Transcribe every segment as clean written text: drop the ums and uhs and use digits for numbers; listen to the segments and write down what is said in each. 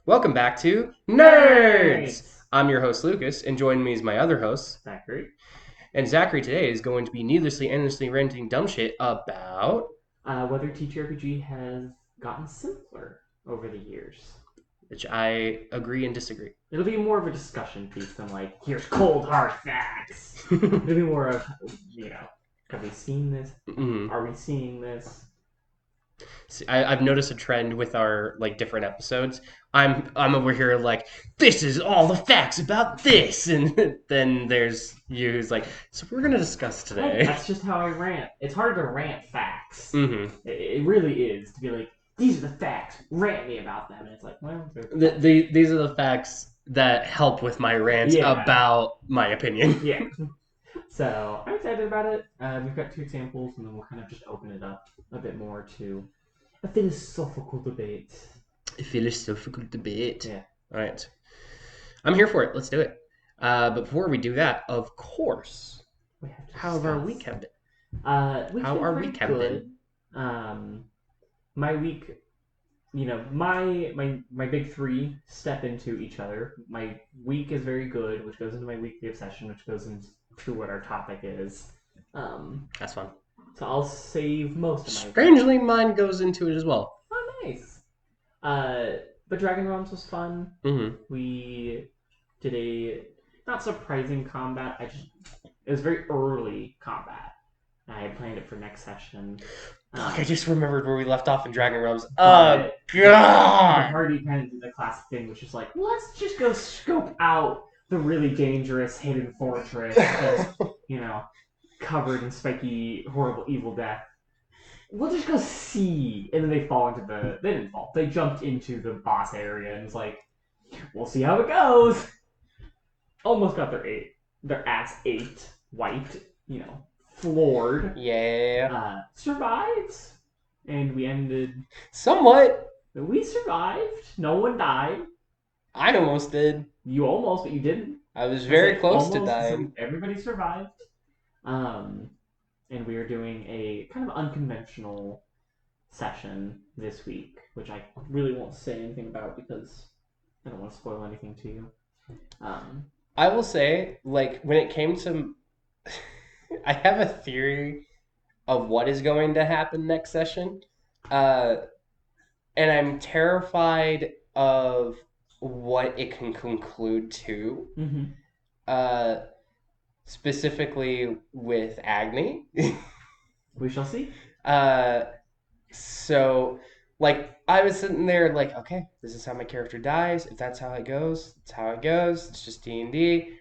Welcome back to N.E.R.D.S. Nice. I'm your host Lucas, and joining me is my other host. Zackary. And Zackary today is going to be needlessly, endlessly ranting dumb shit about Whether TTRPG has gotten simpler over the years. which I agree and disagree. It'll be more of a discussion piece than like, here's cold hard facts. It'll be more of, have we seen this? Mhm. Are we seeing this? See, I've noticed a trend with our different episodes. I'm over here like, this is all the facts about this, and then there's you who's like, so we're gonna discuss today. That's just how I rant. It's hard to rant facts. Mm-hmm. It really is to be like, these are the facts. Rant me about them, and it's like, well, These are the facts that help with my rant about my opinion. Yeah. So I'm excited about it. We've got two examples, and then we'll kind of just open it up a bit more to a philosophical debate. A philosophical debate. Yeah. All right. I'm here for it. Let's do it. But before we do that, of course, how have our week have been? How our week have been? My week, my big three step into each other. My week is very good, which goes into my weekly obsession, which goes into what our topic is. That's fun. So I'll save most of my. Strangely, mine goes into it as well. Oh, nice. But Dragon Realms was fun. Mm-hmm. We did a not surprising combat. It was very early combat. I had planned it for next session. Fuck, I just remembered where we left off in Dragon Realms. God! God! Hardy kind of did the classic thing, which is like, let's just go scope out the really dangerous hidden fortress that's, covered in spiky, horrible, evil death. We'll just go see. And then they fall into they didn't fall. They jumped into the boss area and it's like, we'll see how it goes. Almost got their ass ate, wiped, floored. Yeah. Survived. And we ended. Somewhat. We survived. No one died. I almost did. You almost, but you didn't. I was very close to dying. So everybody survived. And we are doing a kind of unconventional session this week, which I really won't say anything about because I don't want to spoil anything to you. I will say, when it came to... I have a theory of what is going to happen next session. And I'm terrified of what it can conclude to. Mm-hmm. Specifically with Agni. We shall see. So, I was sitting there okay, this is how my character dies. If that's how it goes, that's how it goes. It's just D&D.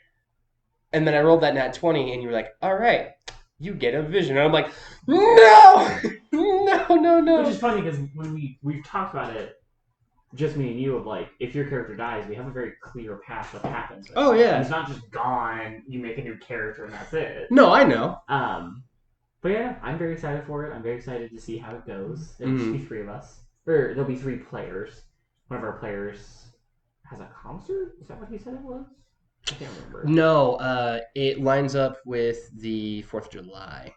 And then I rolled that nat 20, and you were like, all right, you get a vision. And I'm like, no! No. Which is funny, because when we've talked about it, just me and you, of if your character dies, we have a very clear path what happens. Oh, yeah. It's not just gone, you make a new character, and that's it. No, I know. But yeah, I'm very excited for it. I'm very excited to see how it goes. There'll just be three of us. Or there'll be three players. One of our players has a concert? Is that what he said it was? I can't remember. No, it lines up with the 4th of July.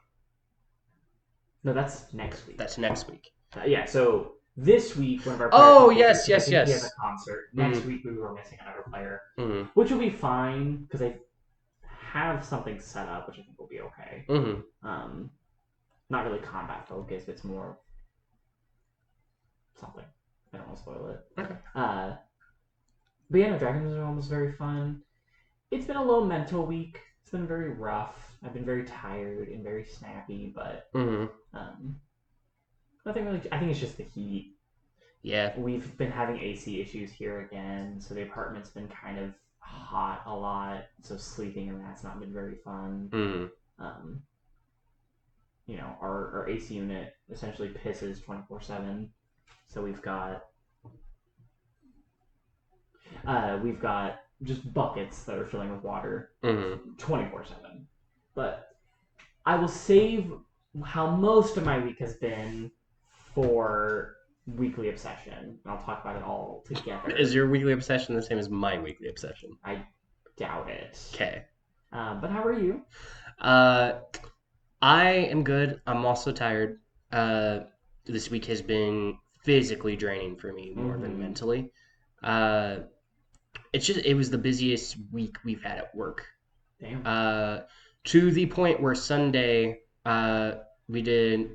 No, that's next week. That's next week. Yeah, so this week, one of our players... Oh, yes. He has a concert. Next week, we were missing another player. Which will be fine, because I have something set up, which I think will be okay. Not really combat focused, it's more something. I don't want to spoil it. Okay. But yeah, no, Dragon Realm was very fun. It's been a low mental week. It's been very rough. I've been very tired and very snappy, but nothing really. I think it's just the heat. Yeah. We've been having AC issues here again, so the apartment's been kind of hot a lot, so sleeping in that's not been very fun. Our AC unit essentially pisses 24/7, so we've got just buckets that are filling with water 24/7. But I will save how most of my week has been for weekly obsession, and I'll talk about it all together. Is your weekly obsession the same as my weekly obsession? I doubt it. Okay. But how are you? I am good. I'm also tired. This week has been physically draining for me more than mentally. Uh, it was the busiest week we've had at work. Damn. Uh, to the point where Sunday we did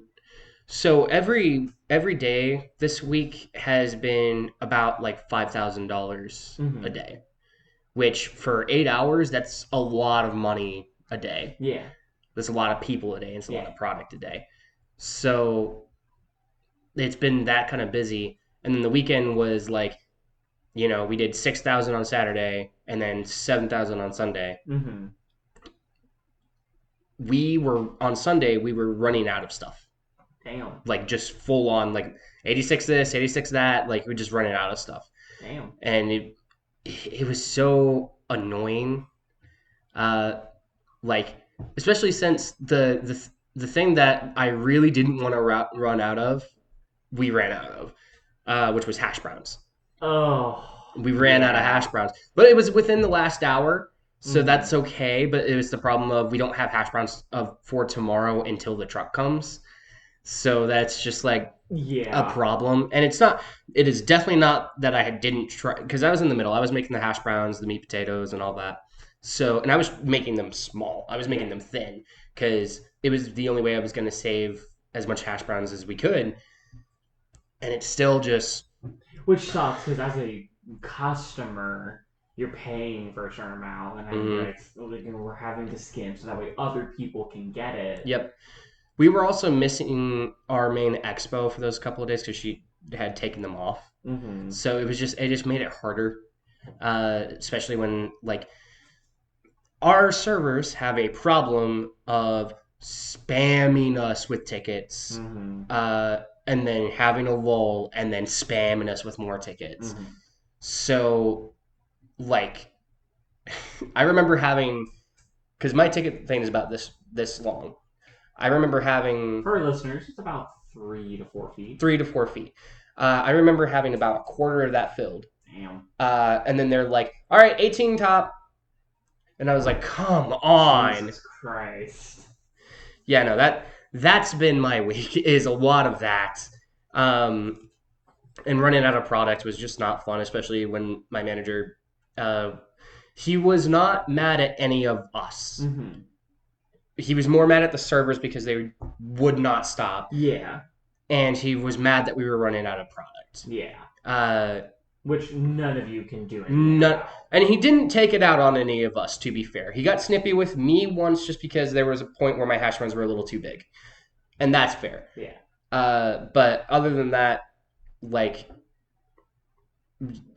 so every day this week has been about like $5,000 a Mm-hmm. day, which for 8 hours that's a lot of money a day. Yeah. That's a lot of people a day. It's a lot Yeah. of product a day. So it's been that kind of busy. And then the weekend was like, we did 6,000 on Saturday and then 7,000 on Sunday. Mm-hmm. We were on Sunday. We were running out of stuff, Damn. like just full on, like 86 this, 86 that. Like we're just running out of stuff, Damn. and it was so annoying. Uh, like especially since the thing that I really didn't want to run out of, we ran out of, which was hash browns. Oh. We ran out of hash Yeah. browns, but it was within the last hour, so Mm-hmm. that's okay. But it was the problem of we don't have hash browns for tomorrow until the truck comes, so that's just like a Yeah. problem. And it is definitely not that I didn't try, because I was in the middle. I was making the hash browns, the meat potatoes, and all that. So, and I was making them small. I was Yeah. making them thin because it was the only way I was going to save as much hash browns as we could. And it's still just, Which sucks because as a customer, you're paying for a certain amount, and then mm, we're having to skim so that way other people can get it. yep. We were also missing our main expo for those couple of days because she had taken them off. Mm-hmm. So it just made it harder, especially when like our servers have a problem of spamming us with tickets, Mm-hmm. and then having a lull, and then spamming us with more tickets. Mm-hmm. So, like, I remember having because my ticket thing is about this long. I remember having For our listeners, it's about 3 to 4 feet. 3 to 4 feet. I remember having about a quarter of that filled, Damn. and then they're like, "All right, 18 top," and I was like, "Come on." Jesus Christ. Yeah, no, that's been my week is a lot of that. Um, and running out of product was just not fun, especially when my manager, uh, he was not mad at any of us. Mm-hmm. He was more mad at the servers because they would not stop, Yeah. and he was mad that we were running out of product. Yeah. Uh, Which none of you can do anything no, about. and he didn't take it out on any of us. To be fair, he got snippy with me once just because there was a point where my hash browns were a little too big, and that's fair. Yeah. But other than that, like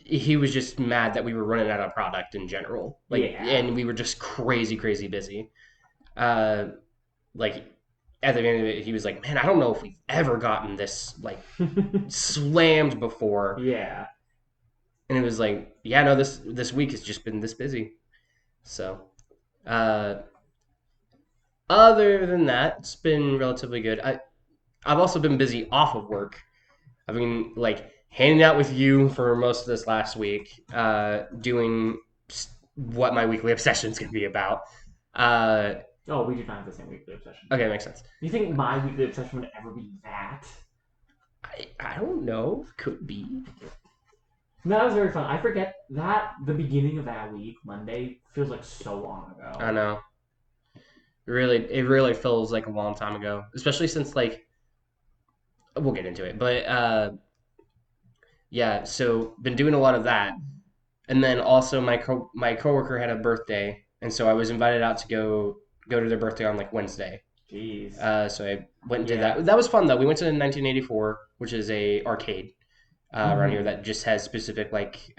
he was just mad that we were running out of product in general. Like, Yeah. and we were just crazy, crazy busy. Uh, like at the end of it, he was like, "Man, I don't know if we've ever gotten this like slammed before." Yeah. And it was like, "Yeah, no, this week has just been this busy." So, uh, other than that, it's been relatively good. I've also been busy off of work. I've been like hanging out with you for most of this last week, doing what my weekly obsession is going to be about. Uh, Oh, we do not have the same weekly obsession. okay, makes sense. Do you think my weekly obsession would ever be that? I don't know. Could be. That was very fun. I forget that the beginning of that week, Monday, feels like so long I ago. know. It really feels like a long time ago, especially since like we'll get into it, but yeah. So been doing a lot of that, and then also my coworker had a birthday, and so I was invited out to go to their birthday on like Wednesday. Jeez. So I went and did Yeah. that. That was fun though. We went to 1984, which is a arcade around here Mm-hmm. that just has specific like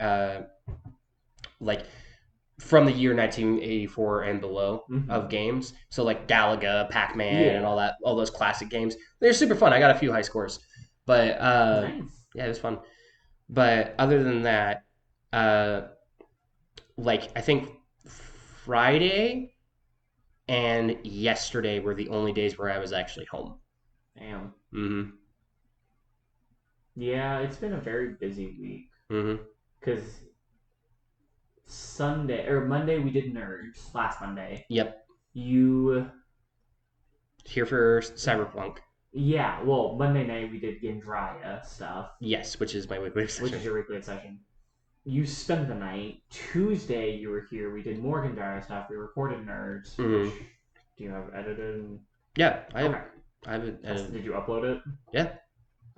from the year 1984 and below Mm-hmm. of games. So like Galaga, Pac Man, and Yeah. all those classic games. They're super fun. I got a few high scores, but Nice. yeah, it was fun. But other than that, uh, like I think Friday and yesterday were the only days where I was actually home. Damn. Mm-hmm. Yeah, it's been a very busy week. Mm-hmm. Because Sunday or Monday we did N.E.R.D.S. Last Monday. Yep. You Here for Cyberpunk. Yeah, Monday night we did Gendrya stuff, Yes, which is my weekly which obsession. is your weekly obsession. you spent the night. Tuesday, you were here. We did Morgan Diary stuff. We recorded Nerds. Which do you have edited? Yeah, Okay. I have it edited. Did you upload it? Yeah.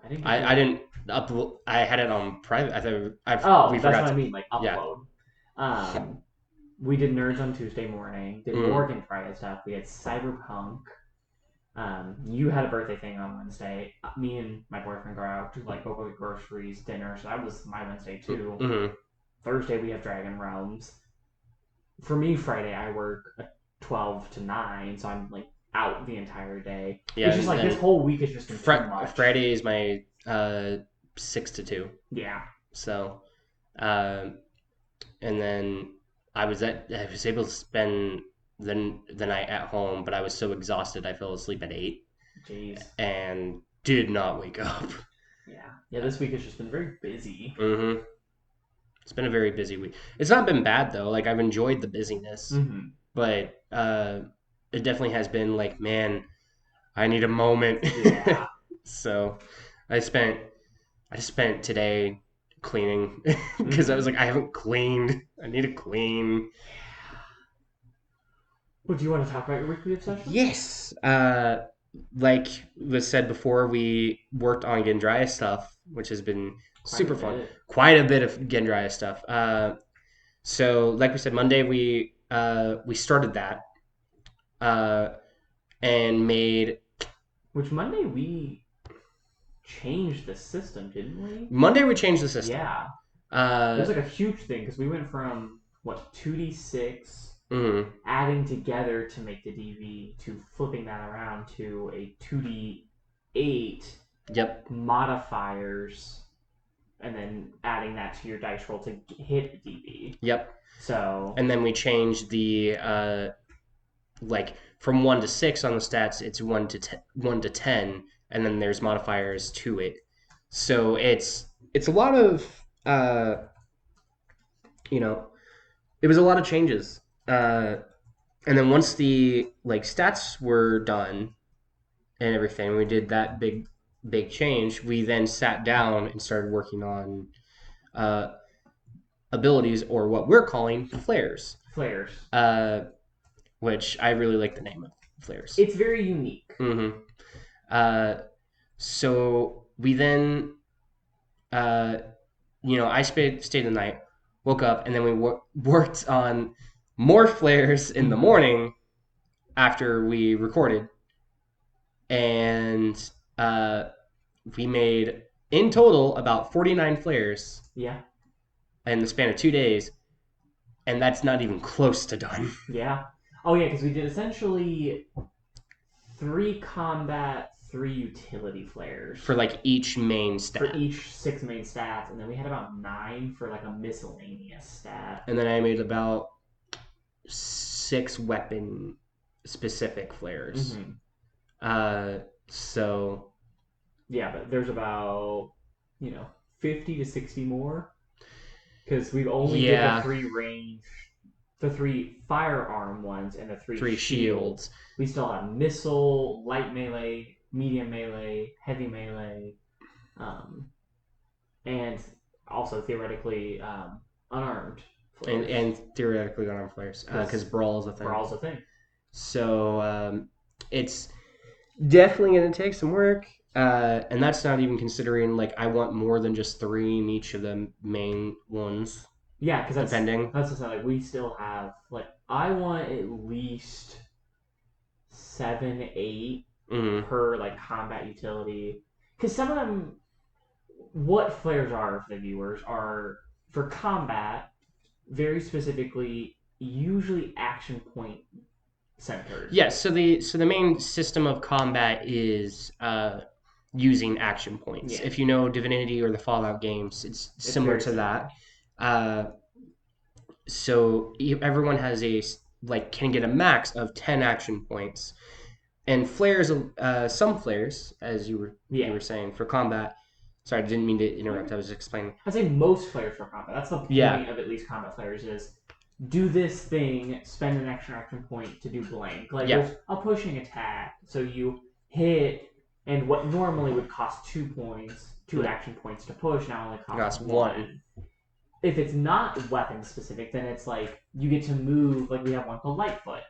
I didn't. I didn't upload. I had it on private. Oh, we that's forgot what to. I mean. Like upload. Yeah. We did Nerds on Tuesday morning. Did Mhm. Morgan Friday stuff. We had Cyberpunk. You had a birthday thing on Wednesday. Me and my boyfriend go out to like go get groceries, dinner. So that was my Wednesday too. Mhm. Thursday we have Dragon Realms. For me, Friday I work 12 to 9, so I'm like out the entire day. Yeah, It's just like this whole week is just been too much. Friday is my 6 to 2. Yeah. So, and then I was able to spend the night at home, but I was so exhausted I fell asleep at 8. Jeez. And did not wake up. Yeah. This week has just been very busy. Mm-hmm. It's been a very busy week. It's not been bad though. Like I've enjoyed the busyness, but it definitely has been like, man, I need a moment. Yeah. So I just spent today cleaning because I was like, I haven't cleaned. I need to clean. Well, do you want to talk about your weekly obsession? Yes. Like was said before, we worked on N.E.R.D.S stuff, which has been super fun. Quite a bit of N.E.R.D.S stuff. So like we said, Monday we started that, and made. Which Monday we changed the system, didn't we? Monday we changed the system. Yeah. It was like a huge thing because we went from 2d6 adding together to make the DV to flipping that around to a 2d8. Yep. Modifiers, and then adding that to your dice roll to hit the DV. Yep. So. And then we changed the like from 1 to 6 on the stats. It's 1 to 10, and then there's modifiers to it. So it's a lot of it was a lot of changes. And then once the like stats were done and everything, we did that big change. We then sat down and started working on abilities, or what we're calling flares. Which I really like the name of flares. It's very unique. So we then, I stayed the night, woke up, and then we worked on more flares in the morning after we recorded. And we made, in total, about 49 flares. Yeah. In the span of 2 days. And that's not even close to done. Yeah. Oh, yeah, because we did essentially 3 combat, 3 utility flares. For like each main stat. For each 6 main stats. And then we had about 9 for like a miscellaneous stat. And then I made about 6 weapon specific flares. So. Yeah, but there's about, 50 to 60 more. Because we've only did the 3 range, the 3 firearm ones, and the 3 shields. We still have missile, light melee, medium melee, heavy melee, and also theoretically unarmed flares. And theoretically unarmed flares, because brawl is a thing. Brawl's a thing. So it's definitely going to take some work. And that's not even considering, like, I want more than just 3 in each of the main ones. Yeah, because that's depending. That's just like we still have, like, I want at least 7, 8 per, like, combat utility. Because some of them, what flares are for the viewers are, for combat, very specifically, usually action point centered. Yes, so the main system of combat is using action points. Yeah. If you know Divinity or the Fallout games, it's similar to that. So everyone has can get a max of 10 action points, and flares. Some flares, as you were saying, for combat. Sorry, I didn't mean to interrupt. I was explaining. I'd say most flares for combat. That's the point of at least combat flares is do this thing, spend an extra action point to do blank. Like there's a pushing attack, so you hit. And what normally would cost 2 points, 2 action points to push, now only costs 1. if it's not weapon specific, then it's like you get to move. Like we have one called Lightfoot.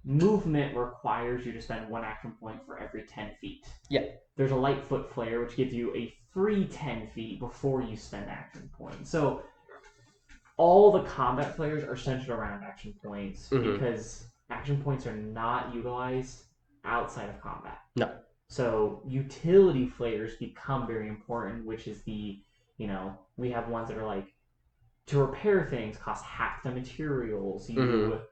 Movement requires you to spend 1 action point for every 10 feet. Yeah. There's a Lightfoot flare, which gives you a free 10 feet before you spend action points. So all the combat flares are centered around action points because action points are not utilized outside of combat. No. So utility flares become very important, which is the, we have ones that are like, to repair things cost half the materials. You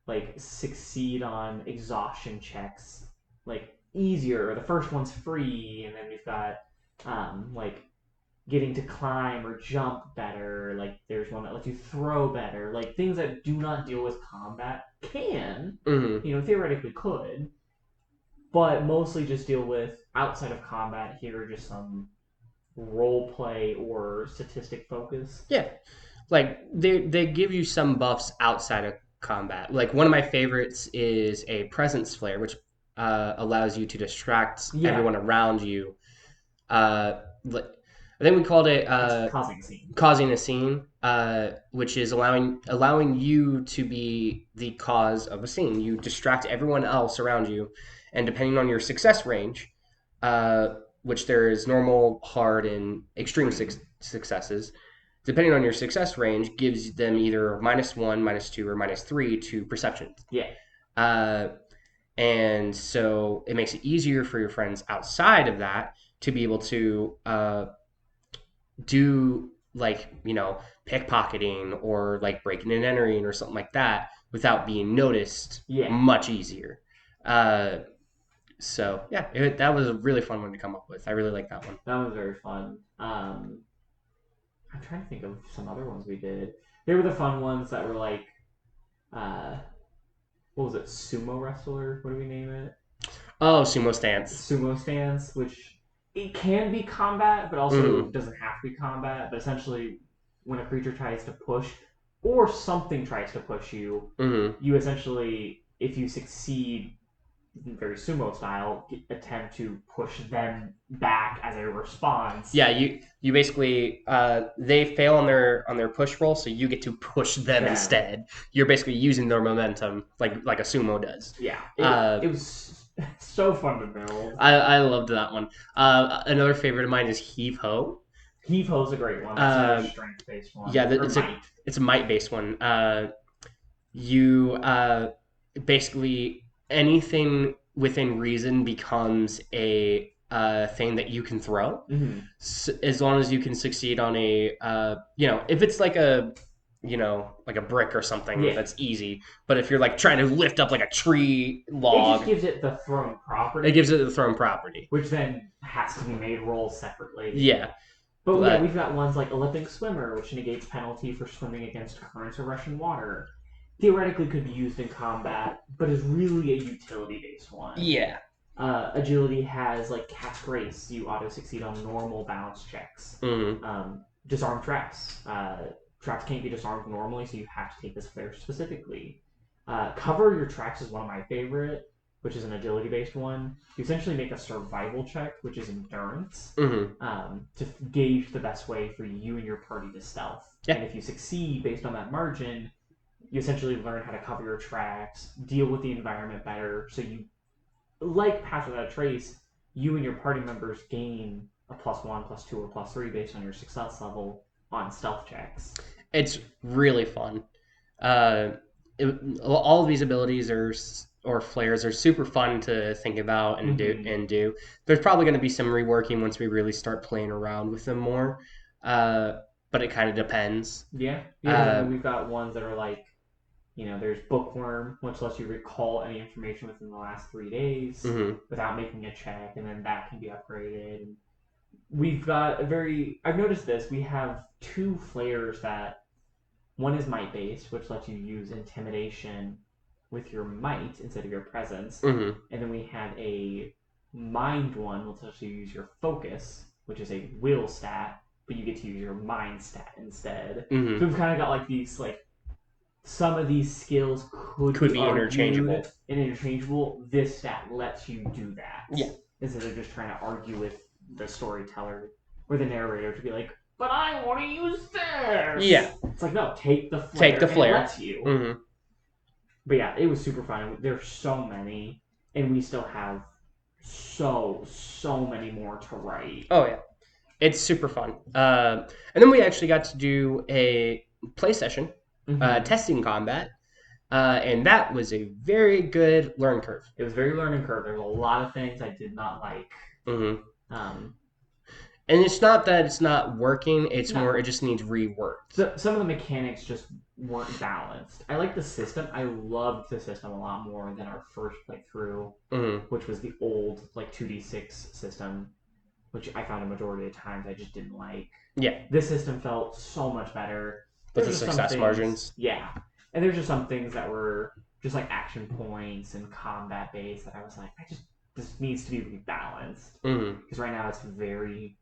like succeed on exhaustion checks like easier. The first one's free, and then we've got like getting to climb or jump better. Like there's one that lets you throw better. Like things that do not deal with combat can, theoretically could, but mostly just deal with outside of combat. Here are just some role play or statistic focus. Yeah, like they give you some buffs outside of combat. Like one of my favorites is a presence flare, which allows you to distract everyone around you. I think we called it causing a scene, which is allowing you to be the cause of a scene. You distract everyone else around you, and depending on your success range, which there is normal, hard, and extreme successes. Depending on your success range, gives them either -1, -2, or -3 to perception. Yeah. And so it makes it easier for your friends outside of that to be able to do like pickpocketing or like breaking and entering or something like that without being noticed. Much easier. So yeah, that was a really fun one to come up with. I really like that one. That was very fun. I'm trying to think of some other ones we did. They were the fun ones that were like, what was it? Sumo wrestler? What do we name it? Oh, sumo stance. Sumo stance, which it can be combat, but also doesn't have to be combat. But essentially, when a creature tries to push, or something tries to push you, you essentially, if you succeed, very sumo style, attempt to push them back as a response. Yeah, you basically they fail on their push roll, so you get to push them instead. You're basically using their momentum like a sumo does. Yeah, it was so fun to build. I loved that one. Another favorite of mine is Heave Ho. Heave Ho's a great one. It's another strength based one. Yeah, it's a might based one. You basically anything within reason becomes a thing that you can throw, so, as long as you can succeed on a if it's like a like a brick or something, that's easy. But if you're like trying to lift up like a tree log, it just gives it the thrown property. It gives it the thrown property, which then has to be made roll separately. Yeah. But yeah, we've got ones like Olympic Swimmer, which negates penalty for swimming against currents or rushing water. Theoretically could be used in combat, but is really a utility-based one. Yeah. Agility has like Cat's Grace. You auto-succeed on normal balance checks. Disarm traps. Traps can't be disarmed normally, so you have to take this flare specifically. Cover your tracks is one of my favorite, which is an agility-based one. You essentially make a survival check, which is endurance, to gauge the best way for you and your party to stealth. Yeah. And if you succeed based on that margin, you essentially learn how to cover your tracks, deal with the environment better, so you, like Pass Without a Trace, you and your party members gain a +1, +2, or +3 based on your success level on stealth checks. It's really fun. All of these abilities or flares are super fun to think about and do. There's probably going to be some reworking once we really start playing around with them more, but it kind of depends. Yeah. We've got ones that are like, there's Bookworm, which lets you recall any information within the last 3 days without making a check, and then that can be upgraded. We've got I've noticed this, we have 2 flares that, one is might based, which lets you use intimidation with your might instead of your presence, and then we have a mind one, which lets you use your focus, which is a will stat, but you get to use your mind stat instead. So we've kind of got like these some of these skills could be interchangeable. This stat lets you do that. Yeah. Instead of just trying to argue with the storyteller or the narrator to be like, but I want to use this. Yeah. It's like, no, take the flare. Take the and flare. It lets you. Mm-hmm. But yeah, it was super fun. There's so many, and we still have so many more to write. Oh yeah, it's super fun. And then we actually got to do a play session, testing combat, and that was a very good learn curve. It was very learning curve. There were a lot of things I did not like. Mm-hmm. And it's not that it's not working; it's more it just needs reworked. Some of the mechanics just weren't balanced. I like the system. I loved the system a lot more than our first playthrough, which was the old like 2d6 system, which I found a majority of times I just didn't like. Yeah, this system felt so much better. With the success margins. Yeah, and there's just some things that were just like action points and combat based that I was like, this needs to be rebalanced because right now it's a very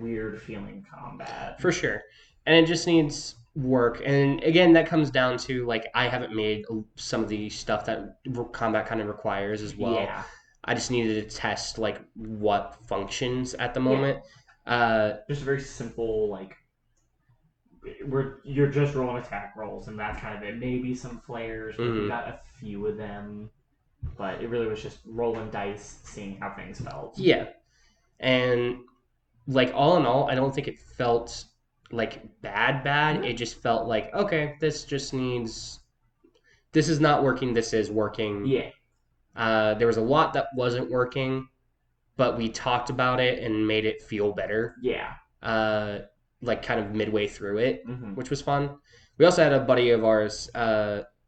weird feeling combat. For sure. And it just needs work. And again, that comes down to like I haven't made some of the stuff that combat kind of requires as well. Yeah. I just needed to test like what functions at the moment. Just a very simple like you're just rolling attack rolls and that's kind of it. Maybe some flares. We got a few of them, but it really was just rolling dice, seeing how things felt. Yeah. And like all in all, I don't think it felt like bad. Mm-hmm. It just felt like, okay, this is not working. This is working. Yeah. There was a lot that wasn't working, but we talked about it and made it feel better. Yeah. Like kind of midway through it, which was fun. We also had a buddy of ours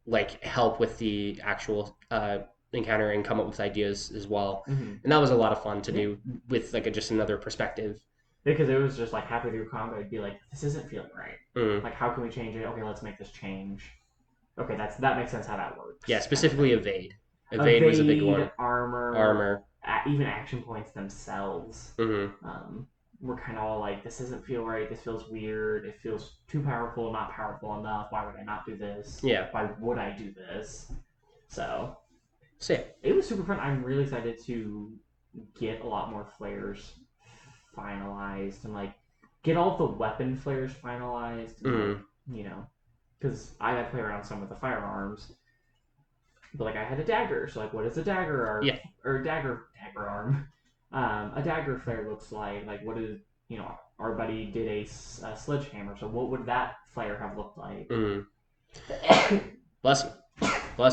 like help with the actual encounter and come up with ideas as well, and that was a lot of fun to do with like just another perspective. Because it was just like halfway through combat, I'd be like, "This isn't feeling right. Like, how can we change it? Okay, let's make this change. Okay, that makes sense how that works." Yeah, specifically evade. Evade was a big one. Armor. Even action points themselves. We're kind of all like, "This doesn't feel right. This feels weird. It feels too powerful, not powerful enough. Why would I not do this? Yeah. Why would I do this?" So yeah. It was super fun. I'm really excited to get a lot more flares finalized and like get all the weapon flares finalized. And, like, because I had to play around some with the firearms, but like I had a dagger. So like, what is a dagger arm? Yeah. Or dagger arm? A dagger flare looks like what is our buddy did a sledgehammer. So what would that flare have looked like? Bless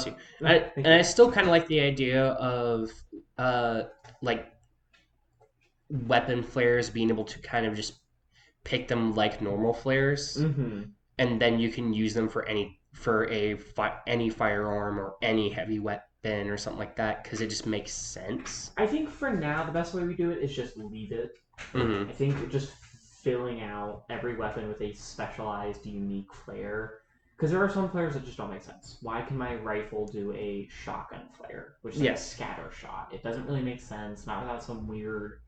you. And I still kind of like the idea of like weapon flares being able to kind of just pick them like normal flares, and then you can use them for any firearm or any heavy weapon or something like that because it just makes sense. I think for now the best way we do it is just leave it. I think just filling out every weapon with a specialized, unique flare. Because there are some flares that just don't make sense. Why can my rifle do a shotgun flare, which is like a scatter shot? It doesn't really make sense. Not without some weird,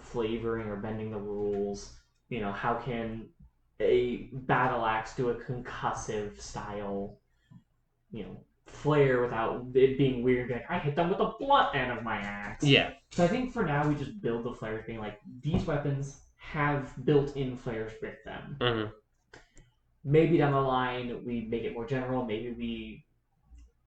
flavoring or bending the rules. How can a battle axe do a concussive style, flare without it being weird? Like, I hit them with the blunt end of my axe. Yeah. So I think for now we just build the flares being like, these weapons have built-in flares with them. Maybe down the line we make it more general. Maybe we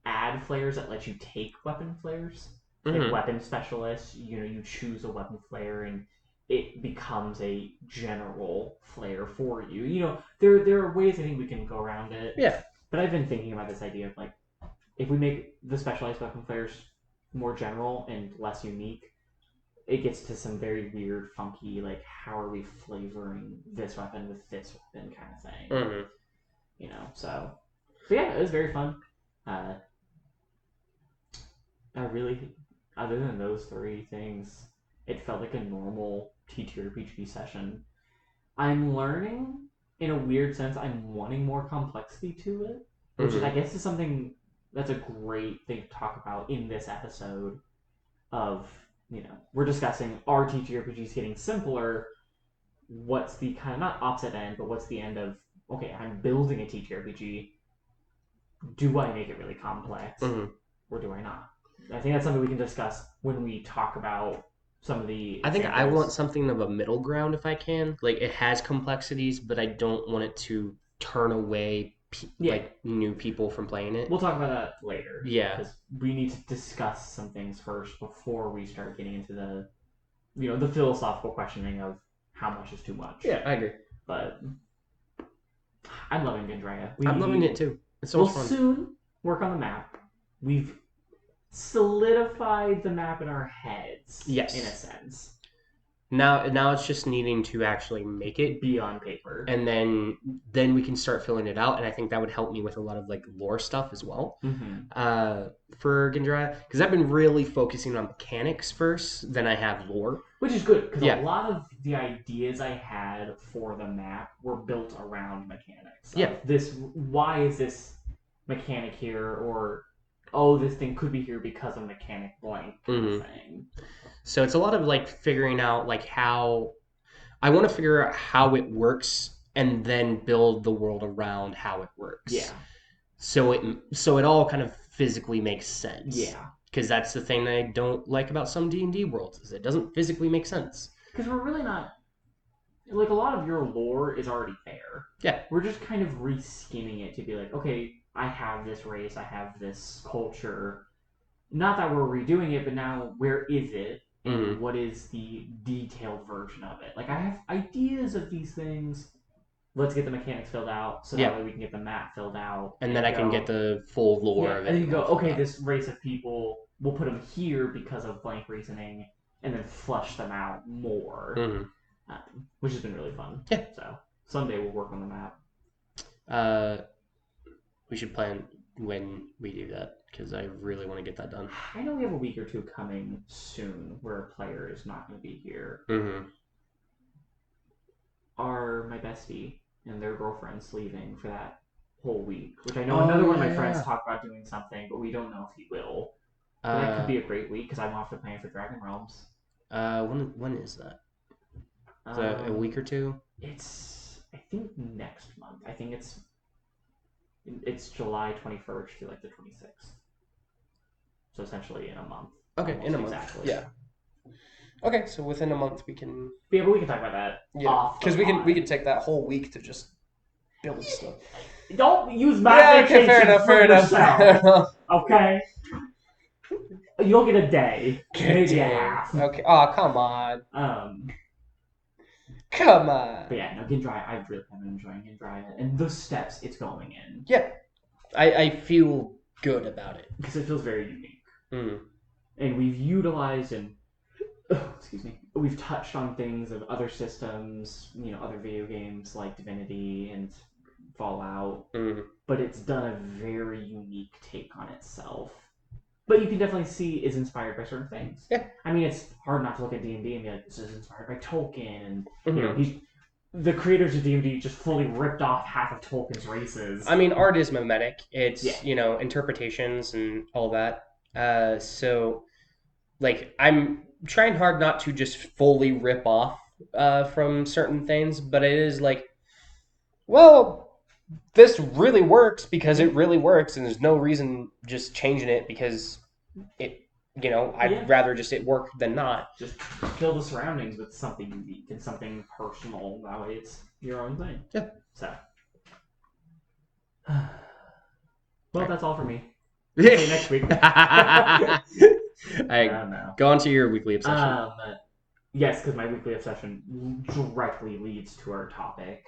add flares that let you take weapon flares. Like weapon specialists, you choose a weapon flare and it becomes a general flare for you. There are ways I think we can go around it. Yeah. But I've been thinking about this idea of like, if we make the specialized weapon flares more general and less unique, it gets to some very weird, funky, like, how are we flavoring this weapon with this weapon kind of thing. So yeah, it was very fun. I really, other than those three things, it felt like a normal TTRPG session. I'm learning, in a weird sense, I'm wanting more complexity to it, which is, I guess, is something that's a great thing to talk about in this episode of, we're discussing, are TTRPGs getting simpler? What's the kind of, not opposite end, but what's the end of, okay, I'm building a TTRPG. Do I make it really complex? Or do I not? I think that's something we can discuss when we talk about some of the I think I examples. want something of a middle ground if I can. Like it has complexities, but I don't want it to turn away like new people from playing it. We'll talk about that later. Yeah. Because we need to discuss some things first before we start getting into the, the philosophical questioning of how much is too much. Yeah, I agree. But I'm loving Gendrya. I'm loving it too. It's so much fun. We'll soon work on the map. We've solidified the map in our heads. Yes. In a sense. Now it's just needing to actually make it be on paper, and then we can start filling it out. And I think that would help me with a lot of like lore stuff as well. For Gendrya, because I've been really focusing on mechanics first, then I have lore, which is good because a lot of the ideas I had for the map were built around mechanics. Why is this mechanic here, or this thing could be here because of mechanic blank kind of thing. So it's a lot of like figuring out like how I want to figure out how it works and then build the world around how it works. Yeah. So it all kind of physically makes sense. Yeah. Because that's the thing that I don't like about some D&D worlds is it doesn't physically make sense. Because we're really not like a lot of your lore is already there. Yeah. We're just kind of reskinning it to be like, okay, I have this race, I have this culture. Not that we're redoing it, but now where is it? And what is the detailed version of it? Like I have ideas of these things. Let's get the mechanics filled out, so that way we can get the map filled out, and then I can get the full lore of it. And you go, okay, this race of people, we'll put them here because of blank reasoning, and then flush them out more, which has been really fun. Yeah. So someday we'll work on the map. We should plan when we do that. Because I really want to get that done. I know we have a week or two coming soon where a player is not going to be here. Are my bestie and their girlfriends leaving for that whole week? Which I know another one of my friends talked about doing something, but we don't know if he will. But that could be a great week because I won't have to plan for Dragon Realms. When is that? Is that a week or two? It's I think next month. I think it's July 21st to like the 26th. So essentially in a month. Okay, in a month. Exactly. Yeah. Okay, so within a month we can. Yeah, but we can talk about that. Yeah, because we can take that whole week to just build stuff. Don't use my vacation fair enough. Okay. You'll get a day, maybe a half. Okay. Oh, come on. Come on. But yeah, no, Gendrya. I've really been enjoying Gendrya and the steps it's going in. Yeah, I feel good about it because it feels very unique. And we've utilized we've touched on things of other systems, other video games like Divinity and Fallout, but it's done a very unique take on itself. But you can definitely see it's inspired by certain things. Yeah. I mean, it's hard not to look at D&D and be like, this is inspired by Tolkien, and the creators of D&D just fully ripped off half of Tolkien's races. I mean, art is mimetic. It's interpretations and all that. So, like, I'm trying hard not to just fully rip off from certain things, but it is like, well, this really works because it really works, and there's no reason just changing it because it, I'd rather just it work than not. Just fill the surroundings with something unique and something personal. That way it's your own thing. Yeah. So. Well, that's all for me. See you next week. Go on to your weekly obsession. Yes, because my weekly obsession directly leads to our topic.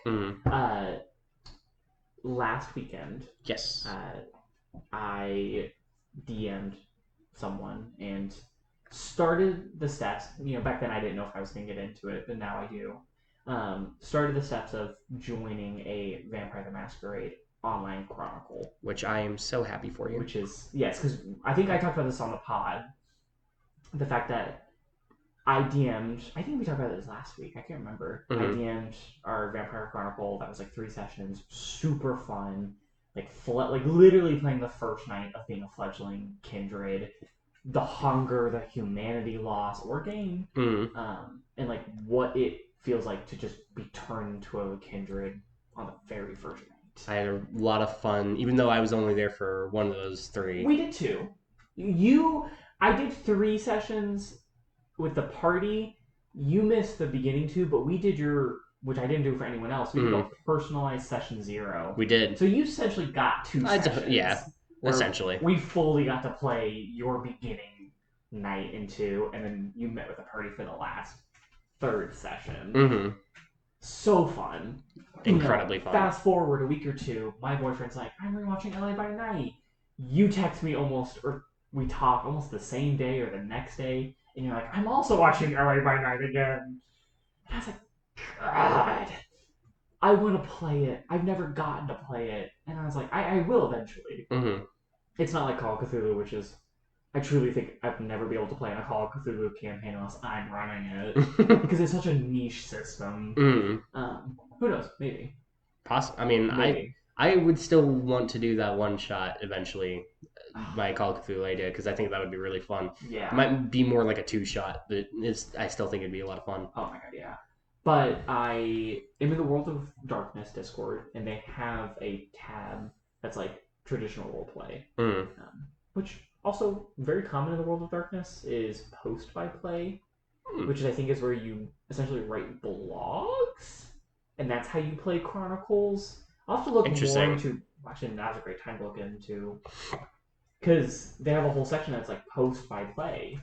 Last weekend, yes, I DM'd someone and started the steps. Back then I didn't know if I was going to get into it, but now I do. Started the steps of joining a Vampire the Masquerade online chronicle, which I am so happy for you. Which is because I think I talked about this on the pod. The fact that I DM'd, I think we talked about this last week. I can't remember. I DM'd our Vampire Chronicle. That was like 3 sessions, super fun. Like literally playing the first night of being a fledgling kindred, the hunger, the humanity loss or gain, and like what it feels like to just be turned into a kindred on the very first night. I had a lot of fun, even though I was only there for one of those 3. We did 2. I did 3 sessions. with the party, you missed the beginning two, but we did which I didn't do for anyone else. We did a personalized session 0. We did. So you essentially got 2 sessions. Yeah, essentially. We fully got to play your beginning night in 2, and then you met with the party for the last 3rd session. Mm-hmm. So fun. Incredibly fun. Fast forward a week or 2, my boyfriend's like, I'm rewatching LA by Night. You text me or we talk almost the same day or the next day, and you're like, I'm also watching LA by Night again. And I was like, God, I want to play it. I've never gotten to play it. And I was like, I will eventually. Mm-hmm. It's not like Call of Cthulhu, which is, I truly think I'd never be able to play in a Call of Cthulhu campaign unless I'm running it. Because it's such a niche system. Mm-hmm. Who knows? Maybe. I mean, maybe. I would still want to do that one shot eventually, my Call of Cthulhu idea, because I think that would be really fun. Yeah. It might be more like a 2-shot, but I still think it'd be a lot of fun. Oh my god, yeah. But I am in the World of Darkness Discord, and they have a tab that's like traditional roleplay, which also very common in the World of Darkness is post by play, which I think is where you essentially write blogs, and that's how you play Chronicles. I'll have to look more into. Actually, now's a great time to look into, because they have a whole section that's like post by play.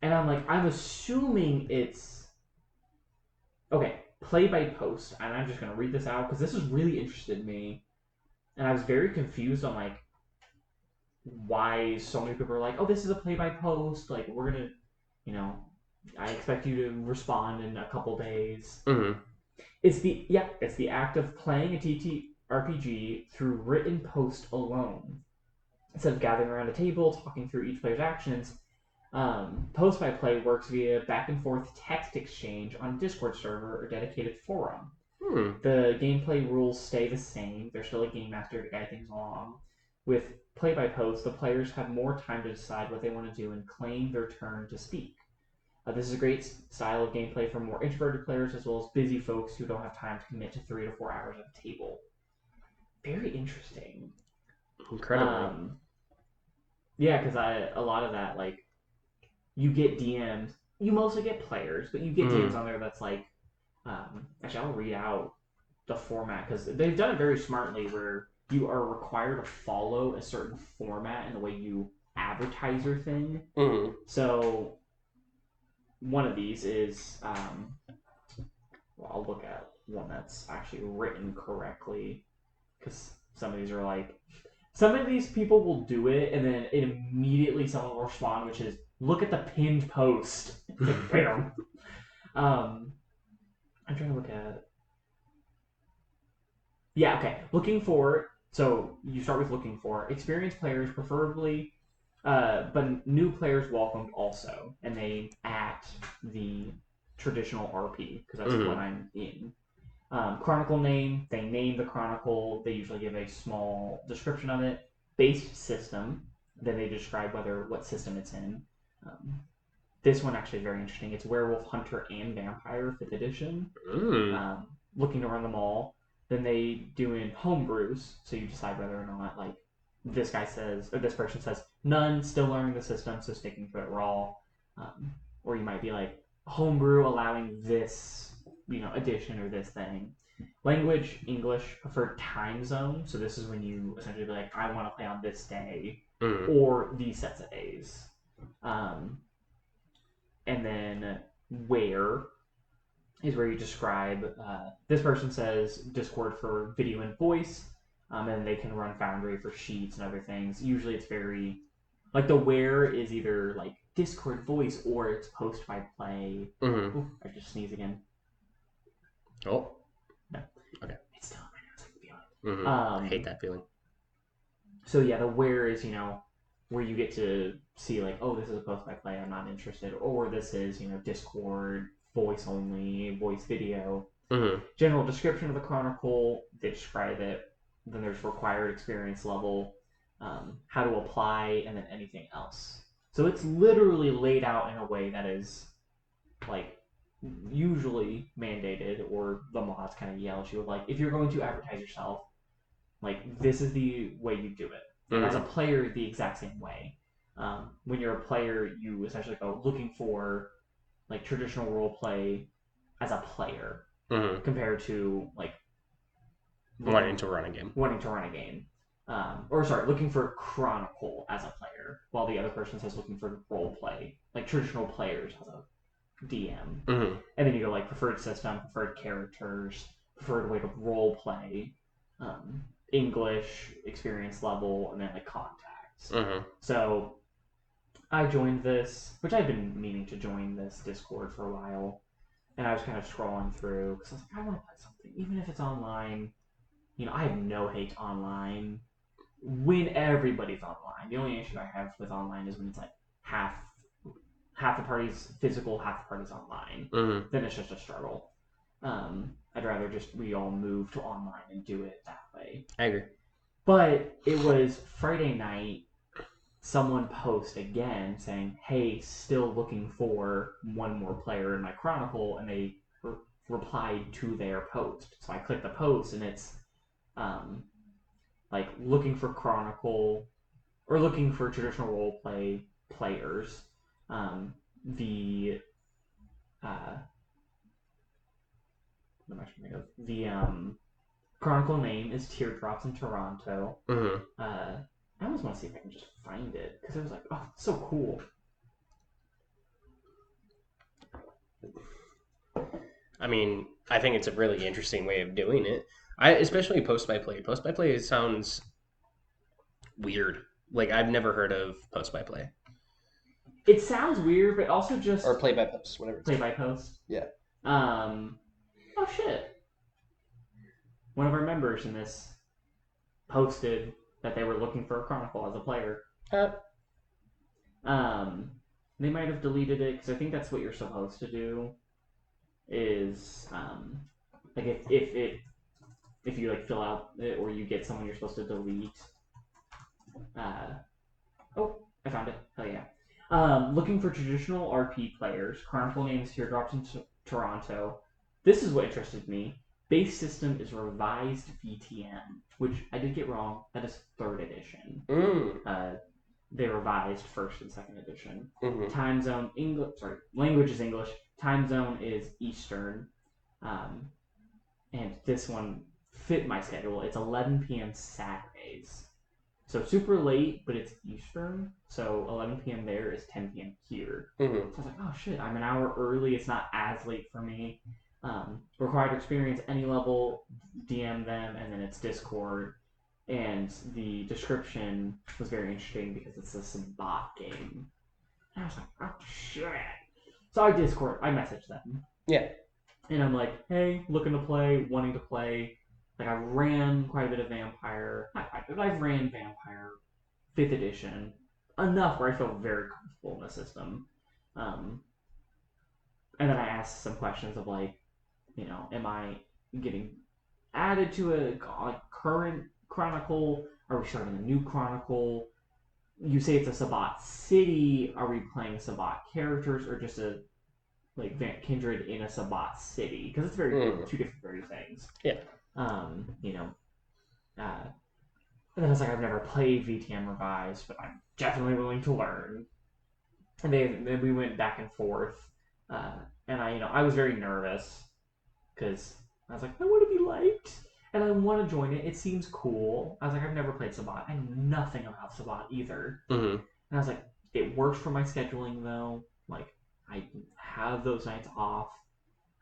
And I'm like, I'm assuming it's okay, play by post, and I'm just gonna read this out because this has really interested me, and I was very confused on like why so many people are like, oh, this is a play by post, like we're gonna, I expect you to respond in a couple days. It's the act of playing a TTRPG through written post alone, instead of gathering around a table talking through each player's actions. Post by play works via back and forth text exchange on a Discord server or dedicated forum. The gameplay rules stay the same. There's still a game master to guide things along. With play by post, the players have more time to decide what they want to do and claim their turn to speak. This is a great style of gameplay for more introverted players as well as busy folks who don't have time to commit to 3 to 4 hours at a table. Very interesting. Incredible. Yeah, because a lot of that, like, you get DMs. You mostly get players, but you get DMs on there that's like, actually, I'll read out the format because they've done it very smartly where you are required to follow a certain format in the way you advertise your thing. So one of these is, I'll look at one that's actually written correctly because some of these are like, some of these people will do it and then immediately someone will respond, which is, look at the pinned post. Damn. I'm trying to look at. Yeah, okay. Looking for. So you start with looking for experienced players, preferably, but new players welcomed also, and they at the traditional RP because that's what I'm in. Chronicle name. They name the chronicle. They usually give a small description of it. Base system. Then they describe what system it's in. This one actually is very interesting. It's Werewolf, Hunter, and Vampire 5th edition. Looking to run them all. Then they do in homebrews, so you decide whether or not, like, this person says, none, still learning the system, so sticking to it raw. Or you might be like, homebrew allowing this, addition or this thing. Language, English, preferred time zone, so this is when you essentially be like, I want to play on this day, or these sets of days. And then where is where you describe, this person says Discord for video and voice, and they can run Foundry for sheets and other things. Usually it's very, like the where is either like Discord voice or it's post by play. Ooh, I just sneeze again. Oh. No. Okay. It's still in my nose, I can feel it. I hate that feeling. So yeah, the where is, where you get to see like, oh, this is a post by play, I'm not interested, or this is, Discord, voice only, voice video. General description of the chronicle, they describe it, then there's required experience level, how to apply, and then anything else. So it's literally laid out in a way that is like usually mandated, or the mods kind of yell at you like, if you're going to advertise yourself, like this is the way you do it. And as a player, the exact same way. When you're a player, you essentially go looking for like traditional role play as a player compared to like wanting to run a game. Looking for Chronicle as a player, while the other person says looking for role play, like traditional players as a DM. And then you go like preferred system, preferred characters, preferred way to role play, English, experience level, and then like contacts. So I joined this, which I've been meaning to join this Discord for a while, and I was kind of scrolling through because I was like, I want to play something, even if it's online. I have no hate online when everybody's online. The only issue I have with online is when it's like half the party's physical, half the party's online. Then it's just a struggle. I'd rather just we all move to online and do it that way. I agree. But it was Friday night. Someone post again saying, "Hey, still looking for one more player in my Chronicle," and they replied to their post. So I clicked the post, and it's like looking for Chronicle or looking for traditional role play players. The what am I trying to think of? The Chronicle name is Teardrops in Toronto. I almost want to see if I can just find it because it was like, oh, it's so cool. I mean, I think it's a really interesting way of doing it. Especially post by play. Post by play sounds weird. Like I've never heard of post by play. It sounds weird, but also just or play by post, whatever. Play by post. Yeah. Oh shit. One of our members in this posted that they were looking for a Chronicle as a player. They might have deleted it because I think that's what you're supposed to do. Is like if you like fill out it or you get someone you're supposed to delete. Oh, I found it. Hell yeah. Looking for traditional RP players. Chronicle name is Teardrops in Toronto. This is what interested me. Base system is revised VTM, which I did get wrong. That is 3rd edition. They revised 1st and 2nd edition. Time zone English. Sorry, language is English. Time zone is Eastern. And this one fit my schedule. It's 11 p.m. Saturdays. So super late, but it's Eastern. So 11 p.m. there is 10 p.m. here. So I was like, oh shit, I'm an hour early. It's not as late for me. Required experience, any level, DM them, and then it's Discord. And the description was very interesting because it's a Sabbat game. And I was like, oh shit. So I messaged them. Yeah. And I'm like, hey, looking to play, wanting to play. Like I ran quite a bit of Vampire. Not quite, but I've ran Vampire 5th edition enough where I feel very comfortable in the system. And then I asked some questions of like, am I getting added to a current Chronicle? Are we starting a new Chronicle? You say it's a Sabbat city. Are we playing Sabbat characters or just a like Kindred in a Sabbat city? Because it's two different very things. Yeah. And then I was like, I've never played VTM Revised, but I'm definitely willing to learn. And then we went back and forth, and I was very nervous because I was like, I want to be liked, and I want to join it. It seems cool. I was like, I've never played Sabbat. I know nothing about Sabbat either. And I was like, it works for my scheduling though. Like, I have those nights off.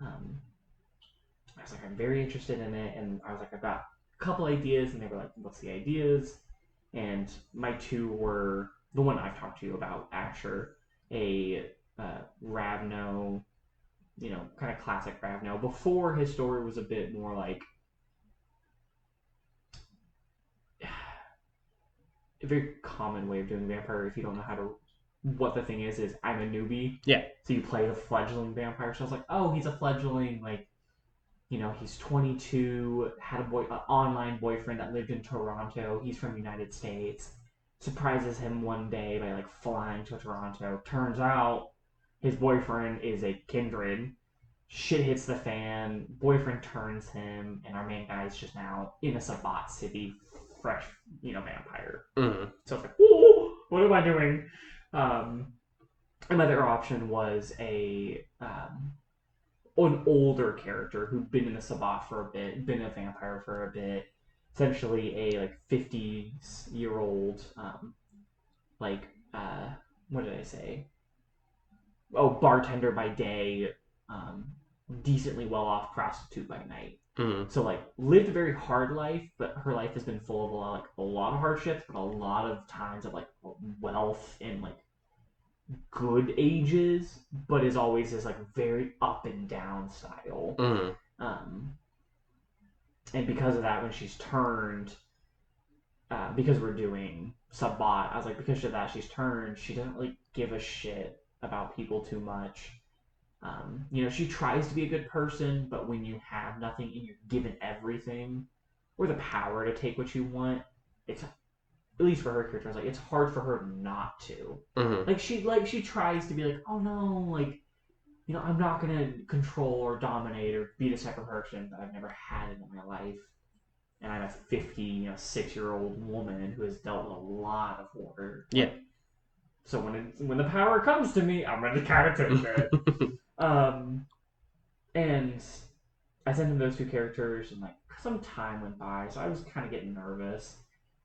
I was like, I'm very interested in it, and I was like, I've got a couple ideas, and they were like, what's the ideas? And my two were the one I've talked to you about, Asher, a Ravno, kind of classic Ravno. Before his story was a bit more like a very common way of doing vampire. If you don't know what the thing is I'm a newbie. Yeah. So you play the fledgling vampire. So I was like, oh, he's a fledgling, like, he's 22, had an online boyfriend that lived in Toronto. He's from the United States. Surprises him one day by like flying to Toronto. Turns out his boyfriend is a Kindred. Shit hits the fan. Boyfriend turns him, and our main guy is just now in a Sabbat city, fresh, vampire. So it's like, whoa! what am I doing? Another option was an older character who'd been in the Sabbat for a bit, been a vampire for a bit, essentially a like 50-year-old, like what did I say? Oh, bartender by day, um, decently well off prostitute by night. Mm-hmm. So like lived a very hard life, but her life has been full of a lot of hardships, but a lot of times of like wealth and like good ages, but is always this like very up and down style. Mm-hmm. And because of that, when she's turned, because we're doing subbot, I was like, because of that, she's turned. She doesn't really give a shit about people too much. She tries to be a good person, but when you have nothing and you're given everything or the power to take what you want, it's at least for her character, I was like, it's hard for her not to. Mm-hmm. She tries to be like, oh no, like I'm not gonna control or dominate or be the type of person that I've never had in my life. And I'm a 56-year-old woman who has dealt with a lot of horror. Yeah. So when the power comes to me, I'm ready to kind of take it. And I sent him those two characters, and like some time went by, so I was kind of getting nervous.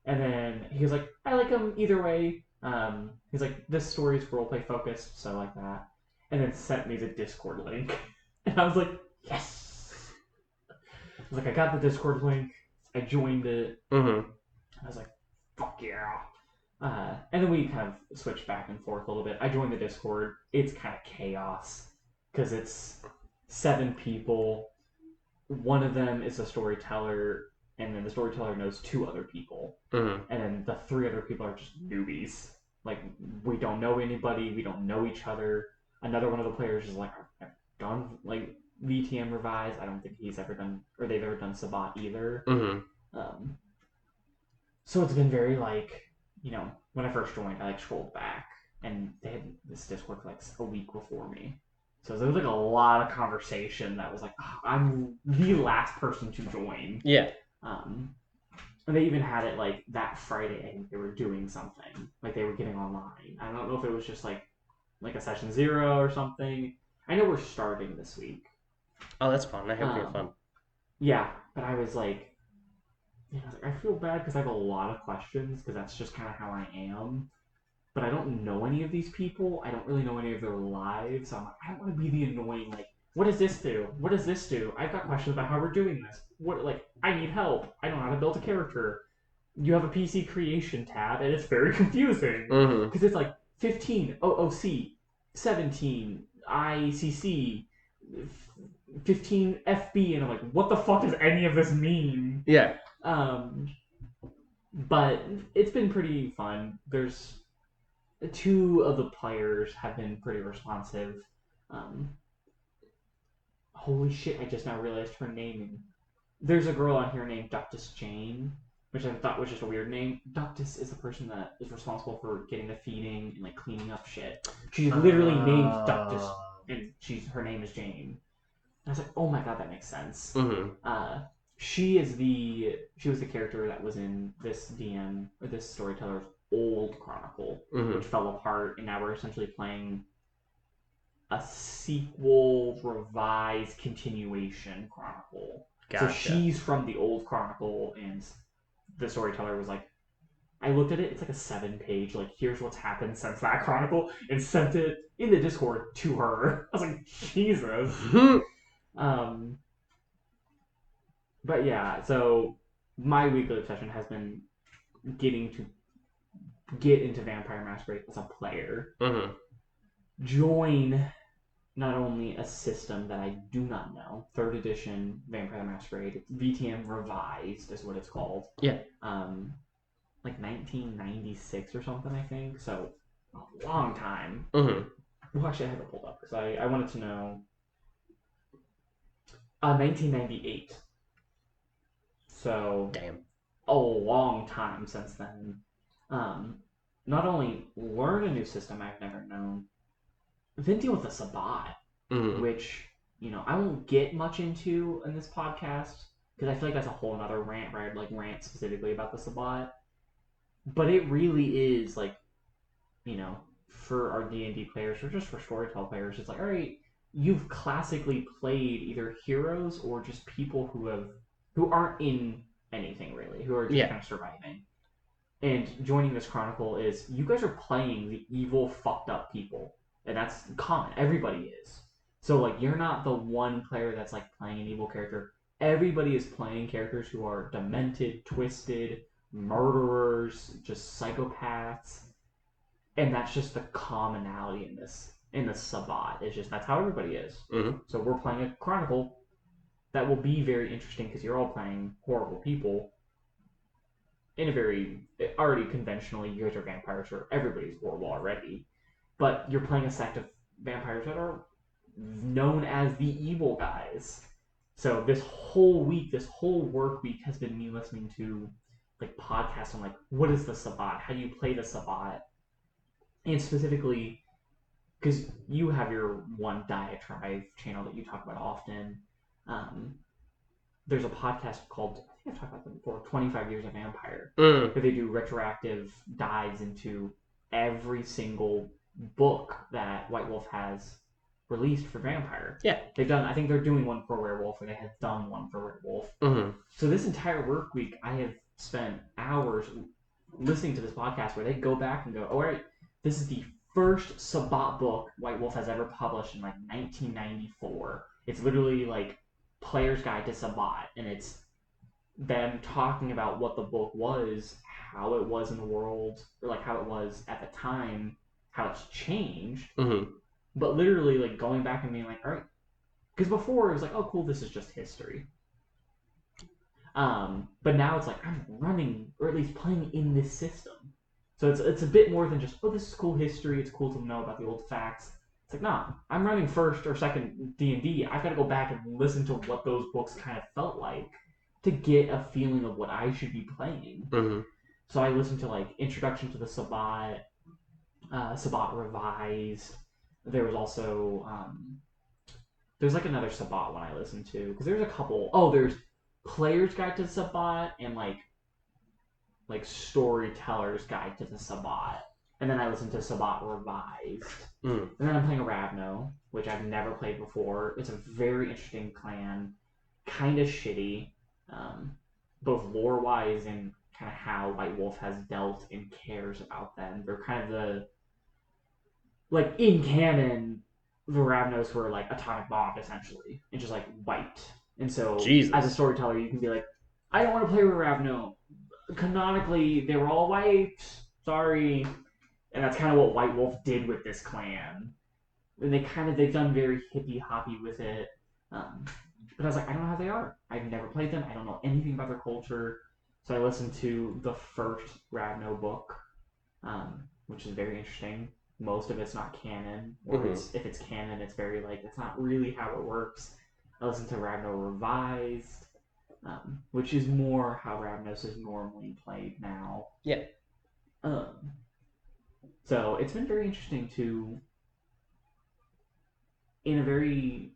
And then he was like, "I like them either way." He's like, "This story is roleplay focused, so I like that." And then sent me the Discord link, and I was like, "Yes!" I was like, "I got the Discord link. I joined it." Mm-hmm. I was like, "Fuck yeah!" And then we kind of switched back and forth a little bit. I joined the Discord. It's kind of chaos because it's 7 people. One of them is a storyteller, and then the storyteller knows 2 other people, Mm-hmm. and then the 3 other people are just newbies. Like we don't know anybody, we don't know each other. Another one of the players is like, I've done like VTM Revised. I don't think he's ever done or they've ever done Sabbat either. Mm-hmm. So it's been very like, when I first joined, I like scrolled back, and they had this Discord for like a week before me. So there was like a lot of conversation that was like, oh, I'm the last person to join. Yeah. And they even had it like that Friday. I think they were doing something, like they were getting online. I don't know if it was just like a session 0 or something. I know we're starting this week. Oh, that's fun. I hope you have fun. Yeah, but I was like, I feel bad because I have a lot of questions because that's just kind of how I am. But I don't know any of these people. I don't really know any of their lives. So I'm like, I don't want to be the annoying, like, what does this do? What does this do? I've got questions about how we're doing this. I need help. I don't know how to build a character. You have a PC creation tab, and it's very confusing. Because it's like 15 OOC, 17 ICC, 15 FB, and I'm like, what the fuck does any of this mean? Yeah. But it's been pretty fun. There's 2 of the players have been pretty responsive. Holy shit, I just now realized her name. There's a girl on here named Ductus Jane, which I thought was just a weird name. Ductus is the person that is responsible for getting the feeding and like cleaning up shit. She's literally named Ductus, and her name is Jane. And I was like, oh my god, that makes sense. She was the character that was in this DM or this storyteller's old chronicle, which fell apart, and now we're essentially playing a sequel, revised, continuation chronicle. Gotcha. So she's from the old chronicle, and the storyteller was like, I looked at it, it's like a 7-page, like, here's what's happened since that chronicle, and sent it in the Discord to her. I was like, Jesus. But yeah, so my weekly obsession has been getting to get into Vampire Masquerade as a player. Join not only a system that I do not know, 3rd edition Vampire Masquerade, VTM Revised is what it's called. Yeah. Like 1996 or something, I think. So a long time. Well, actually, I have it pulled up because I wanted to know. 1998. So damn, a long time since then. Not only learn a new system I've never known, then deal with the Sabbat, which I won't get much into in this podcast because I feel like that's a whole other rant where I'd like rant specifically about the Sabbat. But it really is like for our D&D players or just for storytell players, it's like, all right, you've classically played either heroes or just people who aren't in anything really, who are just kind of surviving. And joining this chronicle is you guys are playing the evil, fucked up people, and that's common. Everybody is. So like you're not the one player that's like playing an evil character. Everybody is playing characters who are demented, twisted, murderers, just psychopaths, and that's just the commonality in the Sabbat. It's just that's how everybody is. Mm-hmm. So we're playing a chronicle that will be very interesting because you're all playing horrible people in a very already conventionally. You guys are vampires, or everybody's horrible already, but you're playing a sect of vampires that are known as the evil guys. So this whole week, this whole work week has been me listening to like podcasts on like what is the Sabbat, how do you play the Sabbat, and specifically because you have your one diatribe channel that you talk about often. There's a podcast called, I think I've talked about them before, 25 Years of Vampire, where they do retroactive dives into every single book that White Wolf has released for Vampire. Yeah. They've done, I think they're doing one for Werewolf, or they have done one for Werewolf. Mm-hmm. So this entire work week, I have spent hours listening to this podcast where they go back and go, all right, this is the first Sabbat book White Wolf has ever published in like 1994. It's literally like Player's Guide to Sabbat, and it's them talking about what the book was, how it was in the world, or like how it was at the time, how it's changed. Mm-hmm. But literally like going back and being like, all right, because before it was like, oh cool, this is just history. But now it's like I'm running, or at least playing in this system. So it's a bit more than just, oh, this is cool history. It's cool to know about the old facts. It's like, nah, I'm running first or second D&D. I've got to go back and listen to what those books kind of felt like to get a feeling of what I should be playing. Mm-hmm. So I listened to like Introduction to the Sabbat, Sabbat Revised. There was also there's like another Sabbat one I listened to because there's a couple. Oh, there's Player's Guide to the Sabbat and like Storyteller's Guide to the Sabbat. And then I listened to Sabbat Revised. And then I'm playing Ravno, which I've never played before. It's a very interesting clan, kind of shitty, both lore-wise and kind of how White Wolf has dealt and cares about them. They're kind of the, like, in canon, the Ravnos were, like, atomic bombed, essentially, and just, like, wiped. And so, Jesus. as a storyteller, you can be like, I don't want to play with Ravno. Canonically, they were all wiped. Sorry. And that's kind of what White Wolf did with this clan. And they've done very hippie hoppy with it. But I was like, I don't know how they are. I've never played them. I don't know anything about their culture. So I listened to the first Ravno book, which is very interesting. Most of it's not canon, or if it's canon, it's very like it's not really how it works. I listened to Ravno Revised, which is more how Ravnos is normally played now. Yeah. So it's been very interesting to, in a very,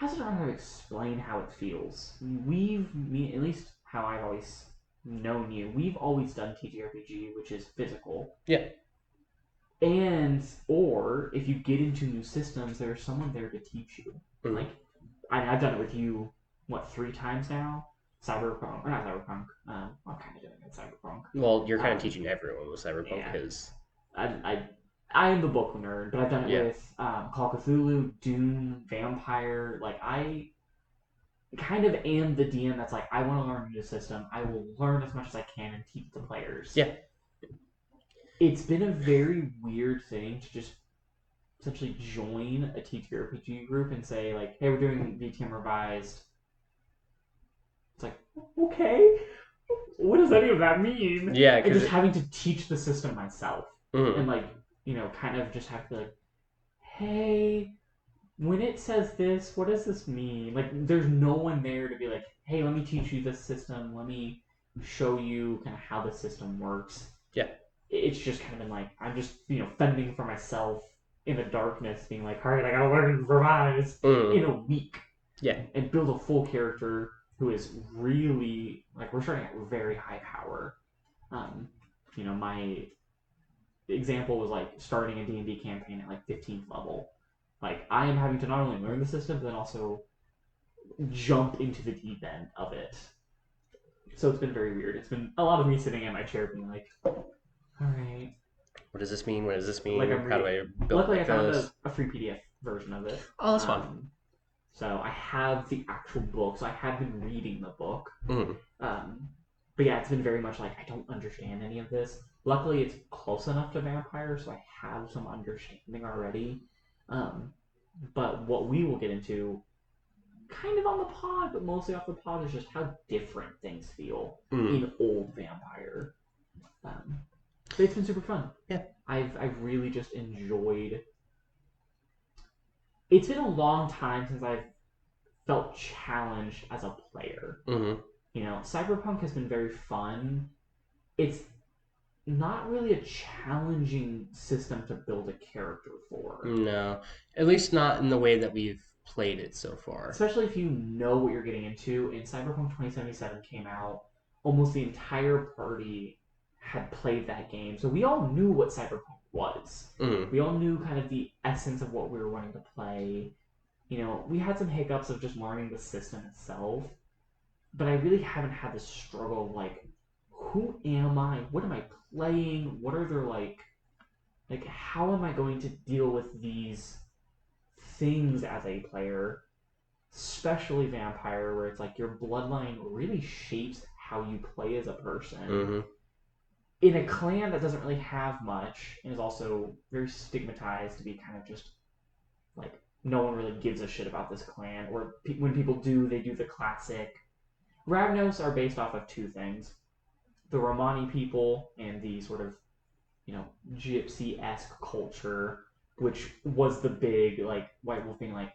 I don't know how to explain how it feels. At least how I've always known you, we've always done TTRPG, which is physical. Yeah. Or if you get into new systems, there's someone there to teach you. Mm-hmm. Like, I've done it with you, 3 times now? Cyberpunk, or not Cyberpunk. I'm kind of doing it Cyberpunk. Well, you're kind of teaching everyone with Cyberpunk because I am the book nerd, but I've done it with Call of Cthulhu, Dune, Vampire. Like I kind of am the DM that's like, I want to learn a new system. I will learn as much as I can and teach the players. Yeah. It's been a very weird thing to just essentially join a TTRPG group and say like, hey, we're doing VTM Revised. It's like, okay, what does any of that mean? Yeah, and just having to teach the system myself. And like, kind of just have to be like, hey, when it says this, what does this mean? Like, there's no one there to be like, hey, let me teach you this system. Let me show you kind of how the system works. Yeah. It's just kind of been like, I'm just, fending for myself in the darkness, being like, all right, I gotta learn and revise in a week. Yeah. And build a full character who is really, like, we're starting at very high power. example was like starting a D&D campaign at like 15th level. Like I am having to not only learn the system but then also jump into the deep end of it. So it's been very weird. It's been a lot of me sitting in my chair being like, all right. What does this mean? What does this Like mean? I'm How do reading. I build Luckily, I like found this? a free PDF version of it. Oh, that's fun. So I have the actual book. So I have been reading the book. Mm. But yeah, it's been very much like I don't understand any of this. Luckily, it's close enough to vampire, so I have some understanding already. But what we will get into, kind of on the pod, but mostly off the pod, is just how different things feel in old vampire. But it's been super fun. Yeah. I've really just enjoyed. It's been a long time since I've felt challenged as a player. Mm-hmm. You know, Cyberpunk has been very fun. It's not really a challenging system to build a character for. No, at least not in the way that we've played it so far. Especially if you know what you're getting into. And Cyberpunk 2077 came out, almost the entire party had played that game, so we all knew what Cyberpunk was. Mm. We all knew kind of the essence of what we were wanting to play. You know, we had some hiccups of just learning the system itself, but I really haven't had this struggle of like, who am I? What am I playing? What are their like how am I going to deal with these things as a player? Especially vampire, where it's like your bloodline really shapes how you play as a person. Mm-hmm. In a clan that doesn't really have much and is also very stigmatized to be kind of just like no one really gives a shit about this clan, or when people do, they do the classic. Ravnos are based off of two things: the Romani people and the sort of, you know, gypsy-esque culture, which was the big like White Wolf being like,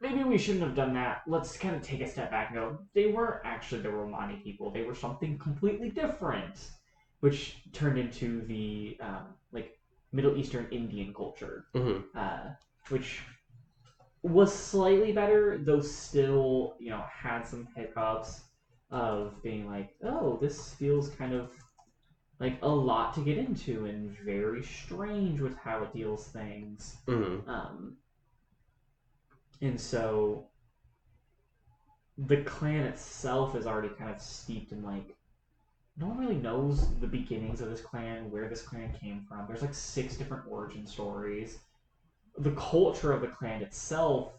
maybe we shouldn't have done that. Let's kind of take a step back and go, they weren't actually the Romani people. They were something completely different, which turned into the like Middle Eastern Indian culture, which was slightly better, though still, you know, had some hiccups of being like, oh, this feels kind of like a lot to get into and very strange with how it deals things. And so the clan itself is already kind of steeped in like no one really knows the beginnings of this clan, where this clan came from. There's like 6 different origin stories. The culture of the clan itself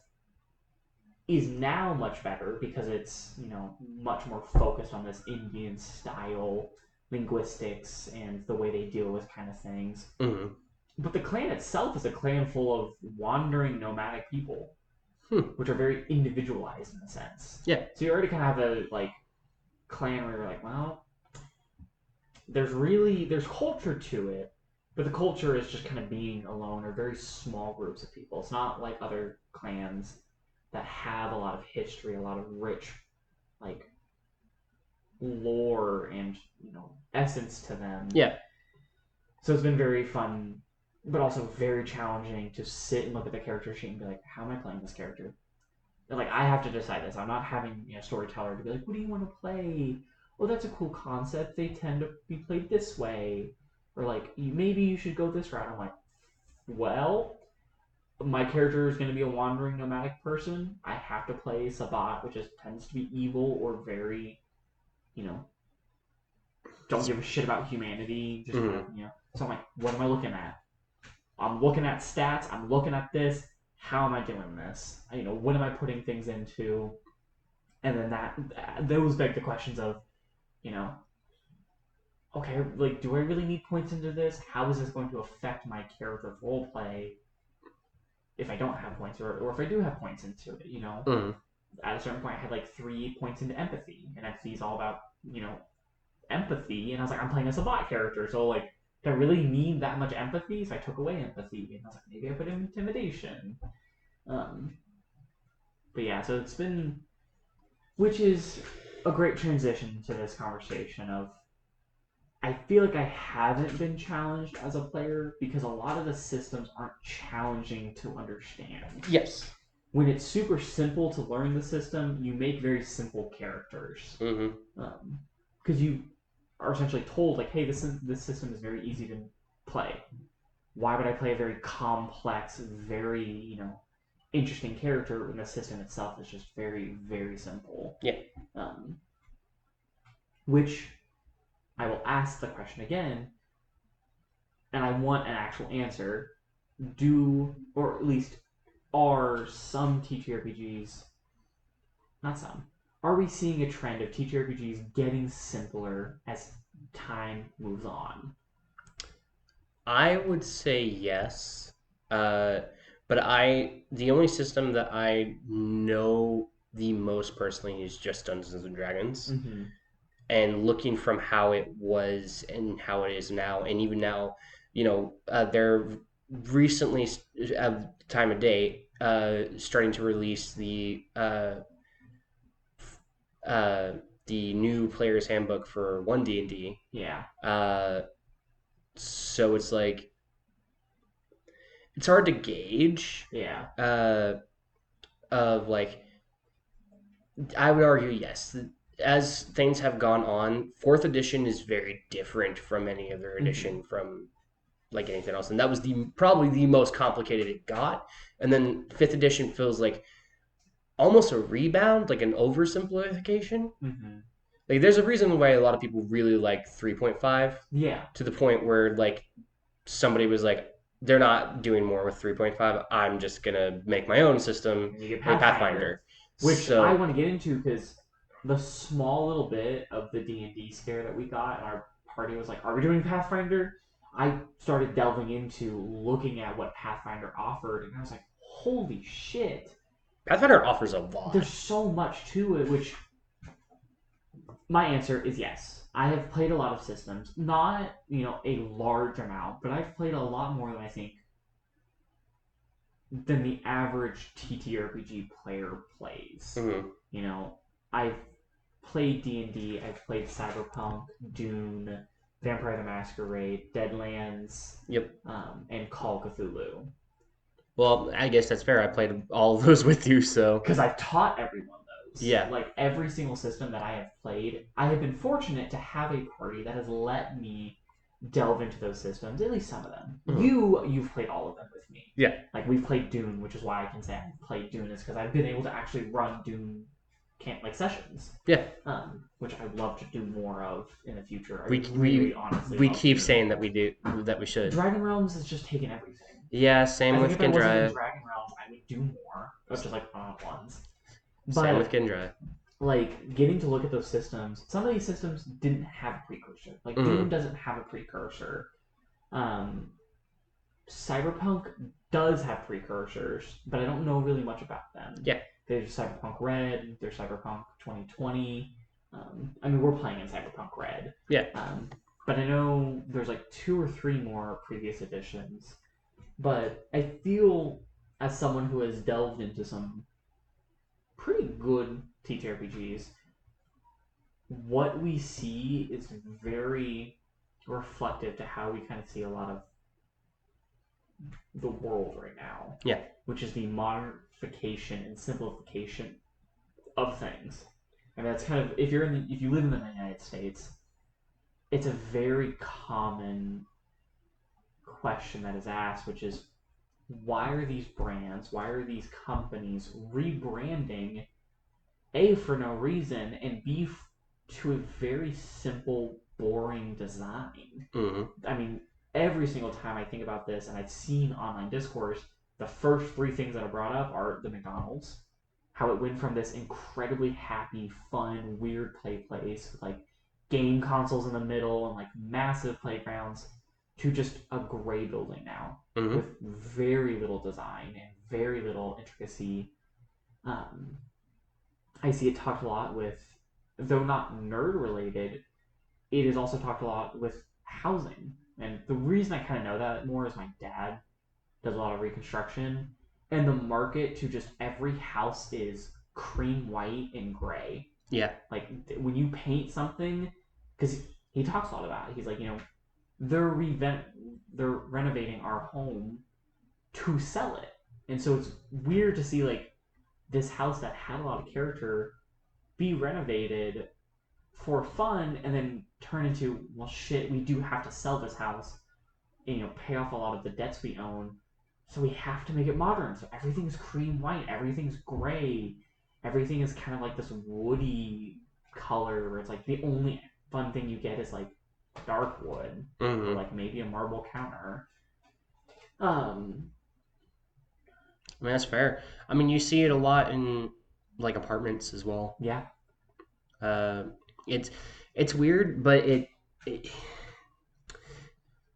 is now much better because it's, you know, much more focused on this Indian style linguistics and the way they deal with kind of things. But the clan itself is a clan full of wandering nomadic people, which are very individualized in a sense. Yeah. So you already kind of have a like clan where you're like, well, there's culture to it, but the culture is just kind of being alone or very small groups of people. It's not like other clans that have a lot of history, a lot of rich like lore and, you know, essence to them. Yeah. So it's been very fun, but also very challenging to sit and look at the character sheet and be like, how am I playing this character? And like I have to decide this. I'm not having, you know, a storyteller to be like, what do you want to play? Oh, that's a cool concept. They tend to be played this way, or like maybe you should go this route. I'm like, well, my character is going to be a wandering nomadic person. I have to play Sabat, which tends to be evil or very, you know, don't give a shit about humanity. Just kind of, you know. So I'm like, what am I looking at? I'm looking at stats. I'm looking at this. How am I doing this? You know, what am I putting things into? And then those beg the questions of, you know, okay, like, do I really need points into this? How is this going to affect my character roleplay if I don't have points, or if I do have points into it? You know, at a certain point, I had like 3 points into empathy, and empathy is all about, you know, empathy. And I was like, I'm playing as a bot character, so like, do I really need that much empathy? So I took away empathy, and I was like, maybe I put in intimidation. But yeah, so it's been, which is a great transition to this conversation of, I feel like I haven't been challenged as a player because a lot of the systems aren't challenging to understand. Yes. When it's super simple to learn the system, you make very simple characters. Because you are essentially told, like, hey, this system is very easy to play? Why would I play a very complex, very, interesting character when the system itself is just very, very simple? Yeah. Which I will ask the question again, and I want an actual answer. Or at least, are some TTRPGs, not some, are we seeing a trend of TTRPGs getting simpler as time moves on? I would say yes. But the only system that I know the most personally is just Dungeons and Dragons. Mm-hmm. And looking from how it was and how it is now, and even now, they're recently, at time of day, starting to release uh, the new player's handbook for 1D&D. Yeah. So it's like it's hard to gauge. Yeah. Of like, I would argue yes. As things have gone on, fourth edition is very different from any other edition from like anything else, and that was probably the most complicated it got. And then fifth edition feels like almost a rebound, like an oversimplification. Mm-hmm. Like there's a reason why a lot of people really like 3.5. Yeah. To the point where like somebody was like, they're not doing more with 3.5. I'm just gonna make my own system, You get Pathfinder. Which I want to get into because the small little bit of the D&D scare that we got, and our party was like, "Are we doing Pathfinder?" I started delving into looking at what Pathfinder offered, and I was like, "Holy shit!" Pathfinder offers a lot. There's so much to it. Which my answer is yes. I have played a lot of systems, not a large amount, but I've played a lot more than I think than the average TTRPG player plays. Mm-hmm. I've played D&D, I've played Cyberpunk, Dune, Vampire the Masquerade, Deadlands, Yep. And Call of Cthulhu. Well, I guess that's fair. I played all of those with you, so because I've taught everyone those. Yeah. Like every single system that I have played, I have been fortunate to have a party that has let me delve into those systems, at least some of them. You've played all of them with me. Yeah. Like we've played Dune, which is why I can say I've played Dune, is because I've been able to actually run Dune sessions. Yeah. Which I'd love to do more of in the future. Honestly we keep saying that we should. Dragon Realms is just taking everything. Yeah, same with If I wasn't in Gendry. Dragon Realms, I would do more, just like ones. Same with Gendry. Like getting to look at those systems, some of these systems didn't have a precursor. Like Doom doesn't have a precursor. Cyberpunk does have precursors, but I don't know really much about them. Yeah. There's Cyberpunk Red, there's Cyberpunk 2020. I mean, we're playing in Cyberpunk Red. Yeah. But I know there's like 2 or 3 more previous editions. But I feel, as someone who has delved into some pretty good TTRPGs, what we see is very reflective to how we kind of see a lot of the world right now. Yeah. Which is the modernification and simplification of things. And that's kind of, if you live in the United States, it's a very common question that is asked, which is, why are these brands, why are these companies rebranding, A, for no reason, and B, to a very simple, boring design? I mean, every single time I think about this, and I've seen online discourse, the first 3 things that are brought up are the McDonald's, how it went from this incredibly happy, fun, weird place with like game consoles in the middle and like massive playgrounds, to just a gray building now with very little design and very little intricacy. I see it talked a lot with, though not nerd related, it is also talked a lot with housing. And the reason I kind of know that more is my dad does a lot of reconstruction, and the market to just every house is cream white and gray. Yeah. Like when you paint something, because he talks a lot about it. He's like, they're renovating our home to sell it, and so it's weird to see like this house that had a lot of character be renovated for fun and then turn into, well, shit, we do have to sell this house. pay off a lot of the debts we own. So we have to make it modern. So everything's cream white, everything's gray, everything is kind of like this woody color where it's like the only fun thing you get is like dark wood or like maybe a marble counter. I mean, that's fair. I mean, you see it a lot in like apartments as well. Yeah. Uh, it's it's weird, but it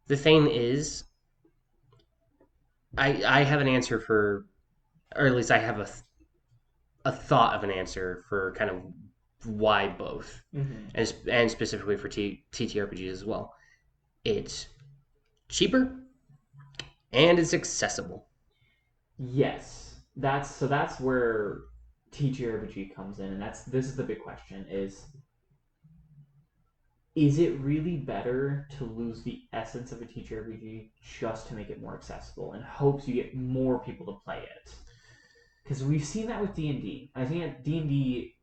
the thing is, I have an answer for, or at least I have a thought of an answer for kind of why both, Mm-hmm. and specifically for TTRPGs as well. It's cheaper and it's accessible. Yes. That's where TTRPG comes in, and this is the big question: is it really better to lose the essence of a TTRPG just to make it more accessible in hopes you get more people to play it? Because we've seen that with D&D. I think that D&D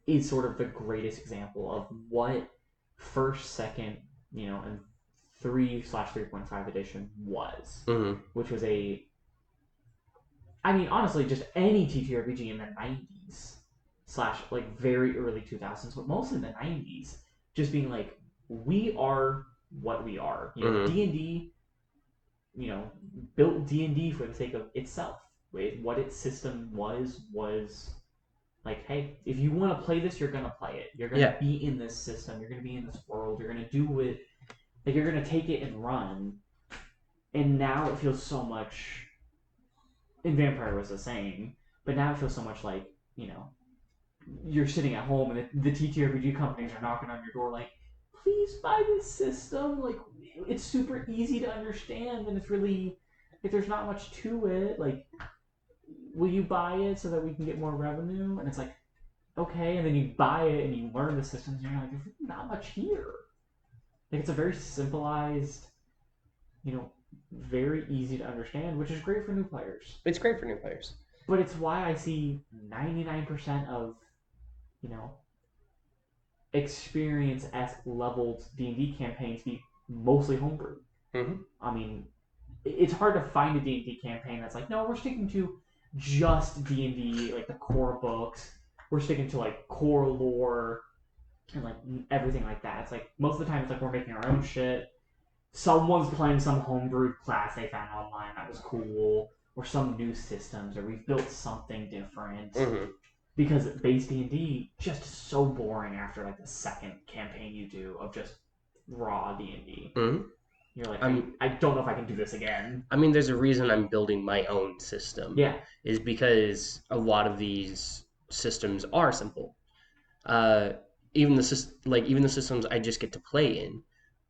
is sort of the greatest example of what first, second, and 3/3.5 edition was, which was honestly, just any TTRPG in the 90s slash like very early 2000s, but mostly the 90s, just being like, we are what we are. D&D, built D&D for the sake of itself. What its system was like, hey, if you want to play this, you're gonna play it. You're gonna be in this system. You're gonna be in this world. You're gonna do it. Like you're gonna take it and run. And now it feels so much. And Vampire was the same, but now it feels so much like you're sitting at home and the TTRPG companies are knocking on your door like, please buy this system. Like it's super easy to understand and it's really like there's not much to it. Like, will you buy it so that we can get more revenue? And it's like, okay, and then you buy it and you learn the systems, and you're like, there's not much here. Like it's a very simplified, you know, very easy to understand, which is great for new players. It's great for new players. But it's why I see 99% of, you know, experience esque leveled D&D campaigns be mostly homebrew. Mm-hmm. I mean, it's hard to find a D&D campaign that's like, no, we're sticking to just D&D, like the core books. We're sticking to like core lore and like everything like that. It's like most of the time it's like we're making our own shit. Someone's playing some homebrewed class they found online that was cool, or some new systems, or we've built something different. Mm-hmm. Because base D&D just so boring after like the second campaign you do of just raw D&D. Mm-hmm. You're like, I don't know if I can do this again. I mean, there's a reason I'm building my own system. Yeah. Is because a lot of these systems are simple. Even the systems I just get to play in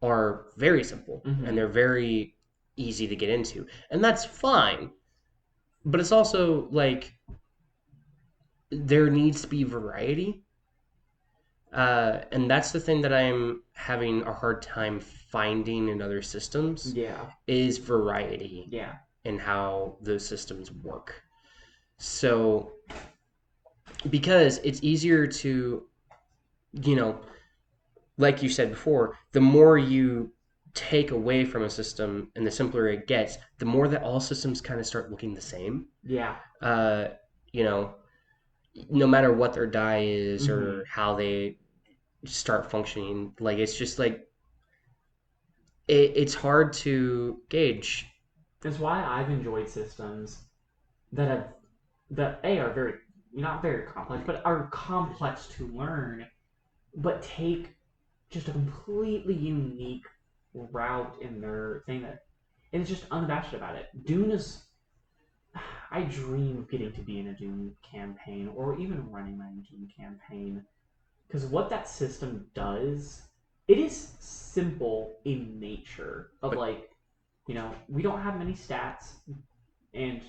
are very simple, and they're very easy to get into, and that's fine. But it's also like there needs to be variety, and that's the thing that I'm having a hard time finding in other systems. Yeah. Is variety. Yeah. In how those systems work. So because it's easier to, you know, like you said before, the more you take away from a system and the simpler it gets, the more that all systems kind of start looking the same. Yeah. You know, no matter what their die is or how they start functioning, like it's just like it's hard to gauge. That's why I've enjoyed systems that are very not very complex, but are complex to learn, but take just a completely unique route in their thing and it's just unabashed about it. Dune is. I dream of getting to be in a Dune campaign or even running my own Dune campaign because what that system does, it is simple in nature. Of like, we don't have many stats, and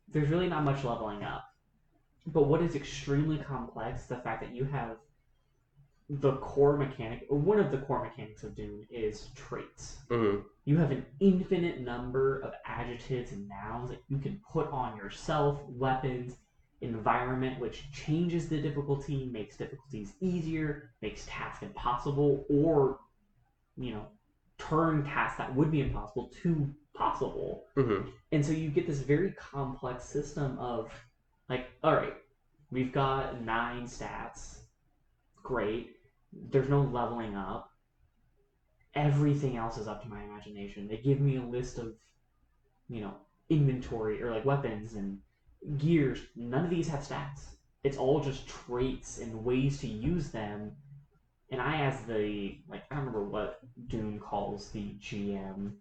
there's really not much leveling up. But what is extremely complex, the fact that you have the core mechanic, or one of the core mechanics of Dune is traits. You have an infinite number of adjectives and nouns that you can put on yourself, weapons, environment, which changes the difficulty, makes difficulties easier, makes tasks impossible, or, turn tasks that would be impossible to possible. Mm-hmm. And so you get this very complex system of like, all right, we've got 9 stats. Great. There's no leveling up. Everything else is up to my imagination. They give me a list of, you know, inventory or like weapons and gears. None of these have stats. It's all just traits and ways to use them. And I, as the, like, I don't remember what Doom calls the GM.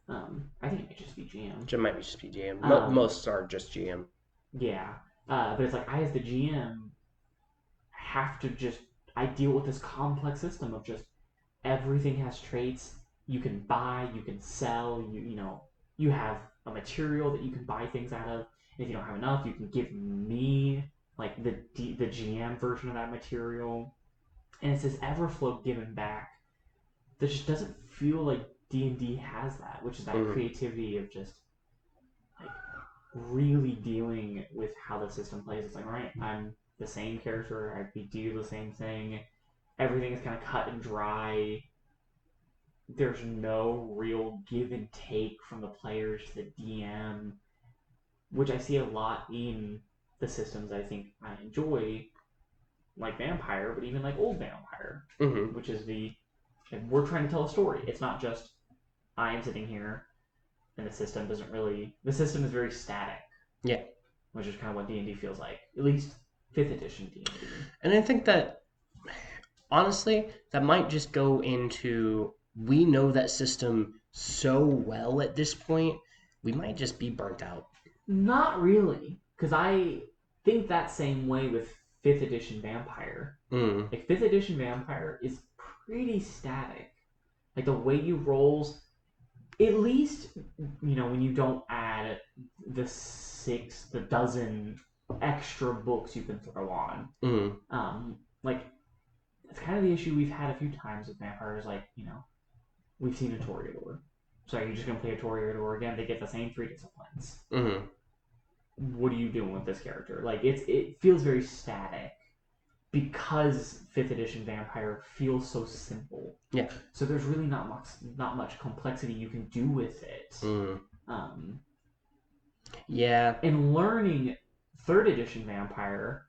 I think it might just be GM. It might be just be GM. Most are just GM. Yeah. But it's like, I, as the GM, have to just, I deal with this complex system of just everything has traits. You can buy, you can sell, you know, you have a material that you can buy things out of. And if you don't have enough, you can give me like the GM version of that material. And it's this everflow given back that just doesn't feel like D&D has that, which is that creativity of just like really dealing with how the system plays. It's like, all right, I'm the same character, we do the same thing. Everything is kind of cut and dry. There's no real give and take from the players to the DM, which I see a lot in the systems I think I enjoy, like Vampire, but even like old Vampire, which is we're trying to tell a story. It's not just I am sitting here and the system is very static. Yeah. Which is kind of what D&D feels like, at least 5th edition D&D. And I think that, honestly, that might just go into, we know that system so well at this point, we might just be burnt out. Not really, because I think that same way with 5th edition Vampire. Like 5th edition Vampire is pretty static. Like the way you rolls, at least, you know, when you don't add the dozen extra books you can throw on. Like that's kind of the issue we've had a few times with Vampires. Like, you know, we've seen a Toreador. So are you just gonna play a Toreador again? They get the same 3 disciplines. What are you doing with this character? Like it feels very static because 5th edition Vampire feels so simple. Yeah. So there's really not much complexity you can do with it. Yeah. And learning 3rd edition Vampire,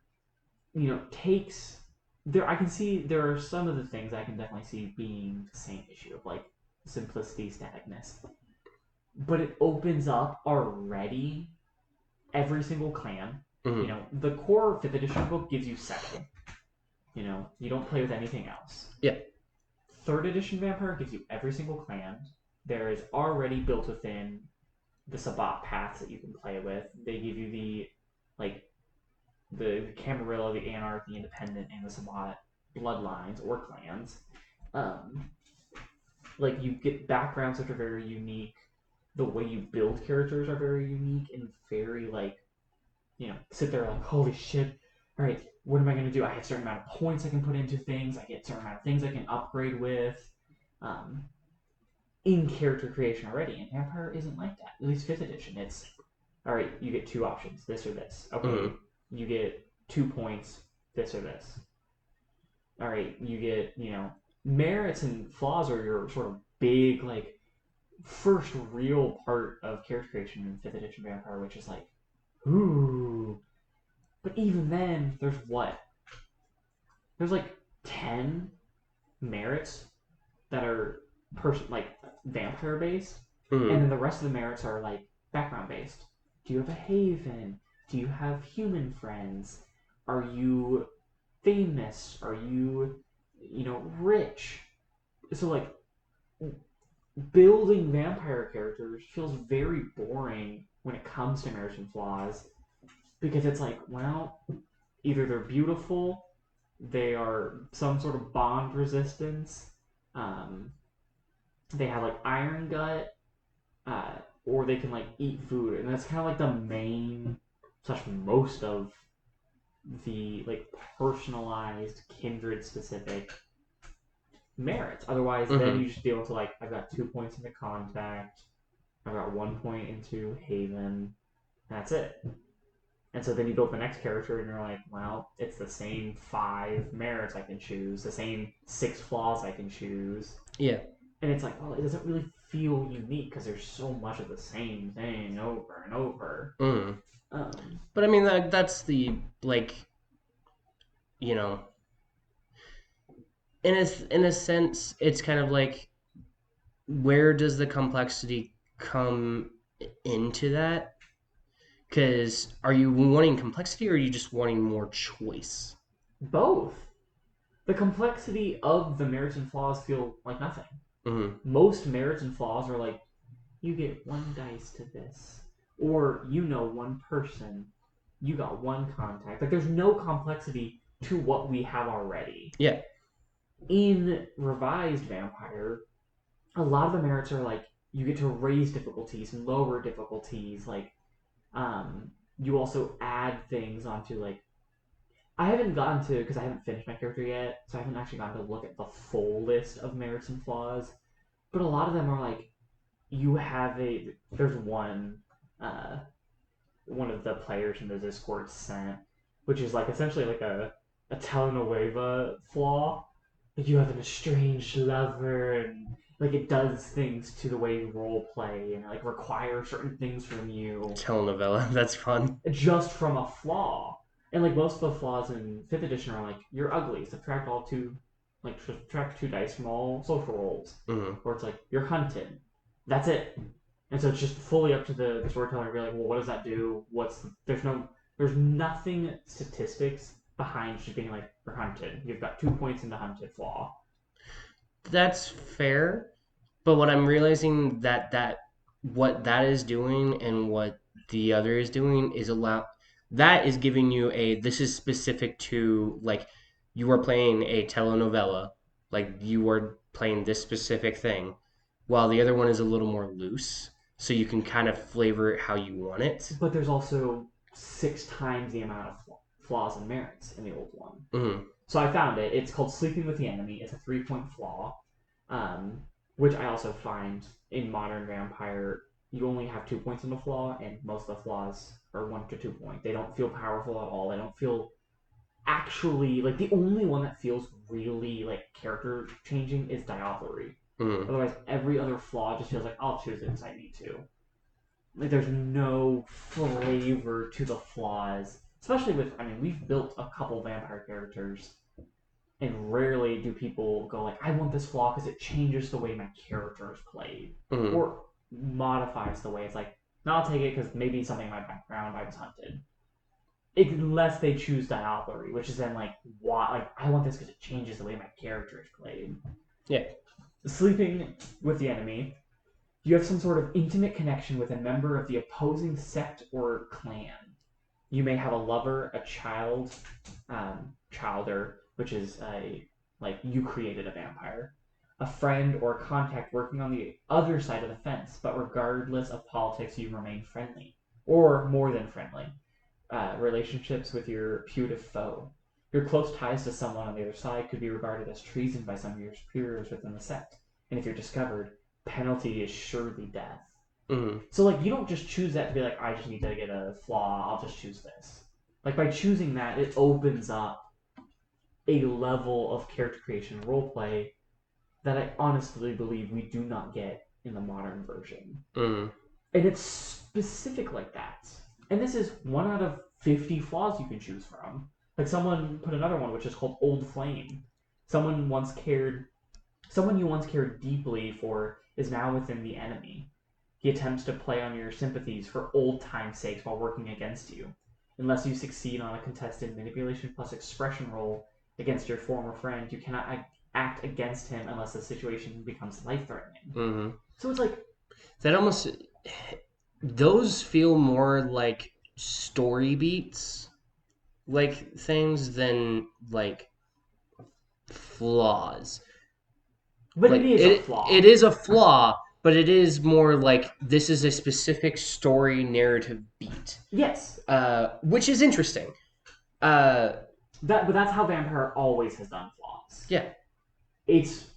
you know, takes there. I can see there are some of the things I can definitely see being the same issue of like simplicity, staticness, but it opens up already every single clan. You know, the core 5th edition book gives you 7. You know, you don't play with anything else. Yeah. 3rd edition Vampire gives you every single clan. There is already built within the Sabbat paths that you can play with. They give you the Camarilla, the Anarch, the Independent, and the Sabbat bloodlines or clans. Like you get backgrounds that are very unique. The way you build characters are very unique and very like, you know, sit there like, holy shit, all right, what am I going to do? I have a certain amount of points I can put into things. I get a certain amount of things I can upgrade with. In character creation already, and Vampire isn't like that. At least 5th edition, it's all right. You get 2 options, this or this. Okay, you get 2 points, this or this. All right, you get, you know, merits and flaws are your sort of big like first real part of character creation in 5th edition Vampire, which is like, ooh. But even then, there's what? There's like 10 merits that are like vampire based, and then the rest of the merits are like background based. Do you have a haven? Do you have human friends? Are you famous? Are you, you know, rich? So like building vampire characters feels very boring when it comes to merits and flaws, because it's like, well, either they're beautiful, they are some sort of bond resistance, they have like iron gut, or they can like eat food, and that's kind of like the main / most of the like personalized kindred specific merits. Otherwise, then you just deal with like, I've got 2 points into contact, I've got 1 point into haven, and that's it. And so then you build the next character, and you're like, well, it's the same 5 merits I can choose, the same 6 flaws I can choose. Yeah. And it's like, well, it doesn't really feel unique because there's so much of the same thing over and over. Mm. Um, But I mean, that's the, like, you know, in a sense, it's kind of like, where does the complexity come into that? Because are you wanting complexity, or are you just wanting more choice? Both. The complexity of the merits and flaws feel like nothing. Mm-hmm. Most merits and flaws are like, you get one dice to this, or you know one person, you got one contact. Like there's no complexity to what we have already. Yeah. In revised Vampire, a lot of the merits are like you get to raise difficulties and lower difficulties. Like you also add things onto like I haven't gotten to because I haven't finished my character yet, so I haven't actually gotten to look at the full list of merits and flaws. But a lot of them are like you have a there's uh one of the players in the Discord sent, which is like essentially like a telenovela flaw. Like you have an estranged lover and like it does things to the way you role play and like requires certain things from you Telenovela. That's fun. just from a flaw. And like most of the flaws in fifth edition are like you're ugly, subtract all two like subtract two dice from all social rolls. Mm-hmm. Or it's like you're hunted. That's it. And so it's just fully up to the storyteller to be like, well, what does that do? There's nothing statistics behind just being like you're hunted. You've got 2 points in the hunted flaw. That's fair, but what I'm realizing that what that is doing and what the other is doing is that is giving you a, this is specific to, like, you are playing a telenovela, like you are playing this specific thing, while the other one is a little more loose, so you can kind of flavor it how you want it. But there's also 6 times the amount of flaws and merits in the old one. Mm-hmm. So I found it. It's called Sleeping with the Enemy. It's a 3 point flaw, um, which I also find in Modern Vampire, you only have 2 points in the flaw, and most of the flaws are 1 to 2 point. They don't feel powerful at all. They don't feel actually like the only one that feels really like character changing is dioplery. Mm-hmm. Otherwise, every other flaw just feels like I'll choose it because I need to. Like there's no flavor to the flaws, especially with I mean we've built a couple vampire characters and rarely do people go like, I want this flaw because it changes the way my character is played, Mm-hmm. or modifies the way it's like, no, I'll take it because maybe something in my background I was hunted. Unless they choose dioplery, which is then like, why? Like, I want this because it changes the way my character is played. Yeah. Sleeping with the enemy, you have some sort of intimate connection with a member of the opposing sect or clan. You may have a lover, a child, childer, which is a like you created a vampire, a friend or a contact working on the other side of the fence, but regardless of politics, you remain friendly or more than friendly. Relationships with your putative foe. Your close ties to someone on the other side could be regarded as treason by some of your superiors within the sect, and if you're discovered, penalty is surely death. Mm-hmm. So like you don't just choose that to be like I just need to get a flaw. I'll just choose this. Like by choosing that, it opens up a level of character creation and roleplay that I honestly believe we do not get in the modern version. Mm-hmm. And it's specific like that. And this is 1 out of 50 flaws you can choose from. Like someone put another one, which is called Old Flame. Someone you once cared deeply for is now within the enemy. He attempts to play on your sympathies for old time's sakes while working against you. Unless you succeed on a contested manipulation plus expression roll against your former friend, you cannot act against him unless the situation becomes life threatening. Mm-hmm. So it's like That almost, those feel more like story beats, like things, than like flaws. but it Like is a it flaw. is a flaw, but it is more like this is a specific story narrative beat, Yes. which is interesting. Uh, But that's how Vampire always has done flaws. yeah, It's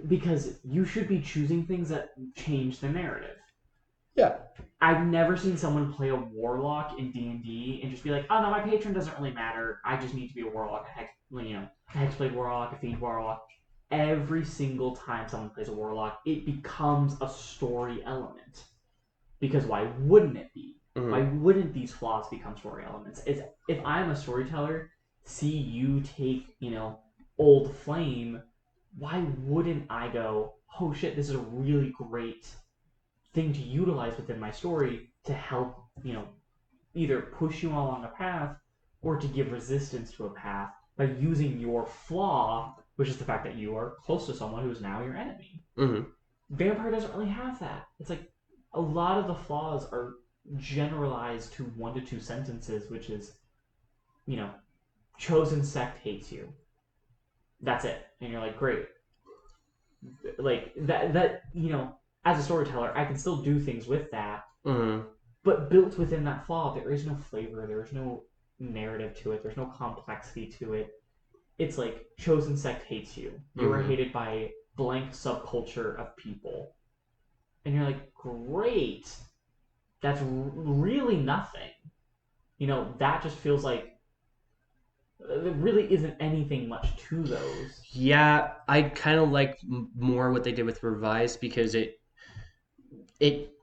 because you should be choosing things that change the narrative. yeah. I've never seen someone play a warlock in D&D and just be like, oh no, my patron doesn't really matter. I just need to be a warlock, a hexblade warlock, a fiend warlock. every single time someone plays a warlock, it becomes a story element. Because why wouldn't it be? Mm-hmm. Why wouldn't these flaws become story elements? It's, if I'm a storyteller, see you take, Old Flame, why wouldn't I go, oh shit, this is a really great thing to utilize within my story to help, either push you along a path or to give resistance to a path by using your flaw, which is the fact that you are close to someone who is now your enemy. Mm-hmm. Vampire doesn't really have that. It's like a lot of the flaws are generalized to 1 to 2 sentences, which is, you know, chosen sect hates you. That's it. And you're like, great. Like that as a storyteller, I can still do things with that. Mm-hmm. But built within that flaw, there is no flavor, there is no narrative to it, there's no complexity to it. It's like chosen sect hates you. You are Mm-hmm. hated by blank subculture of people. And you're like, great. That's really nothing. That just feels like there really isn't anything much to those. Yeah, I kind of like more what they did with Revised because it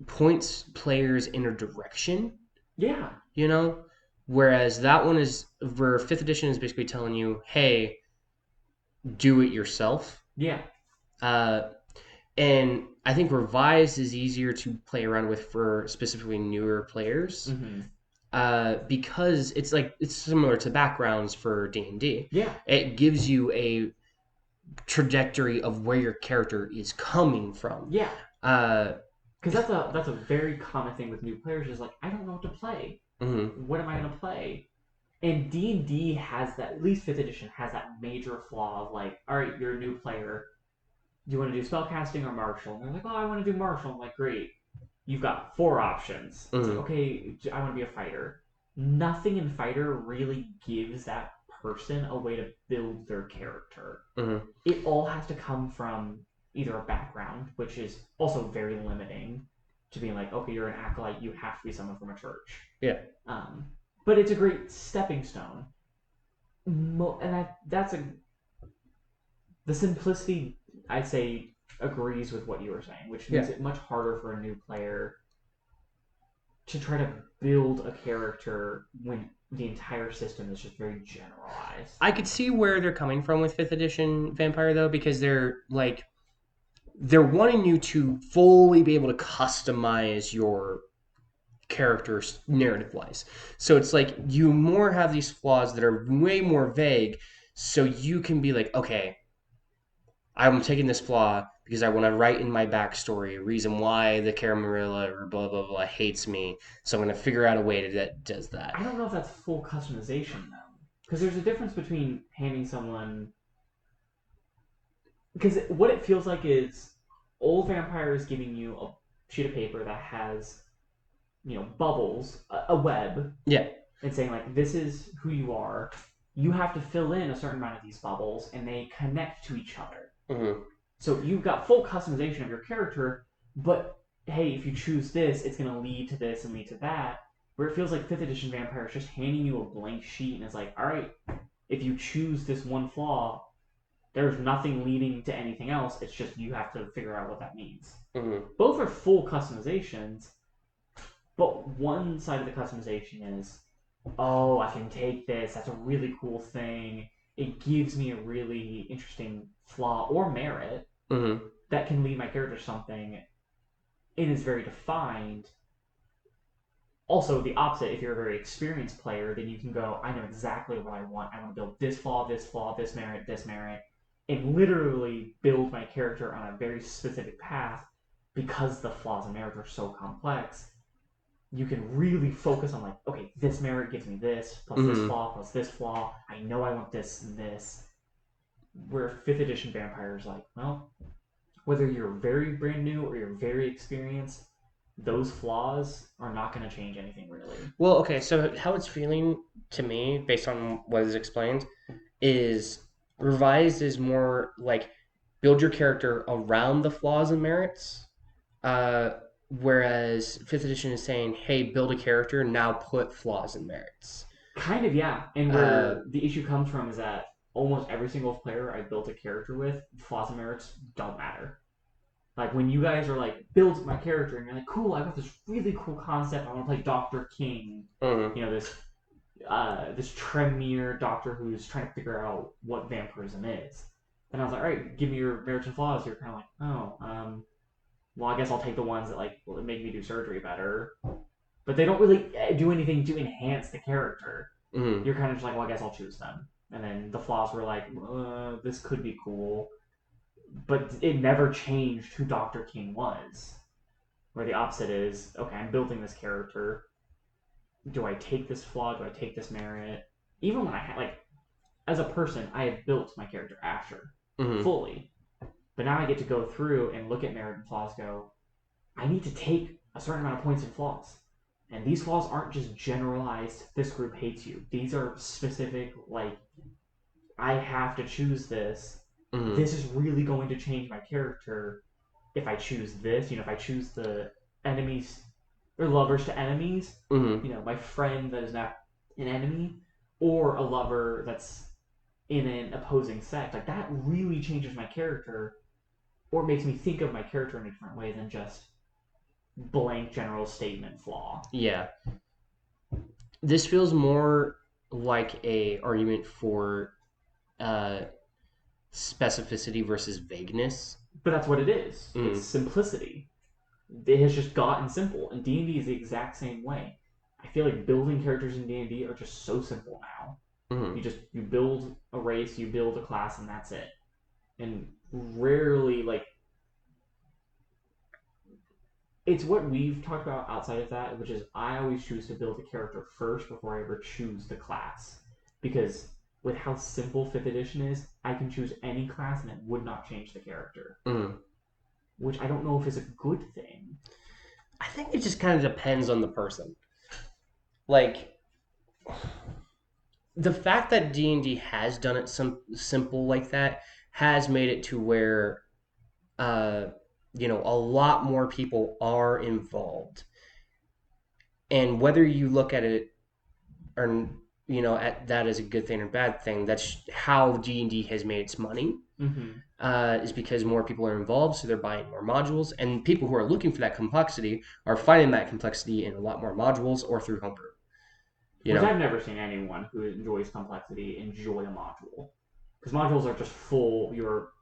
points players in a direction, Yeah. you know? Whereas that one is where fifth edition is basically telling you, hey, do it yourself. Yeah. Uh, and I think Revised is easier to play around with for specifically newer players. Mm-hmm. Because it's similar to backgrounds for D&D. Yeah. It gives you a trajectory of where your character is coming from. Yeah. Uh, Because that's a very common thing with new players is like, I don't know what to play. mm-hmm. What am I gonna play? And D&D has that, at least 5th edition has that major flaw of like, all right, you're a new player. Do you want to do spellcasting or martial? And they're like, oh, I want to do martial. I'm like, great. You've got 4 options. It's like, Mm-hmm. okay, I want to be a fighter. Nothing in fighter really gives that person a way to build their character. Mm-hmm. It all has to come from either a background, which is also very limiting to being like, okay, you're an acolyte, you have to be someone from a church. Yeah. But it's a great stepping stone. That's the simplicity, I'd say, agrees with what you were saying, which makes it much harder for a new player to try to build a character when the entire system is just very generalized. I could see where they're coming from with 5th edition Vampire, though, because they're wanting you to fully be able to customize your characters narrative wise. So it's like you more have these flaws that are way more vague, so you can be like, okay, I'm taking this flaw because I want to write in my backstory a reason why the Caramarilla or blah blah blah hates me. So I'm going to figure out a way that does that. I don't know if that's full customization though, because there's a difference between handing someone. Because what it feels like is old vampire is giving you a sheet of paper that has, bubbles, a web, Yeah. and saying like, this is who you are. You have to fill in a certain amount of these bubbles, and they connect to each other. Mm-hmm. So you've got full customization of your character, but hey, if you choose this, it's going to lead to this and lead to that. Where it feels like 5th edition Vampire is just handing you a blank sheet and it's like, all right, if you choose this one flaw, there's nothing leading to anything else. It's just you have to figure out what that means. Mm-hmm. Both are full customizations, but one side of the customization is, oh, I can take this. That's a really cool thing. It gives me a really interesting flaw or merit Mm-hmm. that can lead my character to something and is very defined. Also, the opposite, if you're a very experienced player, then you can go, I know exactly what I want. I want to build this flaw, this merit, and literally build my character on a very specific path because the flaws and merits are so complex. You can really focus on like, okay, this merit gives me this, plus this flaw, plus this flaw. I know I want this and this. Where 5th edition Vampire is like, well, whether you're very brand new or you're very experienced, those flaws are not going to change anything really. Well, okay, so how it's feeling to me, based on what is explained, is Revised is more like build your character around the flaws and merits, whereas Fifth Edition is saying, hey, build a character, now put flaws and merits. Kind of, yeah. And where the issue comes from is that almost every single player I built a character with, flaws and merits don't matter. Like when you guys are like, build my character, and you're like, cool, I got this really cool concept. I want to play Doctor King. Mm-hmm. You know, this Tremere doctor who's trying to figure out what vampirism is. And I was like, all right, give me your merits and flaws. You're kind of like, well, I guess I'll take the ones that like will make me do surgery better. But they don't really do anything to enhance the character. Mm-hmm. You're kind of just like, well, I guess I'll choose them. And then the flaws were like, this could be cool. But it never changed who Dr. King was. Where the opposite is, okay, I'm building this character. Do I take this flaw? Do I take this merit? Even when I had, like, as a person, I had built my character Asher fully. But now I get to go through and look at merit and flaws, go, I need to take a certain amount of points and flaws. And these flaws aren't just generalized, this group hates you. These are specific, like, I have to choose this. This is really going to change my character if I choose this. You know, if I choose the enemies or lovers to enemies, you know, my friend that is not an enemy, or a lover that's in an opposing sect, like that really changes my character, or makes me think of my character in a different way than just blank general statement flaw. Yeah. This feels more like a argument for specificity versus vagueness. But that's what it is. It's simplicity. It has just gotten simple, and D&D is the exact same way. I feel like building characters in D&D are just so simple now. You build a race, you build a class, and that's it. And rarely, like, it's what we've talked about outside of that, which is I always choose to build a character first before I ever choose the class. Because with how simple 5th edition is, I can choose any class and it would not change the character. Which I don't know if is a good thing. I think it just kind of depends on the person. Like, the fact that D&D has done it simple like that has made it to where, you know, a lot more people are involved. And whether you look at it or, you know, at that as a good thing or bad thing, that's how D&D has made its money. Is because more people are involved, so they're buying more modules, and people who are looking for that complexity are finding that complexity in a lot more modules or through homebrew. Which I've never seen anyone who enjoys complexity enjoy a module. Because modules are just full, you're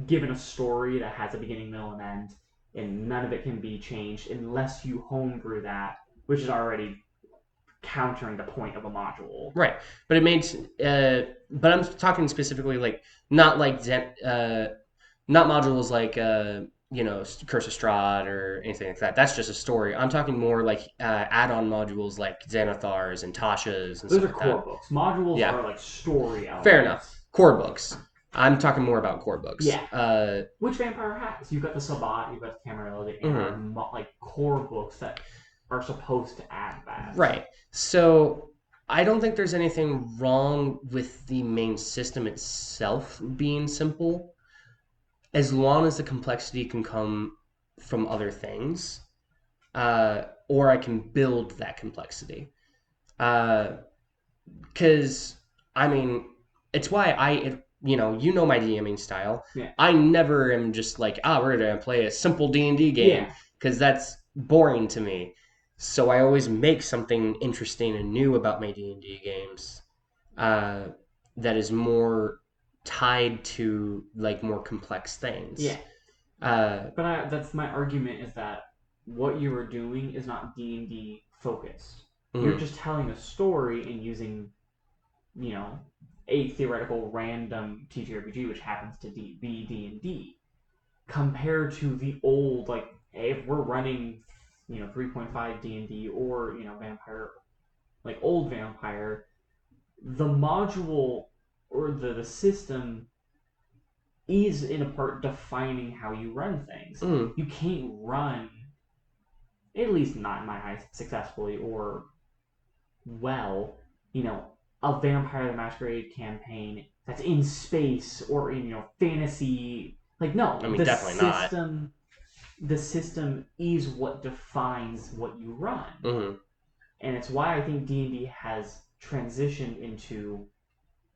given a story that has a beginning, middle, and end, and none of it can be changed unless you homebrew that, which is already countering the point of a module. Right. But it makes but I'm talking specifically like not like not modules like you know, Curse of Strahd or anything like that. That's just a story. I'm talking more like add-on modules like Xanathars and Tasha's and Those stuff are like core that. books. Modules are like story elements. Fair enough. Core books. I'm talking more about core books. Yeah. Which Vampire has? You've got the Sabbat, you've got the Camarilla, the N.E.R.D., like core books that are supposed to add that. Right. So I don't think there's anything wrong with the main system itself being simple, as long as the complexity can come from other things, or I can build that complexity. Because I mean, it's why you know my DMing style. Yeah. I never am just like, we're gonna play a simple D&D game, because that's boring to me. So I always make something interesting and new about my D&D games, that is more tied to like more complex things. Yeah. But that's my argument, is that what you are doing is not D&D focused. You're just telling a story and using, you know, a theoretical random TTRPG, which happens to be D&D, compared to the old, like, if we're running, you know, 3.5 D&D or, you know, Vampire, like old Vampire, the module or the system is in a part defining how you run things. You can't run, at least not in my eyes, successfully or well, you know, a Vampire the Masquerade campaign that's in space or in, you know, fantasy. Like, no, I mean, definitely not. The system is what defines what you run, and it's why I think D&D has transitioned into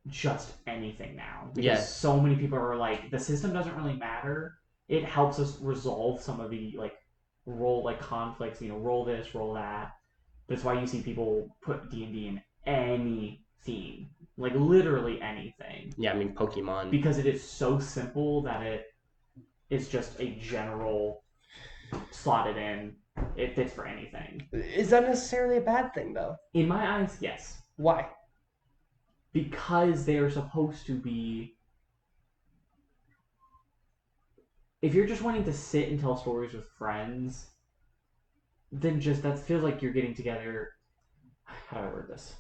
just anything now because Yeah. so many people are like, the system doesn't really matter. It helps us resolve some of the like role like conflicts. Roll this, roll that. That's why you see people put D&D in any theme, like literally anything, Yeah, I mean Pokemon. because it is so simple that it is just a general slotted in. It fits for anything. Is that necessarily a bad thing though? In my eyes, yes, Why? because they are supposed to be. If you're just wanting to sit and tell stories with friends, then just that feels like you're getting together. How do I word this?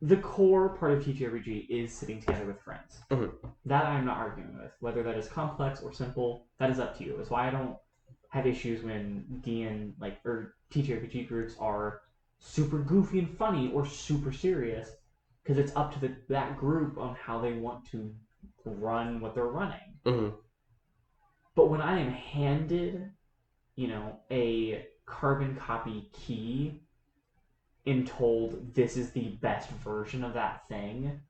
The core part of TTRPG is sitting together with friends. Mm-hmm. That I'm not arguing with. Whether that is complex or simple, that is up to you. That's why I don't have issues when DN or TTRPG groups are super goofy and funny or super serious, because it's up to that group on how they want to run what they're running. Mm-hmm. But when I am handed, a carbon copy key and told this is the best version of that thing,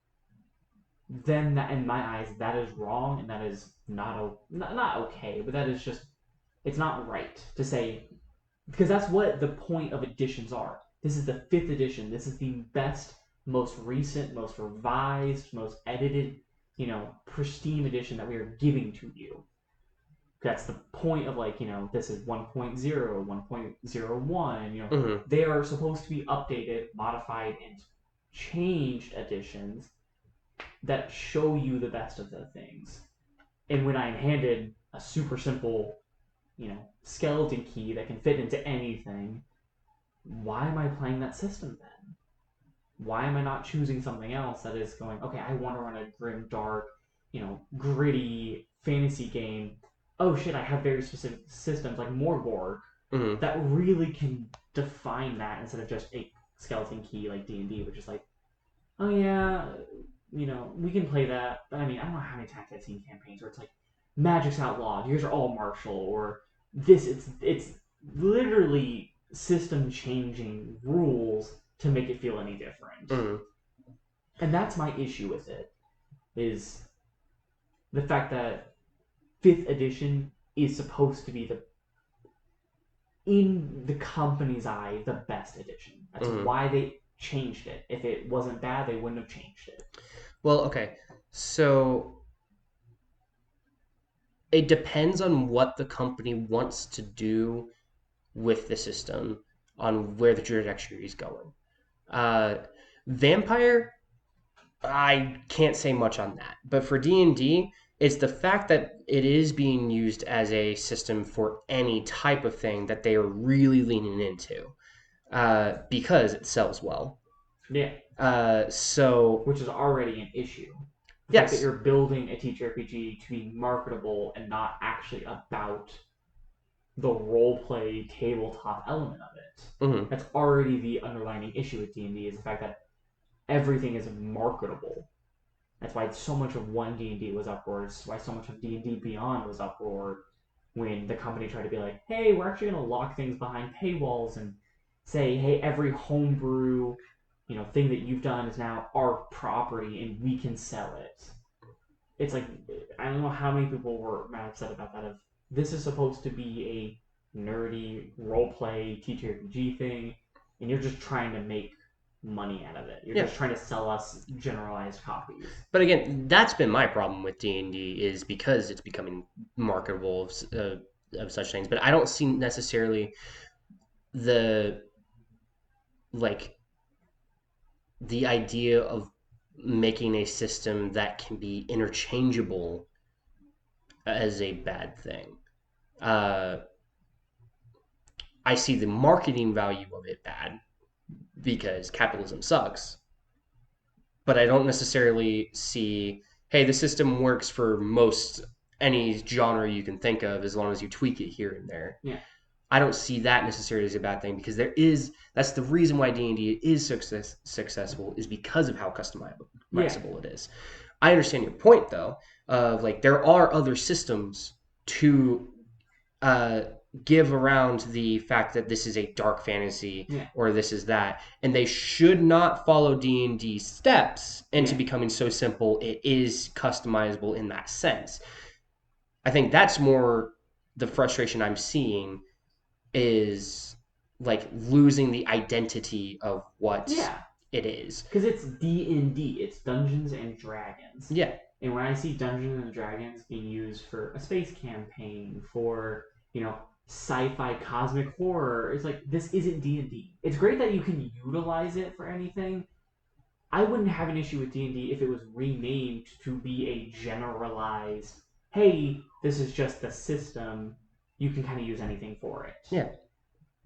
then that, in my eyes, that is wrong, and that is not okay, but that is just, it's not right to say, because that's what the point of editions are. This is the 5th edition. This is the best, most recent, most revised, most edited, pristine edition that we are giving to you. That's the point of this is 1.0, 1.01. Mm-hmm. They are supposed to be updated, modified, and changed editions that show you the best of the things. And when I'm handed a super simple, skeleton key that can fit into anything, why am I playing that system then? Why am I not choosing something else that is going, okay, I want to run a grim, dark, gritty fantasy game. Oh shit, I have very specific systems like Morgborg Mm-hmm. that really can define that instead of just a skeleton key like D&D, which is like, oh yeah, we can play that. But I mean, I don't know how many times I've seen campaigns where it's like, magic's outlawed. Yours are all martial, or this. It's literally system changing rules to make it feel any different. Mm-hmm. And that's my issue with it, is the fact that 5th edition is supposed to be in the company's eye, the best edition. That's Mm-hmm. why they changed it. If it wasn't bad, they wouldn't have changed it. Well, okay. So it depends on what the company wants to do with the system, on where the trajectory is going. Uh, Vampire, I can't say much on that. But for D&D, it's the fact that it is being used as a system for any type of thing that they are really leaning into, because it sells well. Yeah. So, Which is already an issue. The fact that yes. you're building a TTRPG to be marketable and not actually about the roleplay tabletop element of it. Mm-hmm. That's already the underlying issue with D&D, is the fact that everything is marketable. That's why so much of one D&D was uproar. That's why so much of D&D Beyond was uproar, when the company tried to be like, hey, we're actually going to lock things behind paywalls and say, hey, every homebrew, thing that you've done is now our property and we can sell it. It's like, I don't know how many people were mad upset about that. Of, this is supposed to be a nerdy roleplay TTRPG thing, and you're just trying to make money out of it. You're Yeah. just trying to sell us generalized copies. But again, that's been my problem with D&D, is because it's becoming marketable of such things. But I don't see necessarily the like the idea of making a system that can be interchangeable as a bad thing. Uh, I see the marketing value of it bad, because capitalism sucks. But I don't necessarily see, hey, the system works for most any genre you can think of as long as you tweak it here and there. Yeah. I don't see that necessarily as a bad thing, because that's the reason why D&D is successful, is because of how customizable Yeah. it is. I understand your point though, of like there are other systems to give around the fact that this is a dark fantasy Yeah. or this is that, and they should not follow D&D steps into Yeah. becoming so simple it is customizable in that sense. I think that's more the frustration I'm seeing is like losing the identity of what Yeah. it is. Because it's D&D. It's Dungeons and Dragons. Yeah. And when I see Dungeons and Dragons being used for a space campaign, for, sci-fi cosmic horror, it's like, this isn't D&D. It's great that you can utilize it for anything. I wouldn't have an issue with D&D if it was renamed to be a generalized, hey, this is just the system. You can kind of use anything for it. Yeah.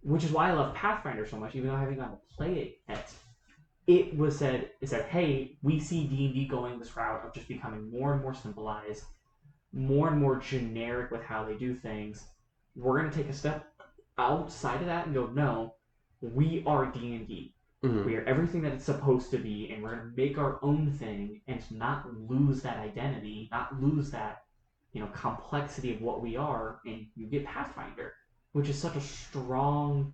Which is why I love Pathfinder so much, even though I haven't gotten to play it yet. It said, hey, we see D&D going this route of just becoming more and more simplified, more and more generic with how they do things. We're going to take a step outside of that and go, no, we are D&D. Mm-hmm. We are everything that it's supposed to be, and we're going to make our own thing and not lose that identity, not lose that, complexity of what we are, and you get Pathfinder, which is such a strong,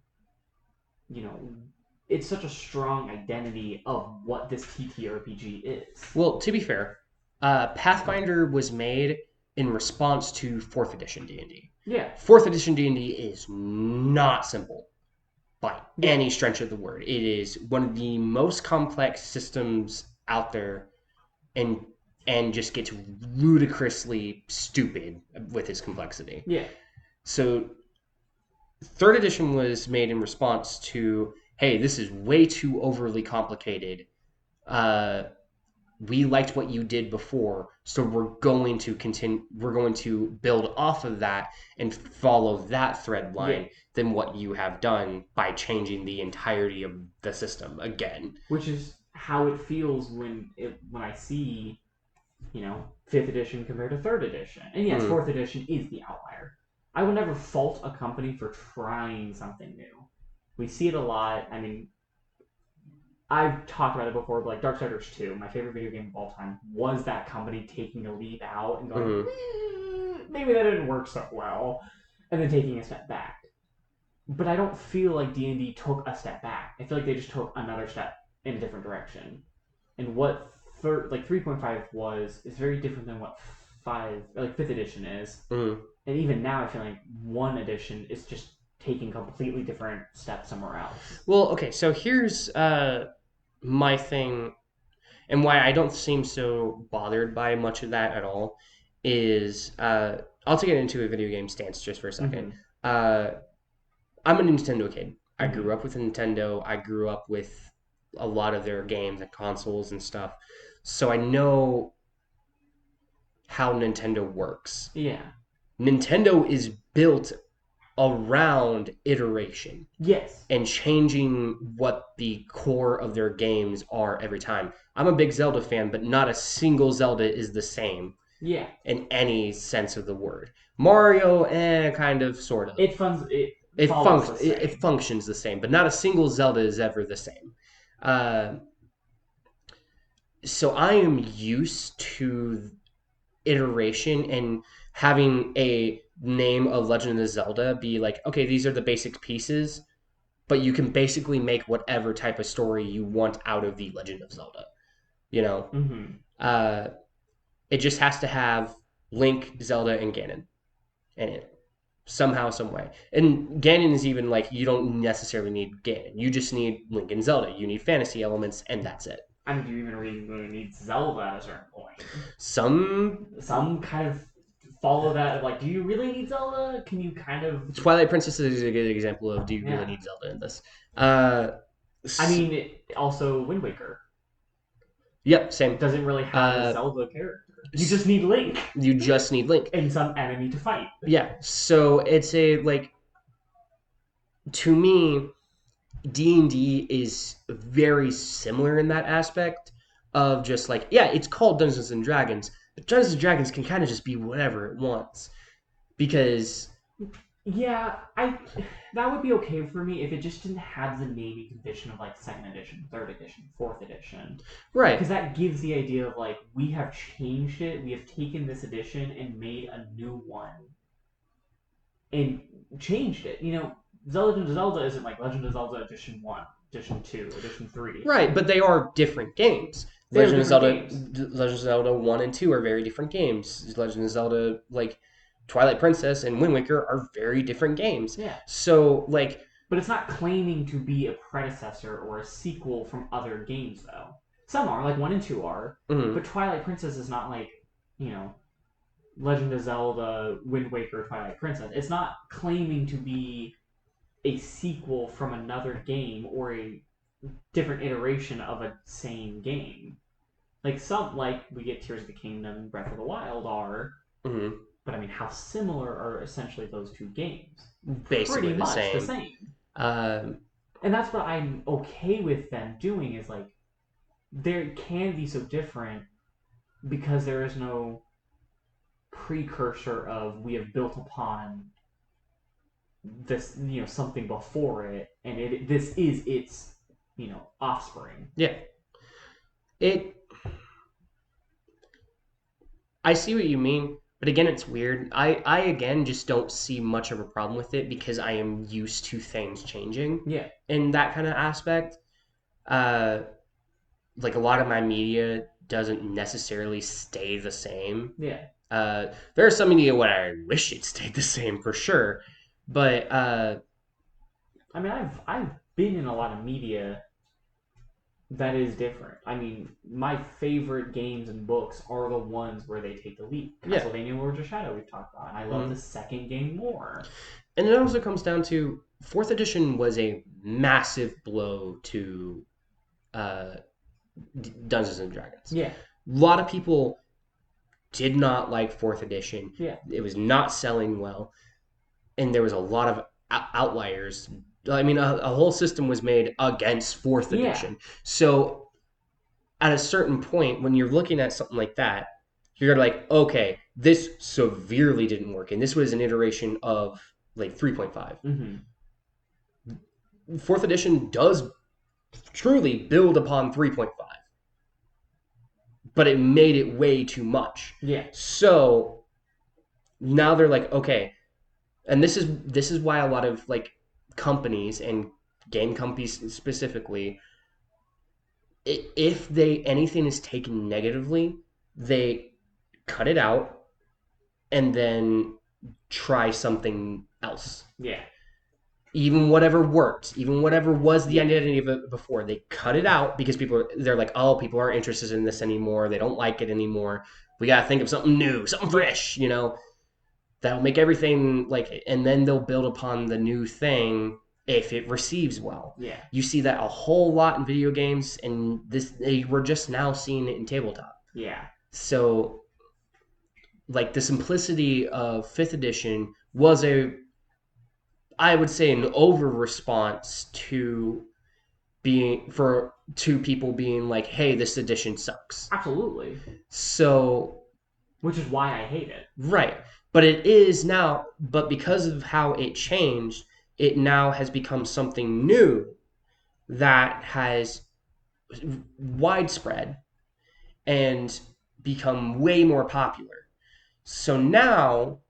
it's such a strong identity of what this TTRPG is. Well, to be fair, Pathfinder was made in response to 4th edition D&D. Yeah. 4th edition D&D is not simple by any stretch of the word. It is one of the most complex systems out there, and just gets ludicrously stupid with its complexity. Yeah. So 3rd edition was made in response to, hey, this is way too overly complicated. We liked what you did before, so we're going to continue. We're going to build off of that and follow that thread line than what you have done by changing the entirety of the system again. Which is how it feels when I see, 5th edition compared to 3rd edition. And yes, 4th edition is the outlier. I would never fault a company for trying something new. We see it a lot. I mean, I've talked about it before, but like Darksiders 2, my favorite video game of all time, was that company taking a leap out and going, maybe that didn't work so well, and then taking a step back. But I don't feel like D&D took a step back. I feel like they just took another step in a different direction. And what 3.5 is very different than what 5th edition is. And even now, I feel like 1 edition is just taking completely different steps somewhere else. Well, okay, so here's my thing, and why I don't seem so bothered by much of that at all is I'll take it into a video game stance just for a second. I'm a Nintendo kid. I grew up with Nintendo. I grew up with a lot of their games and consoles and stuff. So I know how Nintendo works. Yeah. Nintendo is built around iteration. Yes. And changing what the core of their games are every time. I'm a big Zelda fan, but not a single Zelda is the same. Yeah. In any sense of the word. Mario, kind of, sort of. It functions the same, but not a single Zelda is ever the same. So I am used to iteration and having a name of Legend of Zelda be like, okay, these are the basic pieces, but you can basically make whatever type of story you want out of the Legend of Zelda. It just has to have Link, Zelda, and Ganon in it. Somehow, some way. And Ganon is even like, you don't necessarily need Ganon. You just need Link and Zelda. You need fantasy elements, and that's it. I mean, do you even really need Zelda at a certain point? Some kind of follow that. Like, do you really need Zelda? Can you kind of... Twilight Princess is a good example of, do you really need Zelda in this? I mean, also Wind Waker. Yep, same. It doesn't really have a Zelda character. You just need Link. You just need Link. And some enemy to fight. Yeah, so it's a, like, to me, D&D is very similar in that aspect of just like, yeah, it's called Dungeons and Dragons, but Dungeons and Dragons can kind of just be whatever it wants. Because... Yeah, that would be okay for me if it just didn't have the naming convention of like 2nd edition, 3rd edition, 4th edition. Right. Because that gives the idea of like, we have changed it, we have taken this edition and made a new one. and changed it. Legend of Zelda isn't like Legend of Zelda Edition 1, Edition 2, Edition 3. Right, but they are different games. They are different games. Legend of Zelda 1 and 2 are very different games. Legend of Zelda, like Twilight Princess and Wind Waker, are very different games. Yeah. So, like. But it's not claiming to be a predecessor or a sequel from other games, though. Some are, like 1 and 2 are. Mm-hmm. But Twilight Princess is not like, Legend of Zelda, Wind Waker, Twilight Princess. It's not claiming to be a sequel from another game or a different iteration of a same game. Like we get Tears of the Kingdom, Breath of the Wild are, mm-hmm. But I mean, how similar are essentially those two games? Basically pretty much the same. And that's what I'm okay with them doing is like, they can be so different because there is no precursor of we have built upon this, something before it, and this is its, offspring. Yeah. I see what you mean, but again, it's weird. I again just don't see much of a problem with it because I am used to things changing. Yeah. In that kind of aspect. Like a lot of my media doesn't necessarily stay the same. Yeah. There are some media where I wish it stayed the same for sure, but I mean, I've been in a lot of media that is different. I mean, my favorite games and books are the ones where they take the leap. Castlevania Lords of Shadow we've talked about, and I love the second game more. And it also comes down to 4th edition was a massive blow to Dungeons and Dragons. Yeah. A lot of people did not like 4th edition. Yeah. It was not selling well. And there was a lot of outliers. I mean, a whole system was made against 4th edition. So at a certain point, when you're looking at something like that, you're like, okay, this severely didn't work. And this was an iteration of like 3.5. Mm-hmm. 4th edition does truly build upon 3.5. But it made it way too much. Yeah. So now they're like, okay, and this is why a lot of like companies and game companies specifically, if anything is taken negatively, they cut it out and then try something else. Yeah. Even whatever worked, even whatever was the identity of it before, they cut it out because they're like, oh, people aren't interested in this anymore. They don't like it anymore. We got to think of something new, something fresh, that'll make everything like, and then they'll build upon the new thing if it receives well. Yeah. You see that a whole lot in video games, and we're just now seeing it in tabletop. Yeah. So, like, the simplicity of 5th edition was I would say an over response to people being like, hey, this edition sucks. Absolutely. So, which is why I hate it. Right. But it is now, but because of how it changed, it now has become something new that has widespread and become way more popular. So now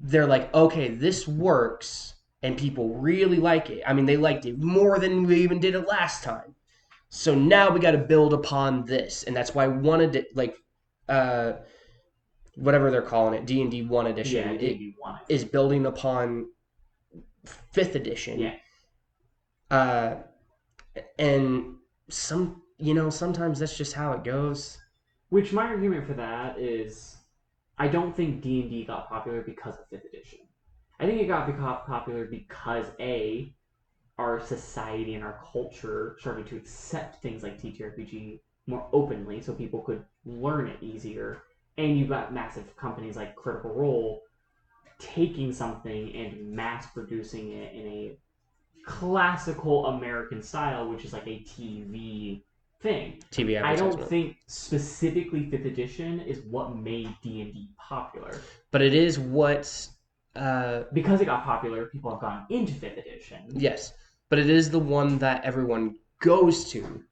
they're like, okay, this works and people really like it. I mean, they liked it more than we even did it last time. So now we got to build upon this. And that's why I wanted it, like, whatever they're calling it, D&D 1 edition, yeah, D&D 1 is building upon 5th edition. Yeah. And sometimes that's just how it goes. Which my argument for that is, I don't think D&D got popular because of 5th edition. I think it got popular because our society and our culture started to accept things like TTRPG more openly, so people could learn it easier. And you've got massive companies like Critical Role taking something and mass producing it in a classical American style, which is like a TV thing. TV advertisement. I don't think specifically 5th edition is what made D&D popular. But it is what... because it got popular, people have gone into 5th edition. Yes, but it is the one that everyone goes to.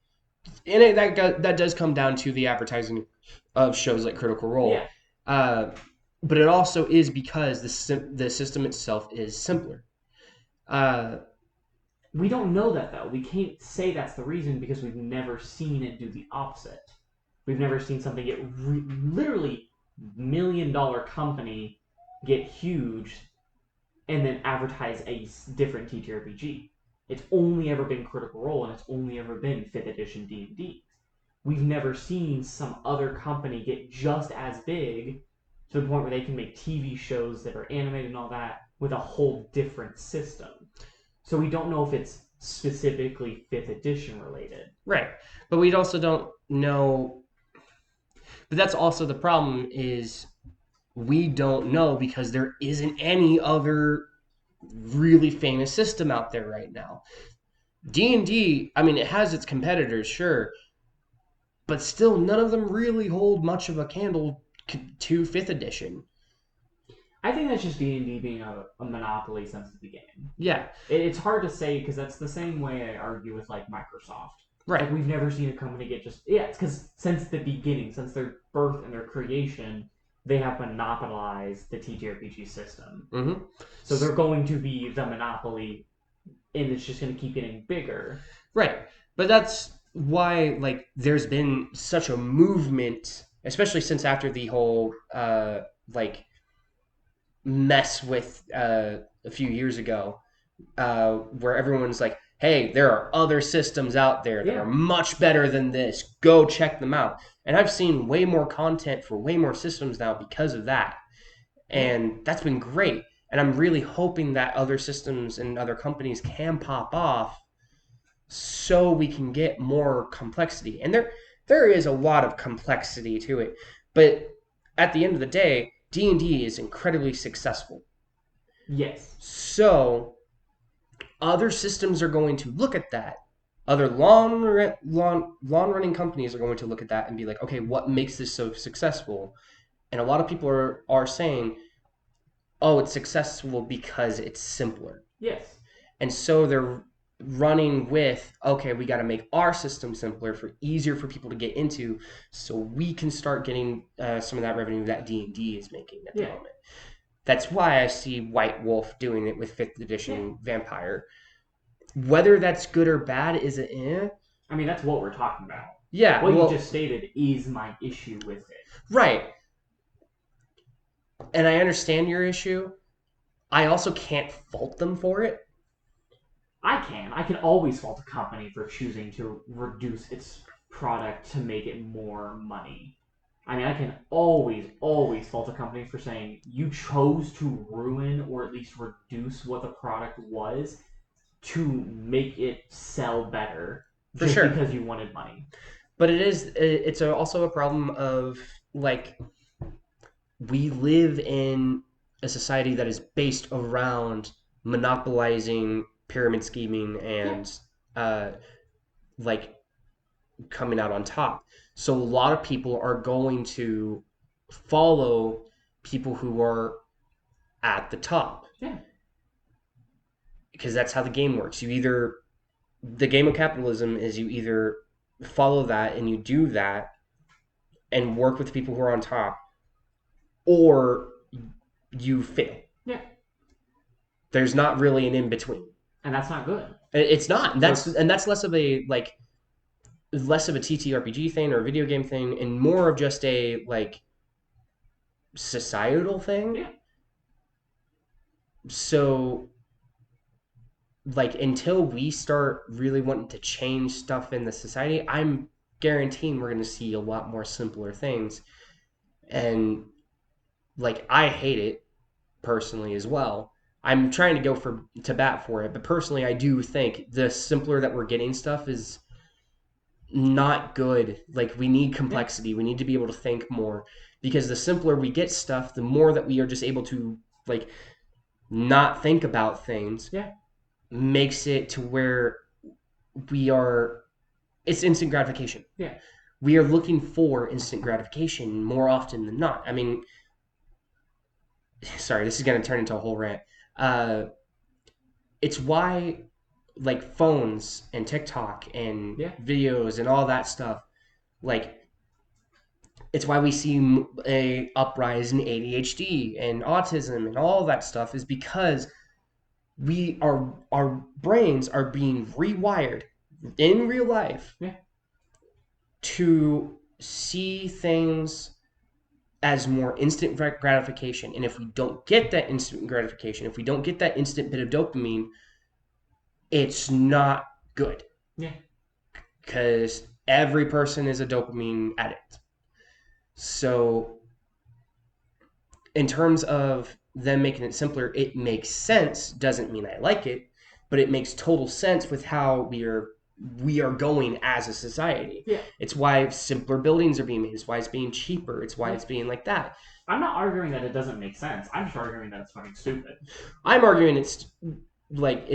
And that does come down to the advertising of shows like Critical Role. Yeah. but it also is because the system itself is simpler. Uh, We don't know that though. We can't say that's the reason because we've never seen it do the opposite. We've never seen something get literally $1 million company get huge and then advertise a different TTRPG. It's only ever been Critical Role and it's only ever been 5th edition D&D. We've never seen some other company get just as big to the point where they can make TV shows that are animated and all that with a whole different system. So we don't know if it's specifically 5th edition related. right, but we also don't know. But that's also the problem is we don't know because there isn't any other really famous system out there right now. D&D, I mean, it has its competitors, sure, but still none of them really hold much of a candle to 5th edition. I think that's just D&D being a monopoly since the beginning. Yeah. It's hard to say because that's the same way I argue with like Microsoft. Right. Like we've never seen a company get just it's because since the beginning, since their birth and their creation, they have monopolized the TTRPG system. Mm-hmm. So they're going to be the monopoly, and it's just going to keep getting bigger. Right, but that's why like there's been such a movement, especially since after the whole like mess with a few years ago, where everyone's like, hey, there are other systems out there that are much better than this. Go check them out. And I've seen way more content for way more systems now because of that. And that's been great. And I'm really hoping that other systems and other companies can pop off so we can get more complexity. And there is a lot of complexity to it. But at the end of the day, D&D is incredibly successful. Yes. So other systems are going to look at that. Other long running companies are going to look at that and be like, okay, what makes this so successful? And a lot of people are saying, oh, it's successful because it's simpler. Yes. And so they're running with, okay, we got to make our system simpler, for easier for people to get into, so we can start getting some of that revenue that D&D is making at the moment. That's why I see White Wolf doing it with 5th edition Vampire. Whether that's good or bad is it I mean, that's what we're talking about. Yeah. What you just stated is my issue with it. Right. And I understand your issue. I also can't fault them for it. I can always fault a company for choosing to reduce its product to make it more money. I mean, I can always fault a company for saying you chose to ruin or at least reduce what the product was to make it sell better For sure. because you wanted money. But it's also a problem of, like, we live in a society that is based around monopolizing, pyramid scheming, and like coming out on top. So a lot of people are going to follow people who are at the top. Yeah. Because that's how the game works. The game of capitalism is you either follow that and you do that and work with people who are on top, or you fail. Yeah. There's not really an in between. And that's not good. It's not. That's less of a TTRPG thing or a video game thing, and more of just a like societal thing. Yeah. So like until we start really wanting to change stuff in the society, I'm guaranteeing we're going to see a lot more simpler things. And like I hate it personally as well. I'm trying to go to bat for it, but personally I do think the simpler that we're getting stuff is not good. Like we need complexity. We need to be able to think more, because the simpler we get stuff, the more that we are just able to like not think about things. Yeah. Makes it to where it's instant gratification. Yeah. We are looking for instant gratification more often than not. I mean, sorry, this is going to turn into a whole rant. It's why like phones and TikTok and videos and all that stuff, like It's why we see a uprise in ADHD and autism and all that stuff is because our brains are being rewired in real life Yeah. to see things as more instant gratification. And if we don't get that instant gratification, if we don't get that instant bit of dopamine, it's not good. Yeah. Because every person is a dopamine addict. So, in terms of them making it simpler, it makes sense. Doesn't mean I like it, but it makes total sense with how we are going as a society. Yeah. It's why simpler buildings are being made. It's why it's being cheaper. It's why it's being like that. I'm not arguing that it doesn't make sense. I'm just arguing that it's fucking stupid. I'm arguing it's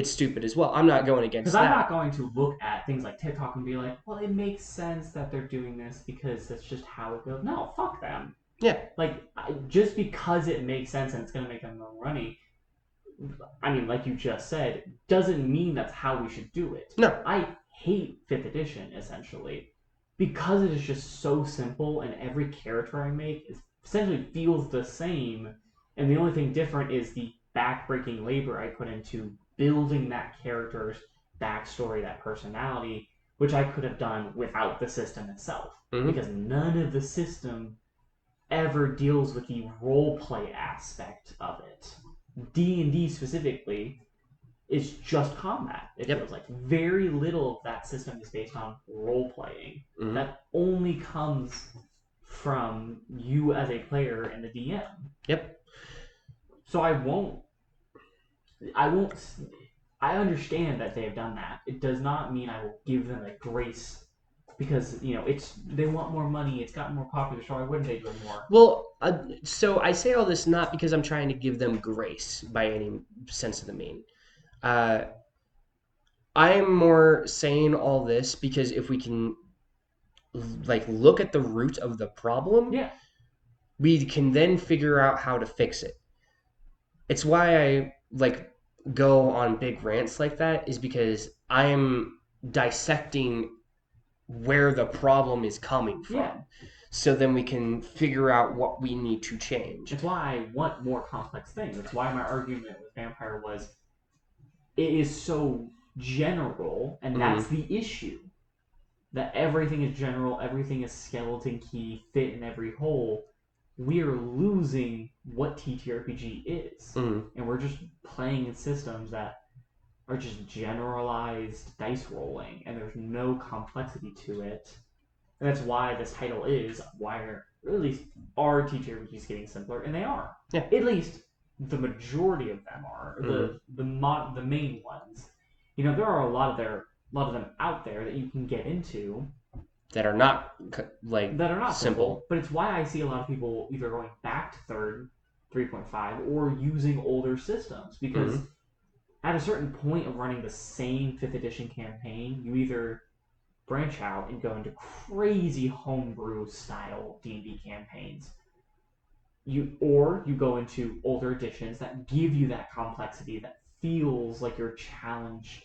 stupid as well. I'm not going against that. Because I'm that. not going to look at things like TikTok and be like, well, it makes sense that they're doing this because that's just how it goes. No, fuck them. Yeah. Like, just because it makes sense and it's going to make them more money, I mean, like you just said, doesn't mean that's how we should do it. No. I hate 5th edition, essentially, because it is just so simple and every character I make essentially feels the same, and the only thing different is the backbreaking labor I put into building that character's backstory, that personality, which I could have done without the system itself. Mm-hmm. Because none of the system ever deals with the roleplay aspect of it. D&D specifically is just combat. It feels like very little of that system is based on role playing. Mm-hmm. That only comes from you as a player and the DM. Yep. So I won't. I understand that they have done that. It does not mean I will give them a grace because they want more money. It's gotten more popular, so why wouldn't they do more? Well, so I say all this not because I'm trying to give them grace by any sense of the mean. I'm more saying all this because if we can look at the root of the problem, yeah, we can then figure out how to fix it. It's why I go on big rants like that, is because I'm dissecting where the problem is coming from. Yeah. So then we can figure out what we need to change. That's why I want more complex things. That's why my argument with Vampire was it is so general, and that's the issue. That everything is general, everything is skeleton key, fit in every hole. We are losing what TTRPG is. And we're just playing in systems that are just generalized dice rolling, and there's no complexity to it. And that's why this title is or at least are TTRPGs getting simpler, and they are. Yeah. At least the majority of them are. The main ones. There are a lot of them out there that you can get into that are not simple. But it's why I see a lot of people either going back to 3rd, 3.5, or using older systems, because at a certain point of running the same 5th edition campaign, you either branch out and go into crazy homebrew style D&D campaigns. You go into older editions that give you that complexity that feels like you're challenged,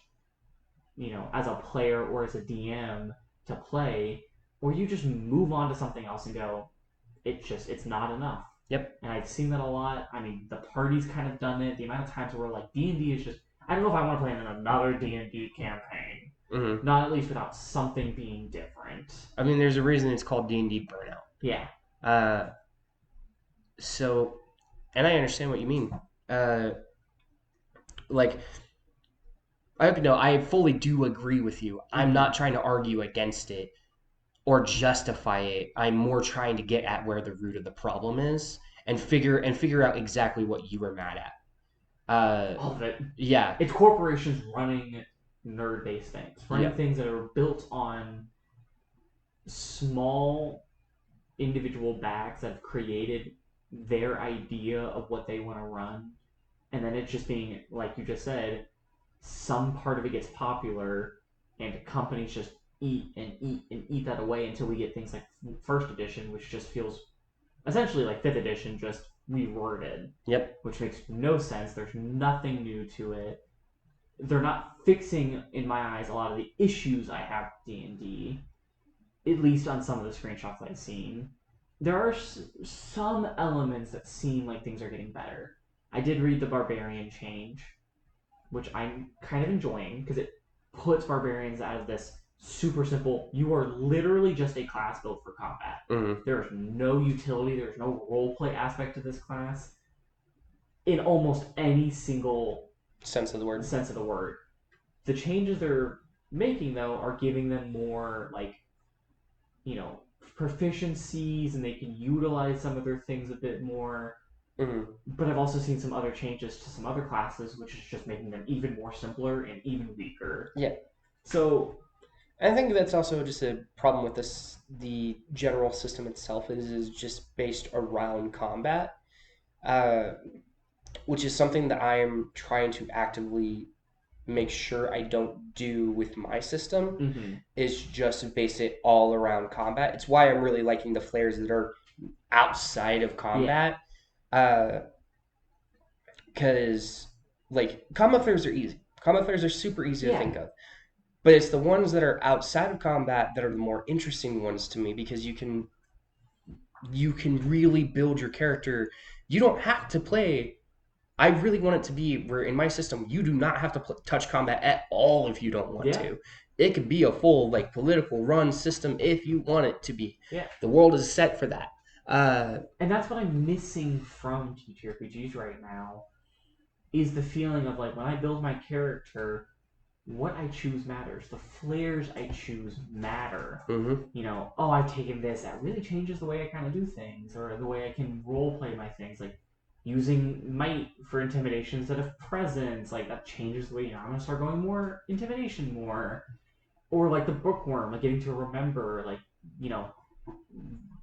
as a player or as a DM to play, or you just move on to something else and go, it's not enough. Yep. And I've seen that a lot. I mean, the party's kind of done it. The amount of times where D&D is just, I don't know if I want to play in another D&D campaign. Mm-hmm. Not at least without something being different. I mean, there's a reason it's called D&D Burnout. Yeah. So, and I understand what you mean. I fully do agree with you. I'm not trying to argue against it or justify it. I'm more trying to get at where the root of the problem is and figure out exactly what you were mad at. All of it. Yeah. It's corporations running nerd-based things, running things that are built on small individual bags that have created their idea of what they want to run, and then it's just being, like you just said, some part of it gets popular, and companies just eat and eat and eat that away until we get things like 1st edition, which just feels essentially like 5th edition, just reworded. Yep. Which makes no sense. There's nothing new to it. They're not fixing, in my eyes, a lot of the issues I have with D&D, at least on some of the screenshots I've seen. there are some elements that seem like things are getting better. I did read the barbarian change, which I'm kind of enjoying because it puts barbarians as this super simple. You are literally just a class built for combat. Mm-hmm. There is no utility. There's no role play aspect to this class in almost any single Sense of the word. sense of the word. The changes they're making though are giving them more like, you know, proficiencies, and they can utilize some of their things a bit more. Mm-hmm. But I've also seen some other changes to some other classes, which is just making them even more simpler and even weaker. Yeah. So I think that's also just a problem with this. The general system itself is just based around combat, uh, which is something that I'm trying to actively make sure I don't do with my system. mm-hmm. Is just base it all around combat. It's why I'm really liking the flares that are outside of Yeah. combat, because like combat flares are easy. Combat flares are super easy to Yeah. think of. But it's the ones that are outside of combat that are the more interesting ones to me because you can really build your character. You don't have to play. I really want it to be where in my system you do not have to touch combat at all if you don't want Yeah. to. It could be a full like political run system if you want it to be. Yeah. The world is set for that. And that's what I'm missing from TTRPGs right now is the feeling of like when I build my character, what I choose matters. The flares I choose matter. Mm-hmm. You know, oh, I've taken this. That really changes the way I kind of do things, or the way I can role play my things. Like using might for intimidation instead of presence. Like that changes the way, you know, I'm gonna start going more intimidation more, or like the bookworm, like getting to remember, like, you know,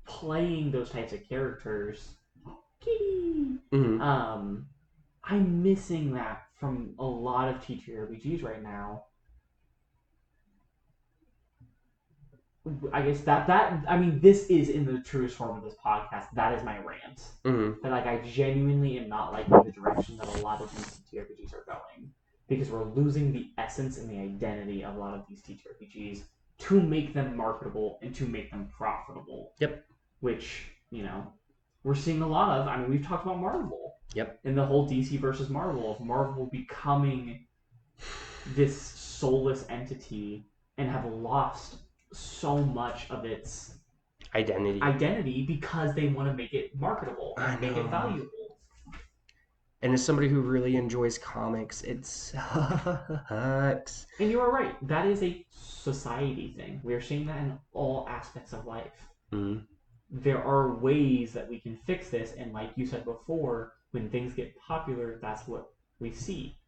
playing those types of characters. Kitty. Mm-hmm. I'm missing that from a lot of TTRPGs right now. I guess that I mean this is in the truest form of this podcast. That is my rant. Mm-hmm. That like I genuinely am not liking the direction that a lot of these TTRPGs are going because we're losing the essence and the identity of a lot of these TTRPGs to make them marketable and to make them profitable. Yep. Which, you know, we're seeing a lot of. I mean, we've talked about Marvel. Yep. And the whole DC versus Marvel of Marvel becoming this soulless entity and have lost so much of its Identity. because they want to make it marketable and make it valuable. And as somebody who really enjoys comics, it sucks. And you are right. That is a society thing. We are seeing that in all aspects of life. Mm-hmm. There are ways that we can fix this, and like you said before, when things get popular, that's what we see.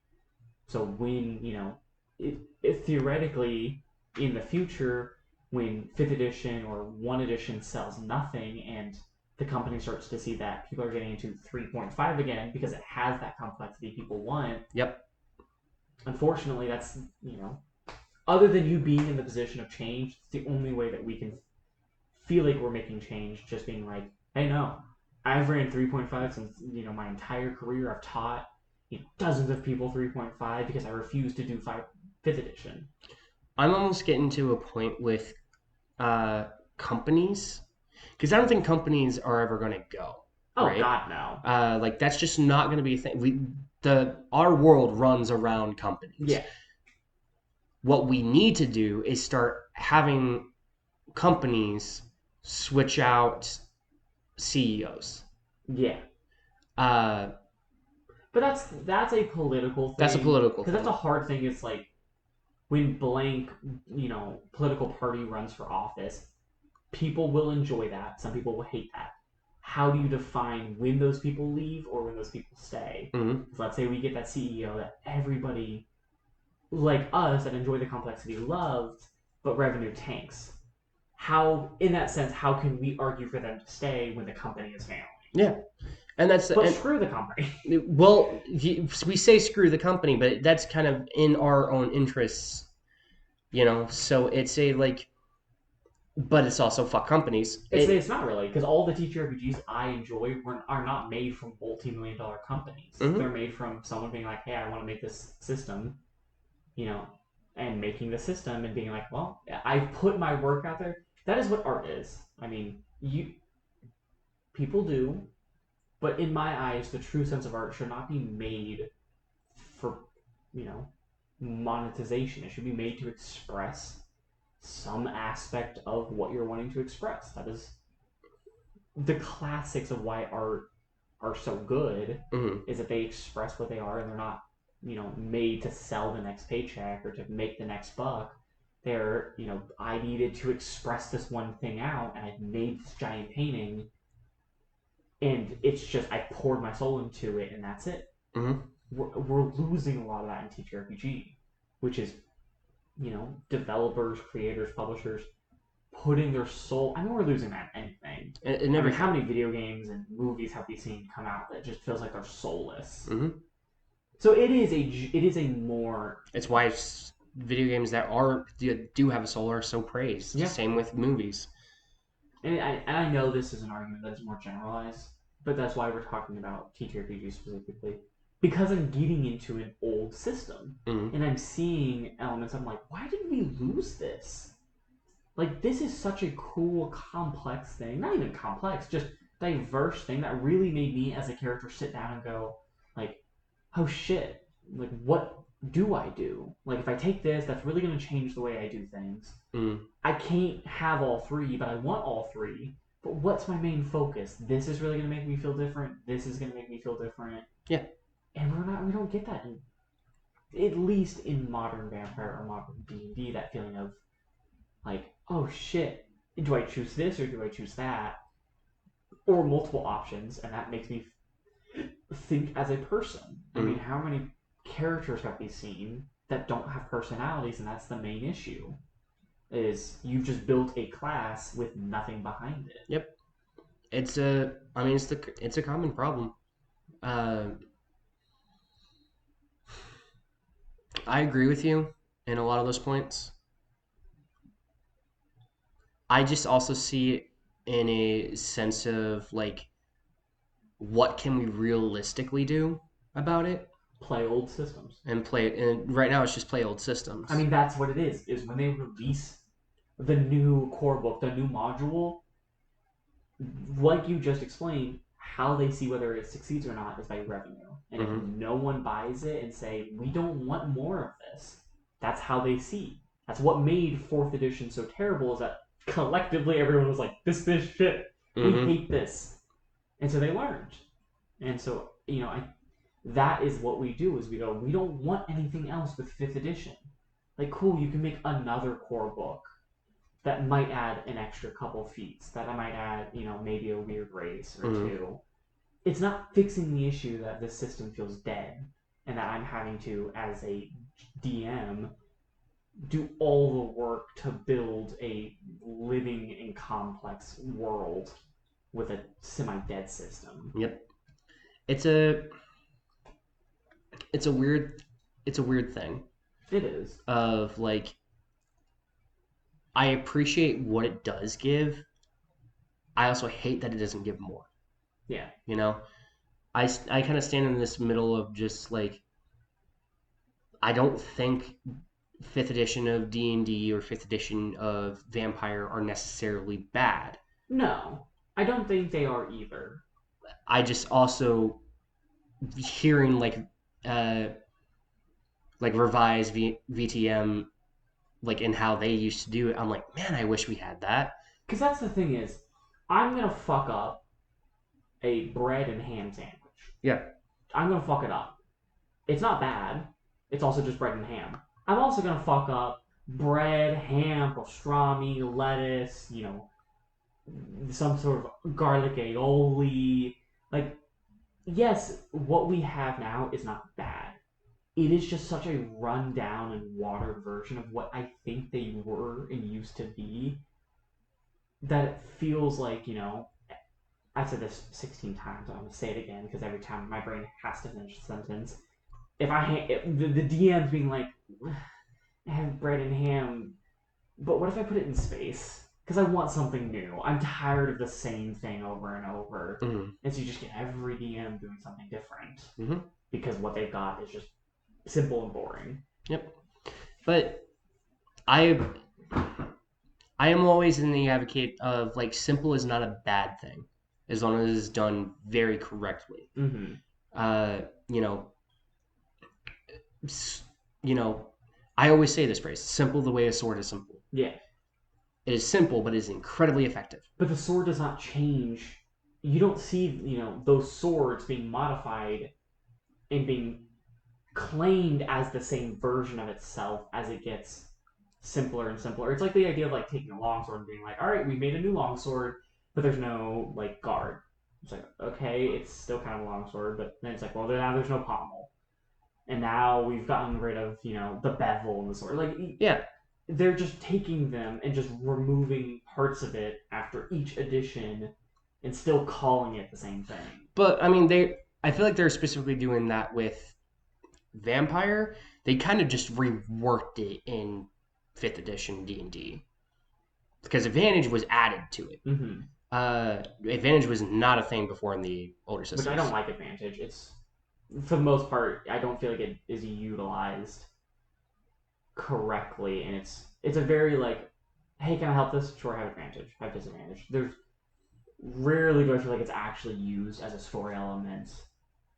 So when, you know, it theoretically in the future, when 5th edition or 1 edition sells nothing and the company starts to see that people are getting into 3.5 again because it has that complexity people want. Yep. Unfortunately, that's, you know, other than you being in the position of change, it's the only way that we can feel like we're making change, just being like, hey, no, I've ran 3.5 since, you know, my entire career. I've taught, you know, dozens of people 3.5 because I refuse to do 5th edition. I'm almost getting to a point with companies because I don't think companies are ever going to go. Oh, right? God, no. Like that's just not going to be a thing. Our world runs around companies. Yeah. What we need to do is start having companies switch out CEOs. Yeah. But that's a political thing. That's a political thing. Because that's a hard thing. It's like when blank, you know, political party runs for office, people will enjoy that. Some people will hate that. How do you define when those people leave or when those people stay? Mm-hmm. So let's say we get that CEO that everybody, like us, that enjoy the complexity loved, but revenue tanks. How, in that sense, how can we argue for them to stay when the company is failing? Yeah. And that's screw the company. Well, we say screw the company, but that's kind of in our own interests, you know. So it's a like, but it's also fuck companies. It's not really, because all the TTRPGs I enjoy are not made from multi-million-dollar companies. Mm-hmm. They're made from someone being like, hey, I want to make this system, you know, and making the system and being like, well, I've put my work out there. That is what art is. I mean, People do, but in my eyes, the true sense of art should not be made for, you know, monetization. It should be made to express some aspect of what you're wanting to express. That is the classics of why art are so good, is that they express what they are and they're not, made to sell the next paycheck or to make the next buck. They're, I needed to express this one thing out and I made this giant painting and it's just, I poured my soul into it and that's it. We're losing a lot of that in TTRPG, which is, developers, creators, publishers putting their soul. I know we're losing that in anything. It never. How many video games and movies have we seen come out that just feels like they're soulless? So it is a more. It's why video games that do have a soul are so praised. Yeah. Same with movies. And I know this is an argument that's more generalized, but that's why we're talking about TTRPG specifically. Because I'm getting into an old system and I'm seeing elements. I'm like, why did we lose this? Like, this is such a cool, complex thing. Not even complex, just diverse thing that really made me as a character sit down and go, like, oh shit, like, what do I do? Like, if I take this, that's really going to change the way I do things. I can't have all three, but I want all three. But what's my main focus? This is really going to make me feel different. This is going to make me feel different. Yeah. And we don't get that at least in modern Vampire or modern D&D, that feeling of, like, oh shit, do I choose this or do I choose that? Or multiple options, and that makes me think as a person. I mean, how many characters have we seen that don't have personalities, and that's the main issue, is you've just built a class with nothing behind it. Yep. It's a common problem. I agree with you in a lot of those points. I just also see it in a sense of, like, what can we realistically do about it? Play old systems. And right now it's just play old systems. I mean, that's what it is when they release the new core book, the new module, like you just explained, how they see whether it succeeds or not is by revenue. And if no one buys it and say, we don't want more of this, that's how they see. That's what made 4th edition so terrible, is that collectively everyone was like, this shit. We hate this. And so they learned. And so, that is what we do, is we go, we don't want anything else with 5th edition. Like, cool, you can make another core book that might add an extra couple feats, that I might add, maybe a weird race or two. It's not fixing the issue that the system feels dead and that I'm having to, as a DM, do all the work to build a living and complex world with a semi-dead system. Yep. It's a weird thing. It is. Of, like, I appreciate what it does give. I also hate that it doesn't give more. Yeah. I kind of stand in this middle of just, like, I don't think 5th edition of D&D or 5th edition of Vampire are necessarily bad. No, I don't think they are either. I just also hearing, like revised VTM, like, in how they used to do it, I'm like, man, I wish we had that. Because that's the thing is, I'm going to fuck up a bread and ham sandwich. Yeah. I'm going to fuck it up. It's not bad. It's also just bread and ham. I'm also going to fuck up bread, ham, pastrami, lettuce, some sort of garlic aioli. Like, yes, what we have now is not bad. It is just such a run-down and watered version of what I think they were and used to be, that it feels like, I've said this 16 times, I'm going to say it again, because every time my brain has to finish the sentence. The DM's being like, I have bread and ham, but what if I put it in space? Because I want something new. I'm tired of the same thing over and over. And so you just get every DM doing something different. Because what they've got is just simple and boring. Yep. But I am always in the advocate of, like, simple is not a bad thing. as long as it's done very correctly. Mm-hmm. You know, you know, I always say this phrase: "Simple the way a sword is simple." Yeah. It is simple, but it is incredibly effective. But the sword does not change. You don't see, those swords being modified and being claimed as the same version of itself as it gets simpler and simpler. It's like the idea of like taking a longsword and being like, all right, we made a new longsword, but there's no like guard. It's like, okay, it's still kind of a longsword, but then it's like, well, now there's no pommel. And now we've gotten rid of, the bevel in the sword. Like, Yeah, they're just taking them and just removing parts of it after each edition and still calling it the same thing. but I mean, I feel like they're specifically doing that with Vampire. They kind of just reworked it in 5th edition D&D because Advantage was added to it. Mm-hmm. Advantage was not a thing before in the older systems. Which I don't like Advantage. It's, for the most part, I don't feel like it is utilized correctly, and it's a very like, hey, can I help this? Sure, I have advantage, I have disadvantage. There's rarely do I feel like it's actually used as a story element,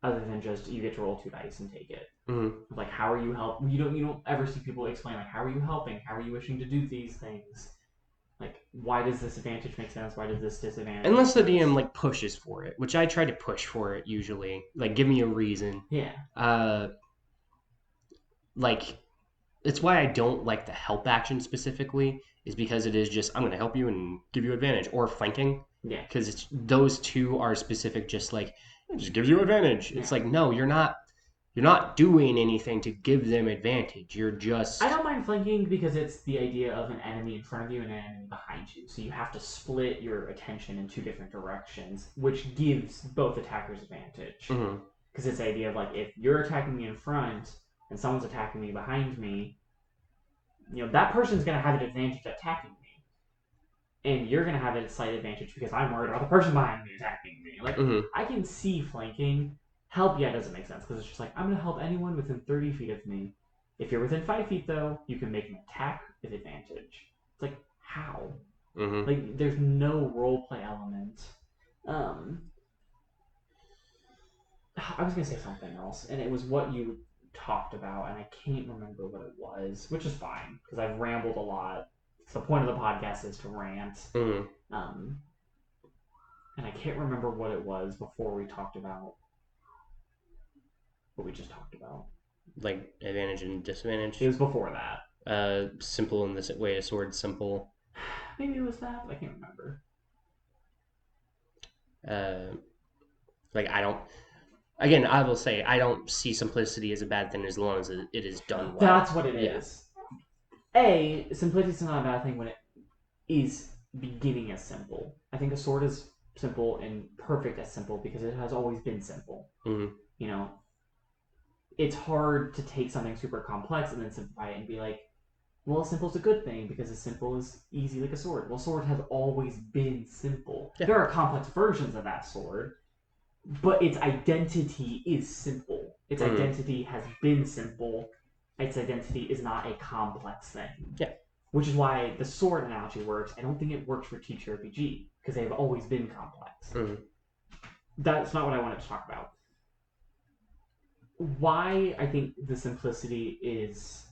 other than just you get to roll 2 dice and take it. Mm-hmm. Like, how are you help? You don't ever see people explain like, how are you helping? How are you wishing to do these things? Like, why does this advantage make sense? Why does this disadvantage? Unless the DM like pushes for it, which I try to push for it usually. Like, give me a reason. Yeah. Like, it's why I don't like the help action specifically, is because it is just I'm going to help you and give you advantage, or flanking. Yeah. Because it's those two are specific, just like it just gives you advantage. Yeah. It's like no, you're not. You're not doing anything to give them advantage. You're just. I don't mind flanking because it's the idea of an enemy in front of you and an enemy behind you. So you have to split your attention in 2 different directions, which gives both attackers advantage. Mm-hmm. Because it's the idea of like, if you're attacking me in front and someone's attacking me behind me, that person's going to have an advantage attacking me. And you're going to have a slight advantage because I'm worried about the person behind me attacking me. Like, Mm-hmm. I can see flanking. Help, yeah, doesn't make sense because it's just like, I'm going to help anyone within 30 feet of me. If you're within 5 feet, though, you can make an attack with advantage. It's like, how? Mm-hmm. Like, there's no roleplay element. I was going to say something else, and it was what you talked about, and I can't remember what it was, which is fine because I've rambled a lot. The point of the podcast is to rant. Mm-hmm. And I can't remember what it was before we talked about what we just talked about. Like advantage and disadvantage. It was before that. Simple in this way, a sword simple. Maybe it was that. I can't remember. Like I don't. Again, I will say I don't see simplicity as a bad thing as long as it is done well. That's what it is. Simplicity is not a bad thing when it is beginning as simple. I think a sword is simple and perfect as simple because it has always been simple. Mm-hmm. It's hard to take something super complex and then simplify it and be like, well, simple is a good thing because as simple is easy like a sword. Well, sword has always been simple. Yeah. There are complex versions of that sword, but its identity is simple. Its identity has been simple. Its identity is not a complex thing. Yeah. Which is why the sword analogy works. I don't think it works for TTRPG because they've always been complex. Mm-hmm. That's not what I wanted to talk about. Why I think the simplicity is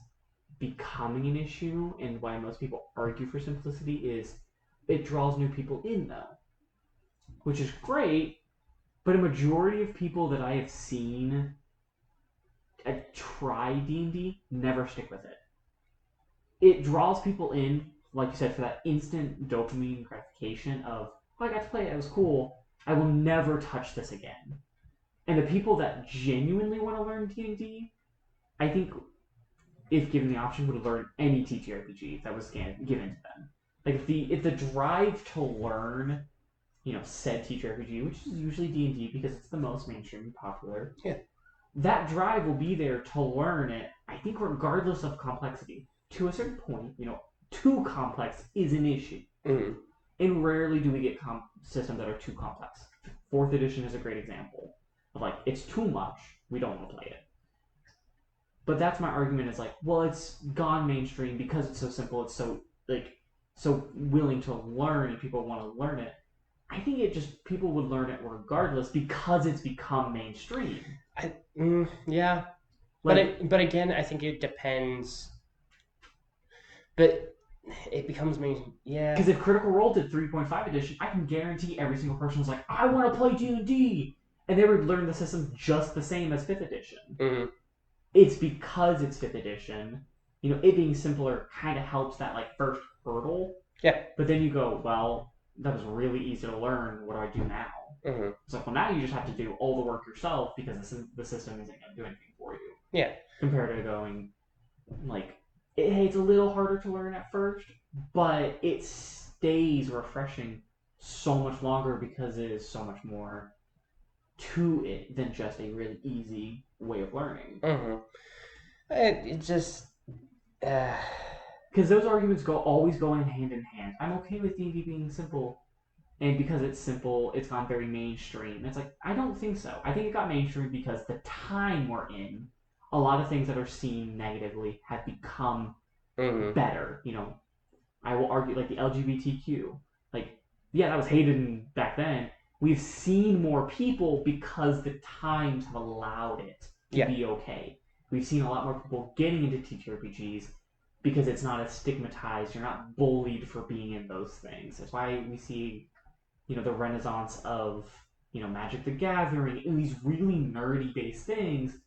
becoming an issue and why most people argue for simplicity is it draws new people in, though. Which is great, but a majority of people that I have seen try D&D never stick with it. It draws people in, like you said, for that instant dopamine gratification of, oh, I got to play it, it was cool, I will never touch this again. And the people that genuinely want to learn D&D, I think, if given the option, would learn any TTRPG that was given to them. Like if the drive to learn, said TTRPG, which is usually D&D because it's the most mainstream and popular. Yeah. That drive will be there to learn it. I think regardless of complexity, to a certain point, too complex is an issue. Mm-hmm. And rarely do we get systems that are too complex. 4th edition is a great example of like, it's too much, we don't want to play it. But that's my argument, is like, well, it's gone mainstream because it's so simple, it's so willing to learn and people want to learn it. I think it just people would learn it regardless because it's become mainstream. Yeah, Like, but again, I think it depends. But it becomes me. Yeah. because if Critical Role did 3.5 edition, I can guarantee every single person was like, I want to play D&D, and they would learn the system just the same as 5th edition. Mm-hmm. It's because it's 5th edition. It being simpler kind of helps that like first hurdle. Yeah. But then you go, well, that was really easy to learn. What do I do now? Mm-hmm. It's like, well, now you just have to do all the work yourself because the system isn't going to do anything for you. Yeah. Compared to going, like, it's a little harder to learn at first, but it stays refreshing so much longer because it is so much more to it than just a really easy way of learning. Mm-hmm. It just. Because those arguments always go hand in hand. I'm okay with D&D being simple, and because it's simple, it's gone very mainstream. It's like, I don't think so. I think it got mainstream because the time we're in, a lot of things that are seen negatively have become better. I will argue like the LGBTQ. Like, yeah, that was hated back then. We've seen more people because the times have allowed it to be okay. We've seen a lot more people getting into TTRPGs because it's not as stigmatized. You're not bullied for being in those things. That's why we see, the renaissance of, Magic the Gathering and these really nerdy based things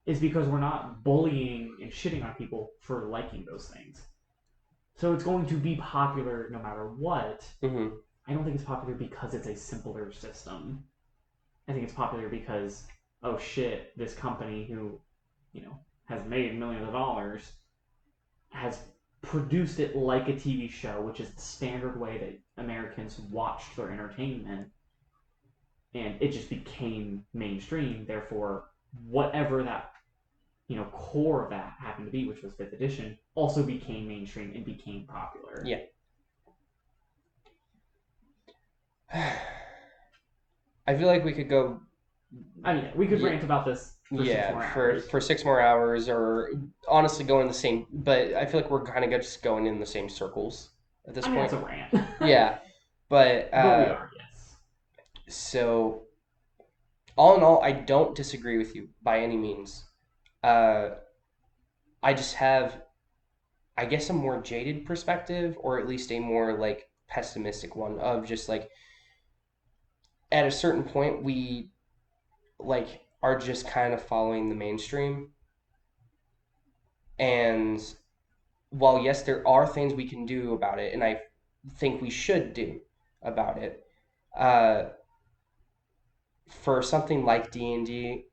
is because we're not bullying and shitting on people for liking those things. So it's going to be popular no matter what. Mm-hmm. I don't think it's popular because it's a simpler system. I think it's popular because, oh shit, this company who, has made millions of dollars has produced it like a TV show, which is the standard way that Americans watched their entertainment. And it just became mainstream. Therefore, whatever that core of that happened to be, which was 5th edition, also became mainstream and became popular. Yeah. I feel like we could go. I mean, we could rant about this for 6 more hours. For 6 more hours, or honestly go in the same. But I feel like we're kind of just going in the same circles at this point. That's a rant. Yeah, but we are, yes. So, all in all, I don't disagree with you by any means. I just have, I guess, a more jaded perspective, or at least a more like pessimistic one of just like at a certain point we like are just kind of following the mainstream. And while yes, there are things we can do about it, and I think we should do about it, uh, for something like D&D,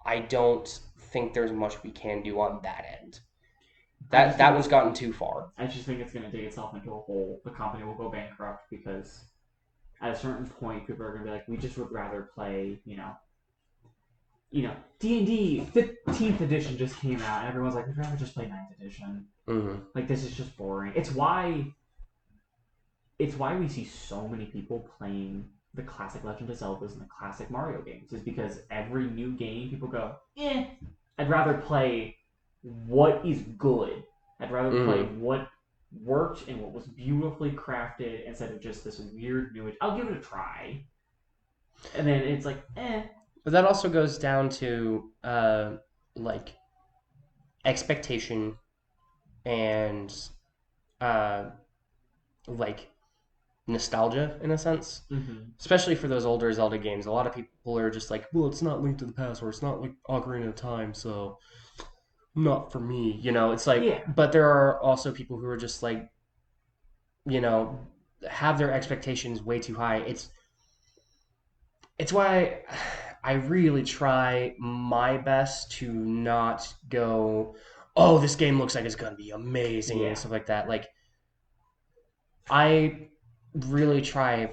I don't think there's much we can do on that end. That one's gotten too far. I just think it's going to dig itself into a hole. The company will go bankrupt because at a certain point, people are going to be like, we just would rather play, D&D 15th edition just came out, and everyone's like, we'd rather just play 9th edition. Mm-hmm. Like, this is just boring. It's why we see so many people playing the classic Legend of Zeldas and the classic Mario games, is because every new game, people go, I'd rather play what is good. I'd rather play what worked and what was beautifully crafted instead of just this weird new. I'll give it a try. And then it's like, But that also goes down to like expectation and like nostalgia in a sense. Mm-hmm. Especially for those older Zelda games. A lot of people are just like, well, it's not Link to the Past or it's not like Ocarina of Time, so not for me. It's like, but there are also people who are just like, have their expectations way too high. It's why I really try my best to not go, oh, this game looks like it's gonna be amazing and stuff like that. Like, I really try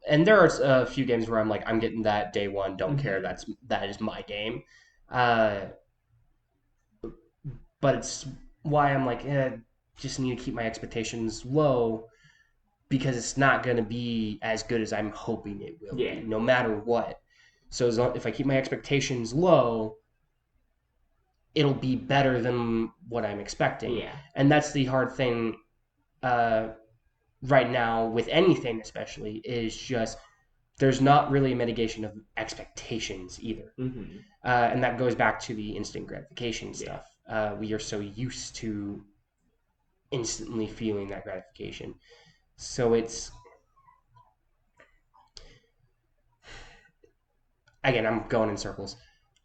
and there are a few games where I'm like, I'm getting that day one, don't care. That is my game. But it's why I'm like, just need to keep my expectations low because it's not going to be as good as I'm hoping it will be, no matter what. So if I keep my expectations low, it'll be better than what I'm expecting. Yeah. And that's the hard thing right now with anything, especially, is just there's not really a mitigation of expectations either. Mm-hmm. And that goes back to the instant gratification Yeah. stuff. We are so used to instantly feeling that gratification. So it's, again, I'm going in circles.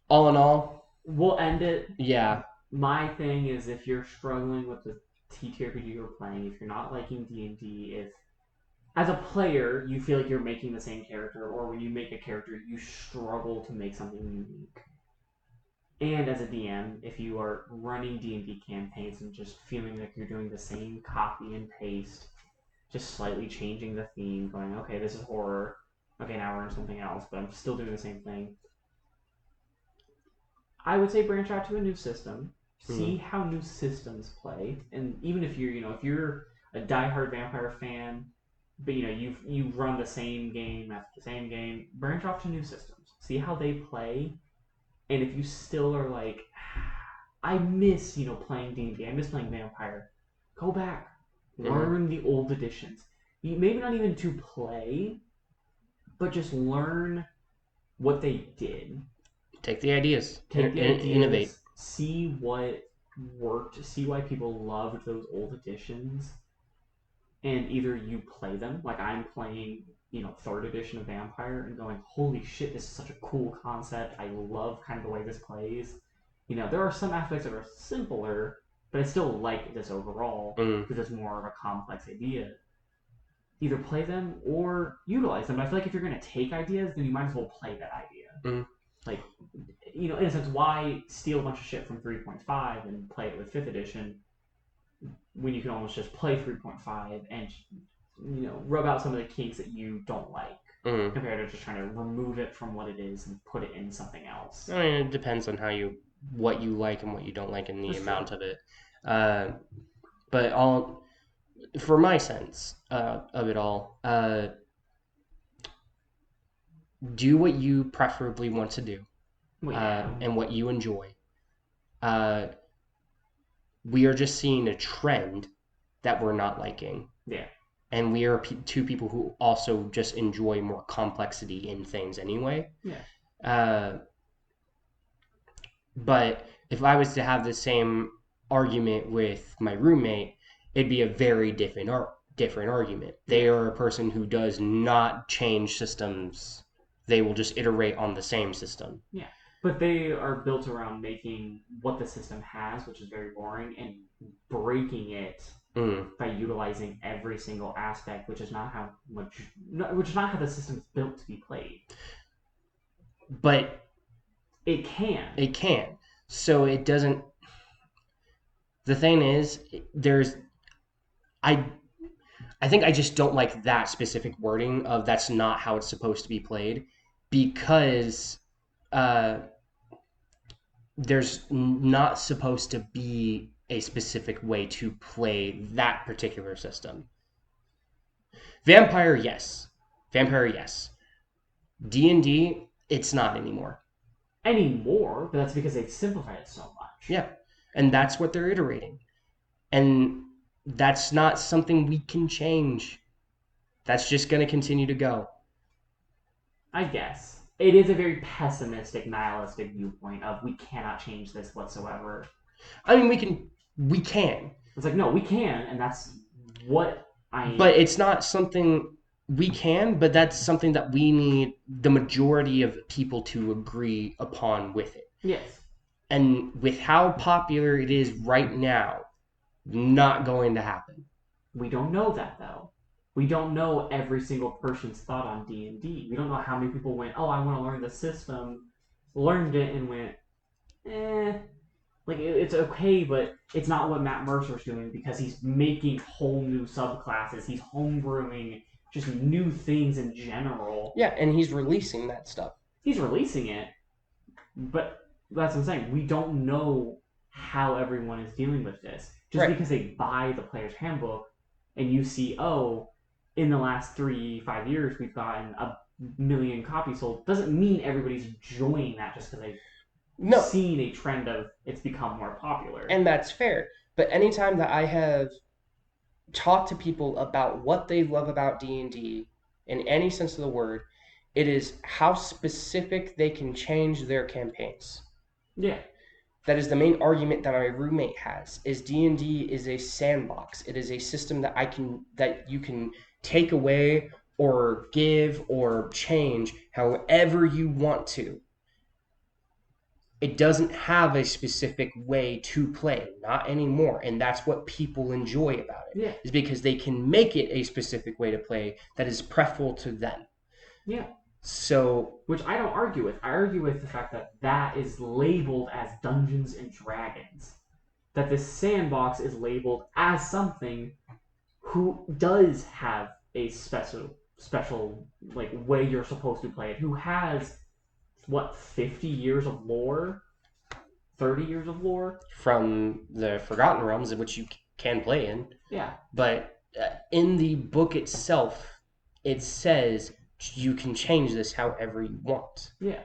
All in all, We'll end it. yeah. My thing is, if you're struggling with the TTRPG you're playing, if you're not liking D&D, if as a player you feel like you're making the same character, or when you make a character you struggle to make something unique, and as a DM, if you are running D&D campaigns and just feeling like you're doing the same copy and paste, just slightly changing the theme, going, okay, this is horror, okay, now we're in something else, but I'm still doing the same thing, I would say branch out to a new system, see how new systems play, and even if if you're a diehard vampire fan, but you've run the same game after the same game, branch off to new systems, see how they play, and if you still are like, I miss playing D&D, I miss playing Vampire, go back, learn the old editions. Maybe not even to play, but just learn what they did. Take the ideas, Take the innovate. ideas, see what worked, see why people loved those old editions, and either you play them, like I'm playing, third edition of Vampire, and going, holy shit, this is such a cool concept. I love kind of the way this plays. There are some aspects that are simpler, but I still like this overall because it's more of a complex idea. Either play them or utilize them. But I feel like if you're going to take ideas, then you might as well play that idea. Like, in a sense, why steal a bunch of shit from 3.5 and play it with 5th edition when you can almost just play 3.5 and rub out some of the kinks that you don't like compared to just trying to remove it from what it is and put it in something else. I mean, it depends on what you like and what you don't like and the That's amount true. of it. But for my sense of it all, do what you preferably want to do, Well, yeah. and what you enjoy. Uh, we are just seeing a trend that we're not liking. Yeah. And we are two people who also just enjoy more complexity in things anyway. Yeah. But if I was to have the same argument with my roommate, it'd be a very different argument. They are a person who does not change systems. They will just iterate on the same system. Yeah. But they are built around making what the system has, which is very boring, and breaking it by utilizing every single aspect, which is not how the system is built to be played. But it can. It can. So it doesn't. The thing is, I think I just don't like that specific wording of that's not how it's supposed to be played, because there's not supposed to be a specific way to play that particular system. Vampire, yes. D&D, it's not anymore. But that's because they've simplified it so much. Yeah, and that's what they're iterating. And that's not something we can change. That's just going to continue to go. I guess. It is a very pessimistic, nihilistic viewpoint of we cannot change this whatsoever. I mean, we can. It's like, no, we can, and that's what But it's not something we can, but that's something that we need the majority of people to agree upon with it. Yes. And with how popular it is right now, not going to happen. We don't know that, though. We don't know every single person's thought on D&D. We don't know how many people went, oh, I want to learn the system, learned it, and went, like, it's okay, but it's not what Matt Mercer's doing, because he's making whole new subclasses. He's homebrewing just new things in general. Yeah, and he's releasing that stuff. He's releasing it, but that's what I'm saying. We don't know how everyone is dealing with this. Just because they buy the player's handbook and you see, oh, in the last 3-5 years we've gotten 1 million copies sold, doesn't mean everybody's enjoying that just because they've seen a trend of it's become more popular. And that's fair. But anytime that I have talk to people about what they love about D&D in any sense of the word, it is how specific they can change their campaigns. Yeah. That is the main argument that my roommate has. Is D&D is a sandbox. It is a system that you can take away or give or change however you want to. It doesn't have a specific way to play, not anymore, and that's what people enjoy about it. Yeah. Is because they can make it a specific way to play that is preferable to them. Yeah. So, which I don't argue with. I argue with the fact that that is labeled as Dungeons and Dragons. That this sandbox is labeled as something who does have a special like way you're supposed to play it. Who has what 50 years of lore, 30 years of lore from the Forgotten Realms, in which you can play in, Yeah. but in the book itself, it says you can change this however you want. Yeah.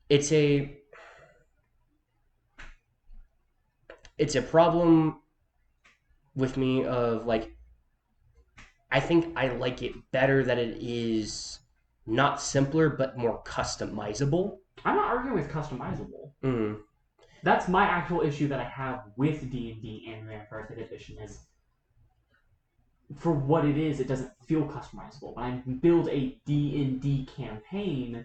It's a problem with me of like, I think I like it better that it is not simpler but more customizable. I'm not arguing with customizable. Mm. That's my actual issue that I have with D&D and Vampire Edition is for what it is, it doesn't feel customizable. When I build a D&D campaign,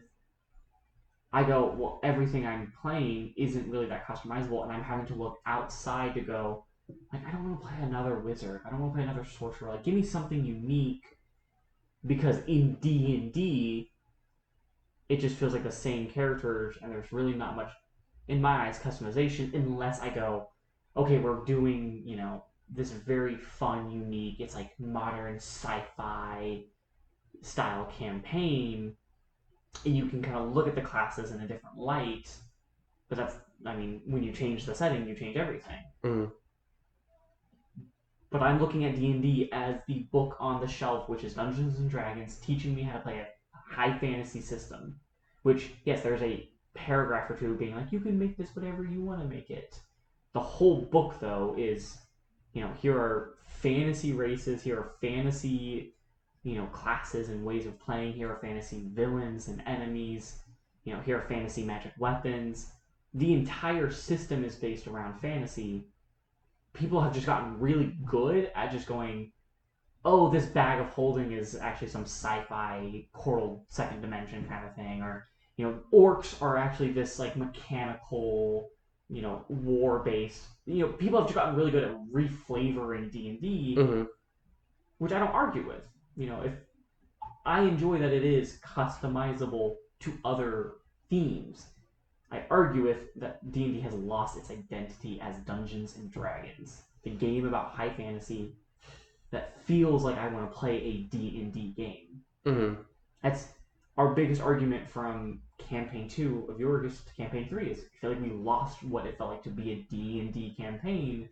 I go, well, everything I'm playing isn't really that customizable, and I'm having to look outside to go, like, I don't want to play another wizard. I don't want to play another sorcerer. Like, give me something unique, because in D&D, it just feels like the same characters, and there's really not much, in my eyes, customization, unless I go, okay, we're doing, this very fun, unique, it's like modern sci-fi style campaign, and you can kind of look at the classes in a different light. But that's, I mean, when you change the setting, you change everything. Mm. But I'm looking at D&D as the book on the shelf, which is Dungeons and Dragons, teaching me how to play a high fantasy system. Which, yes, there's a paragraph or two being like, you can make this whatever you want to make it. The whole book, though, is, here are fantasy races, here are fantasy, classes and ways of playing, here are fantasy villains and enemies, here are fantasy magic weapons. The entire system is based around fantasy. People have just gotten really good at just going, oh, this bag of holding is actually some sci-fi portal second dimension kind of thing, or orcs are actually this like mechanical, war based. People have just gotten really good at reflavoring D&D, Mm-hmm. which I don't argue with. If I enjoy that it is customizable to other themes, I argue with that D&D has lost its identity as Dungeons and Dragons, the game about high fantasy that feels like I want to play a D&D game. Mm-hmm. That's our biggest argument from campaign 2 of yours to campaign 3 is I feel like we lost what it felt like to be a D&D campaign.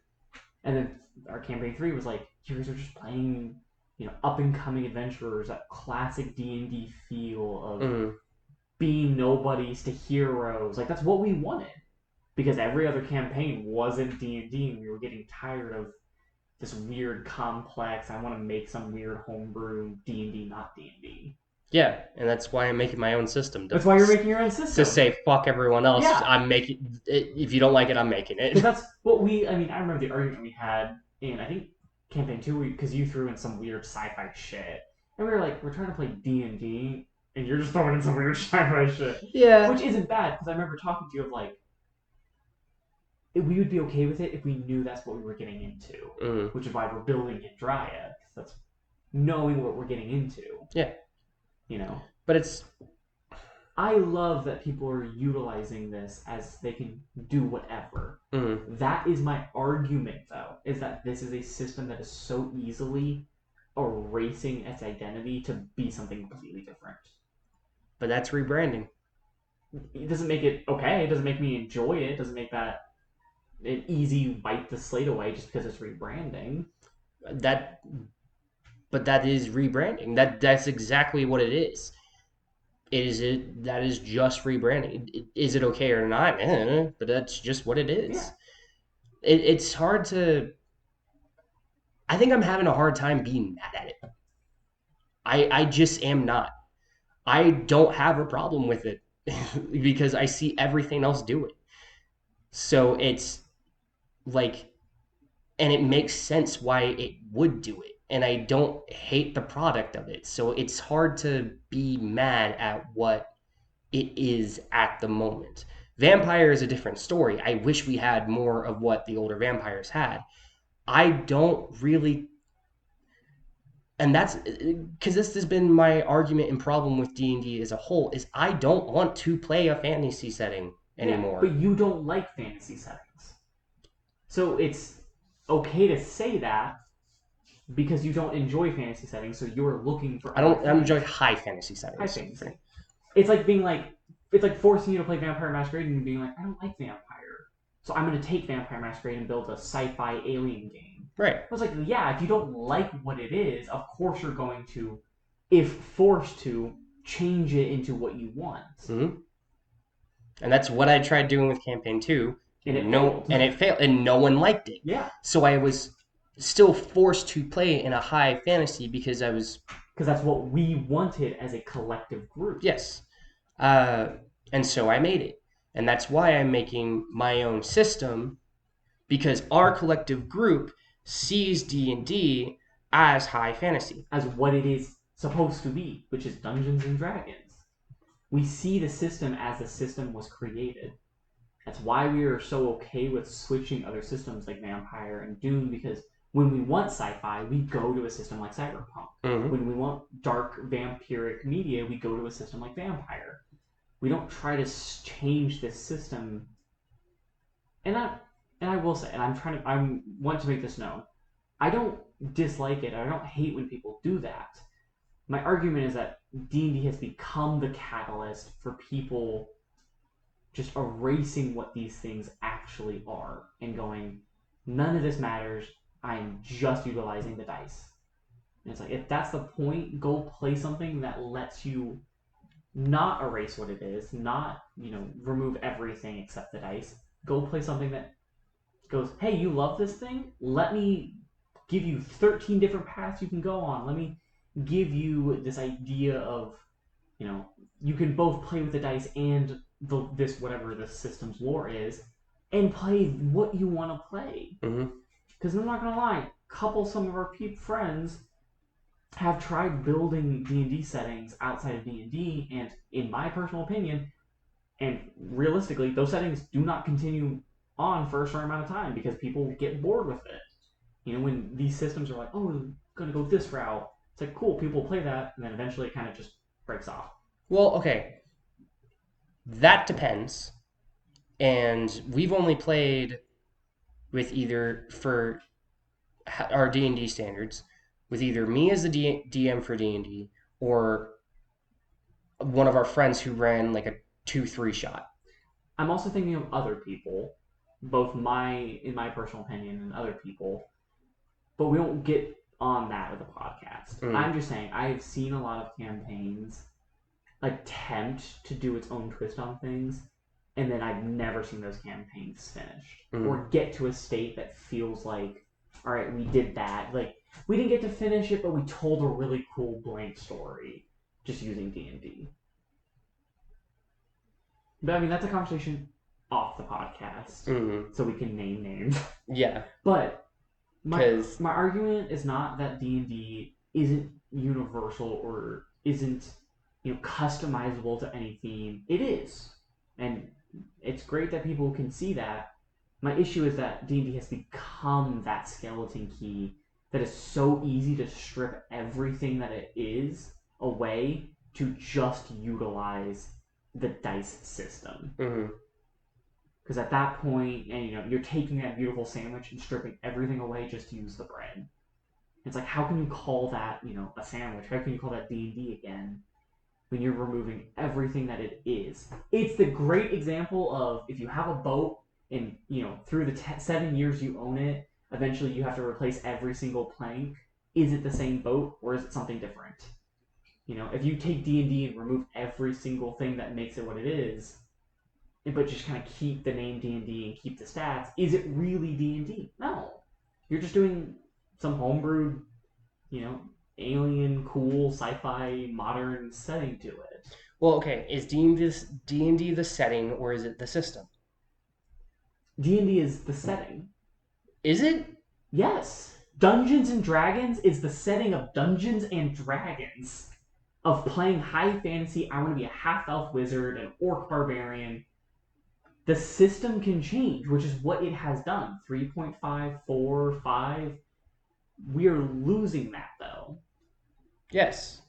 And then our campaign 3 was like, you guys are just playing, up and coming adventurers, that classic D&D feel of being nobodies to heroes. Like, that's what we wanted. Because every other campaign wasn't D&D, and we were getting tired of this weird complex, I want to make some weird homebrew D&D, not D&D. Yeah, and that's why I'm making my own system. That's why you're making your own system. To say, fuck everyone else, Yeah. I'm making it. If you don't like it, I'm making it. That's what I remember the argument we had in, I think, campaign 2, because you threw in some weird sci-fi shit. And we were like, we're trying to play D&D, and you're just throwing in some weird sci-fi shit. Yeah. Which isn't bad, because I remember talking to you of like, we would be okay with it if we knew that's what we were getting into, which is why we're building N.E.R.D.S. That's knowing what we're getting into. Yeah. But it's... I love that people are utilizing this as they can do whatever. That is my argument, though, is that this is a system that is so easily erasing its identity to be something completely different. But that's rebranding. It doesn't make it okay. It doesn't make me enjoy it. It doesn't make that an easy wipe the slate away just because it's rebranding. But that is rebranding. That's exactly what it is. That is just rebranding. Is it okay or not? But that's just what it is. Yeah. It's hard to... I think I'm having a hard time being mad at it. I just am not. I don't have a problem with it because I see everything else do it. So it's like, and it makes sense why it would do it. And I don't hate the product of it. So it's hard to be mad at what it is at the moment. Vampire is a different story. I wish we had more of what the older vampires had. I don't really, and that's because this has been my argument and problem with D&D as a whole, is I don't want to play a fantasy setting Yeah, anymore. but you don't like fantasy settings. So it's okay to say that because you don't enjoy fantasy settings, so you're looking for I other don't things. enjoy high fantasy High settings. fantasy. It's like being like, it's like forcing you to play Vampire Masquerade and being like, I don't like Vampire, so I'm going to take Vampire Masquerade and build a sci-fi alien game. Right. I was like, yeah, if you don't like what it is, of course you're going to, if forced to, change it into what you want. Mm-hmm. And that's what I tried doing with campaign 2. And it failed. And it failed, and no one liked it. Yeah. So I was still forced to play in a high fantasy because I was. Because that's what we wanted as a collective group. Yes. And so I made it. And that's why I'm making my own system, because our collective group sees D&D as high fantasy. As what it is supposed to be, which is Dungeons and Dragons. We see the system as the system was created. That's why we are so okay with switching other systems like Vampire and Doom, because when we want sci-fi, we go to a system like Cyberpunk. Mm-hmm. When we want dark vampiric media, we go to a system like Vampire. We don't try to change this system. And I will say, and I want to make this known, I don't dislike it. I don't hate when people do that. My argument is that D&D has become the catalyst for people just erasing what these things actually are and going, none of this matters. I'm just utilizing the dice. And it's like, if that's the point, go play something that lets you not erase what it is, not, remove everything except the dice. Go play something that goes, hey, you love this thing? Let me give you 13 different paths you can go on. Let me give you this idea of, you can both play with the dice and this whatever the system's lore is, and play what you want to play. Because I'm not gonna lie, some of our friends have tried building D&D settings outside of D&D, and in my personal opinion, and realistically, those settings do not continue on for a certain amount of time because people get bored with it. When these systems are like, oh, we're gonna go this route, it's like, cool, people play that, and then eventually it kind of just breaks off. Well, okay. That depends. And we've only played with either, for our D&D standards, with either me as the DM for D&D or one of our friends who ran like a 2-3 shot. I'm also thinking of other people, both in my personal opinion, and other people, but we don't get on that with the podcast. I'm just saying, I've seen a lot of campaigns attempt to do its own twist on things, and then I've never seen those campaigns finished or get to a state that feels like, all right, we did that. Like, we didn't get to finish it, but we told a really cool blank story just using D&D. But I mean, that's a conversation off the podcast, so we can name names. Yeah. But my argument is not that D&D isn't universal or isn't customizable to any theme. It is, and it's great that people can see that. My issue is that D&D has become that skeleton key that is so easy to strip everything that it is away to just utilize the dice system. Because at that point, and you're taking that beautiful sandwich and stripping everything away just to use the bread. It's like, how can you call that a sandwich? How can you call that D&D again when you're removing everything that it is? It's the great example of, if you have a boat and through the 7 years you own it, eventually you have to replace every single plank. Is it the same boat or is it something different? If you take D&D and remove every single thing that makes it what it is, but just kind of keep the name D&D and keep the stats, is it really D&D? No. You're just doing some homebrewed, alien, cool, sci-fi, modern setting to it. Well, okay, is D&D the setting or is it the system? D&D is the setting. Is it? Yes. Dungeons and Dragons is the setting of Dungeons and Dragons. Of playing high fantasy, I want to be a half-elf wizard, an orc barbarian. The system can change, which is what it has done. 3.5, 4, 5. We are losing that, though. Yes.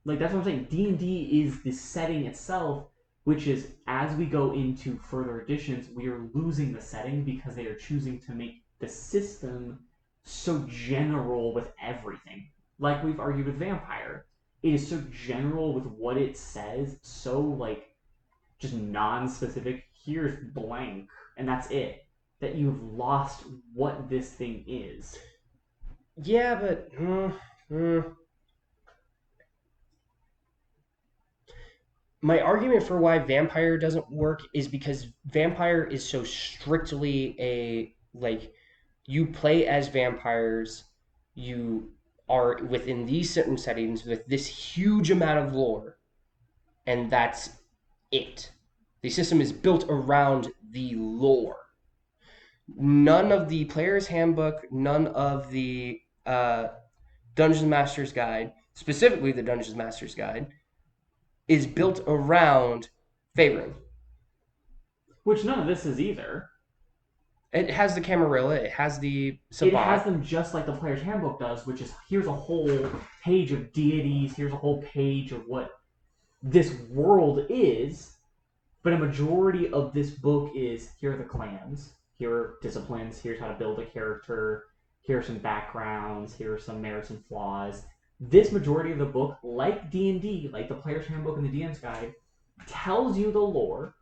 Like, that's what I'm saying. D&D is the setting itself, which is, as we go into further editions, we are losing the setting because they are choosing to make the system so general with everything. Like we've argued with Vampire. It is so general with what it says, so, like, just non-specific. Here's blank, and that's it. That you've lost what this thing is. Yeah, but my argument for why vampire doesn't work is because vampire is so strictly a like you play as vampires, you are within these certain settings with this huge amount of lore, and that's it. The system is built around the lore. None of the player's handbook, none of the Dungeon Master's Guide, specifically the Dungeon Master's Guide, is built around Faerun. Which none of this is either. It has the Camarilla, it has the It has Sabbat. them just like the player's handbook does, which is here's a whole page of deities, here's a whole page of what this world is, but a majority of this book is here are the clans, here are disciplines, here's how to build a character, here are some backgrounds, here are some merits and flaws. This majority of the book, like D&D, like the player's handbook and the DM's guide, tells you the lore,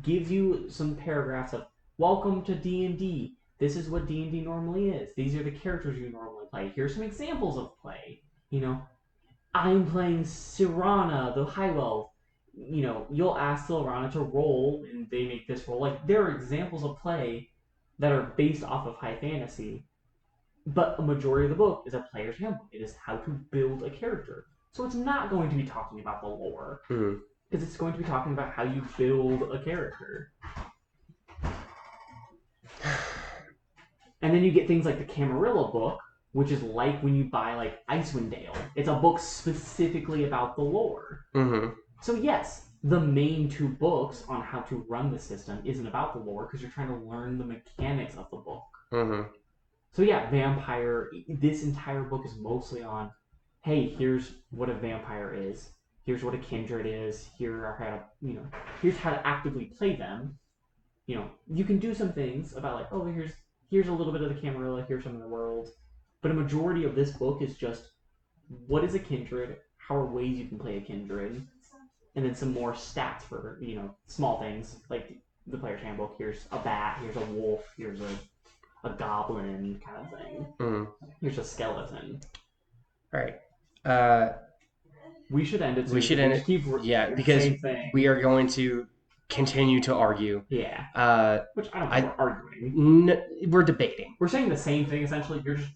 gives you some paragraphs of welcome to D&D. This is what D&D normally is. These are the characters you normally play. Here's some examples of play. I'm playing Sirana, the High Elf. You'll ask Sirana to roll, and they make this roll. Like, there are examples of play that are based off of high fantasy, but a majority of the book is a player's handbook. It is how to build a character. So it's not going to be talking about the lore, because it's going to be talking about how you build a character. And then you get things like the Camarilla book, which is like when you buy like Icewind Dale. It's a book specifically about the lore. So yes, the main two books on how to run the system isn't about the lore because you're trying to learn the mechanics of the book. So yeah, Vampire, this entire book is mostly on, hey, here's what a vampire is. Here's what a kindred is. Here's how to actively play them. You can do some things about like, oh, here's a little bit of the Camarilla, here's some of the world. But a majority of this book is just, what is a kindred? How are ways you can play a kindred? And then some more stats for, small things, like the player's handbook. Here's a bat, here's a wolf, here's a goblin kind of thing. Here's a skeleton. All right. We should end it soon. We should end it. Yeah, because we are going to continue to argue. Yeah. Which I don't think we're arguing. We're debating. We're saying the same thing, essentially. You're just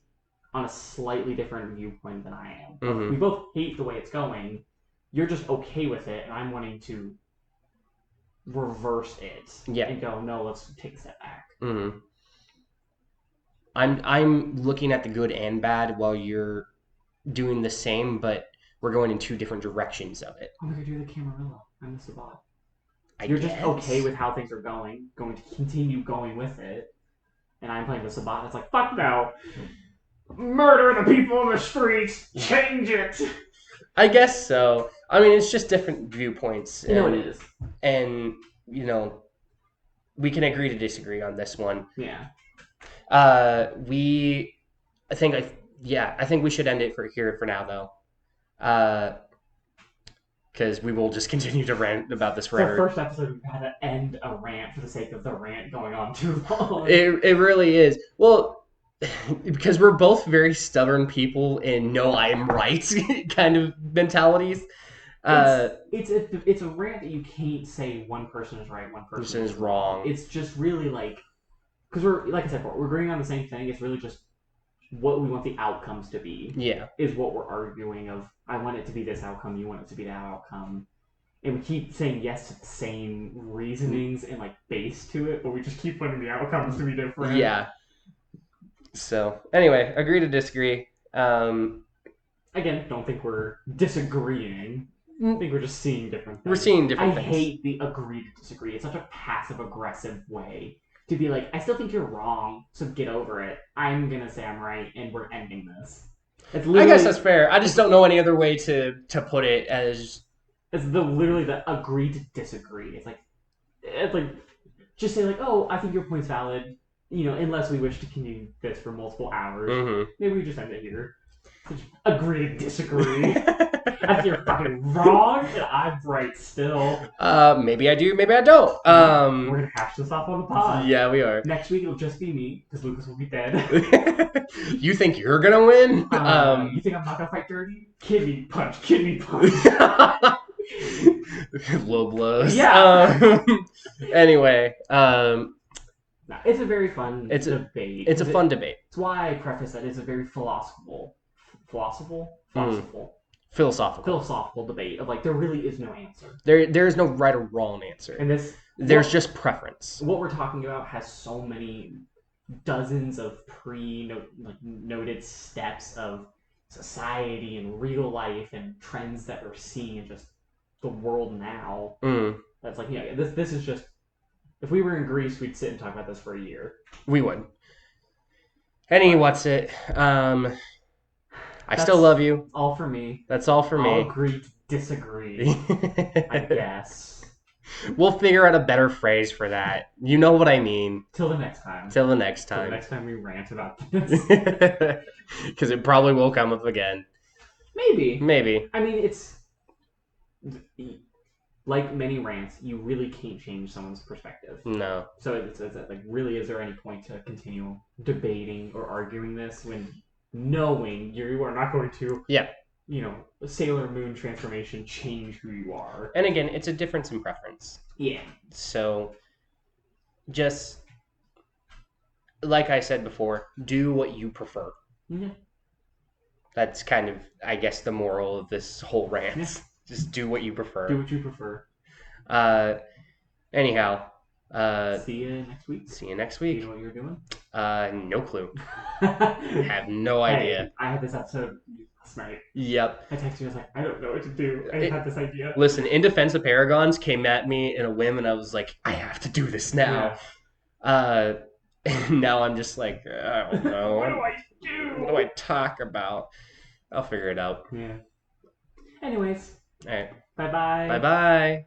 on a slightly different viewpoint than I am. We both hate the way it's going. You're just okay with it, and I'm wanting to reverse it and go, no, let's take a step back. I'm looking at the good and bad while you're doing the same, but we're going in two different directions of it. Oh my god, you're the Camarilla. I'm the Sabbat. You're just okay with how things are going to continue going with it, and I'm playing the Sabbat. It's like, fuck no. Murder the people in the streets. Change it. I guess so. I mean, it's just different viewpoints. It is. And, we can agree to disagree on this one. Yeah. I think we should end it here for now, though. Because we will just continue to rant about this forever. It's our first episode, we've had to end a rant for the sake of the rant going on too long. It really is. Well, because we're both very stubborn people and no, I am right kind of mentalities. It's a rant that you can't say one person is right, one person is wrong. It's just really like because we're like I said, we're agreeing on the same thing. It's really just what we want the outcomes to be. Yeah. Is what we're arguing of. I want it to be this outcome. You want it to be that outcome. And we keep saying yes to the same reasonings and like base to it, but we just keep wanting the outcomes to be different. Yeah. So anyway, agree to disagree. Again, don't think we're disagreeing. I think we're just seeing different things. We're seeing different I things. hate the agree to disagree. It's such a passive aggressive way to be like, I still think you're wrong, so get over it. I'm gonna say I'm right, and we're ending this. I guess that's fair. I just don't know any other way to put it as. It's literally the agree to disagree. It's like just say like, oh, I think your point's valid. You know, unless we wish to continue this for multiple hours, maybe we just end it here. Agree to disagree. I think you're fucking wrong, and I'm right still. Maybe I do, maybe I don't. We're gonna hash this off on the pod. Yeah, we are. Next week it'll just be me because Lucas will be dead. You think you're gonna win? You think I'm not gonna fight dirty? Kidney punch, kidney punch. Low blows. Yeah. Anyway, it's a very fun debate. It's a fun debate. It's why I preface that it's a very philosophical debate of like there really is no answer. There is no right or wrong answer. And there's just preference. What we're talking about has so many dozens of noted steps of society and real life and trends that we're seeing in just the world now. That's like, yeah, this is just, if we were in Greece, we'd sit and talk about this for a year. We would. What's it? I still love you. All for me. That's all for me. I'll agree to disagree. I guess. We'll figure out a better phrase for that. You know what I mean. Till the next time. Till the next time we rant about this. Because it probably will come up again. Maybe. I mean, it's like many rants, you really can't change someone's perspective. No. So it's like, really, is there any point to continue debating or arguing this when knowing you are not going to, Sailor Moon transformation change who you are? And again, it's a difference in preference. Yeah. So, just like I said before, do what you prefer. Yeah. That's kind of, I guess, the moral of this whole rant. Yeah. Just do what you prefer. Do what you prefer. Anyhow. See you next week. See you next week. Do you know what you're doing? No clue. Have no idea. I had this episode last night. Yep. I texted you, I was like, I don't know what to do. I had this idea. Listen, In Defense of Paragons came at me in a whim, and I was like, I have to do this now. Yeah. And now I'm just like, I don't know. What do I do? What do I talk about? I'll figure it out. Yeah. Anyways. All right. Bye-bye. Bye-bye.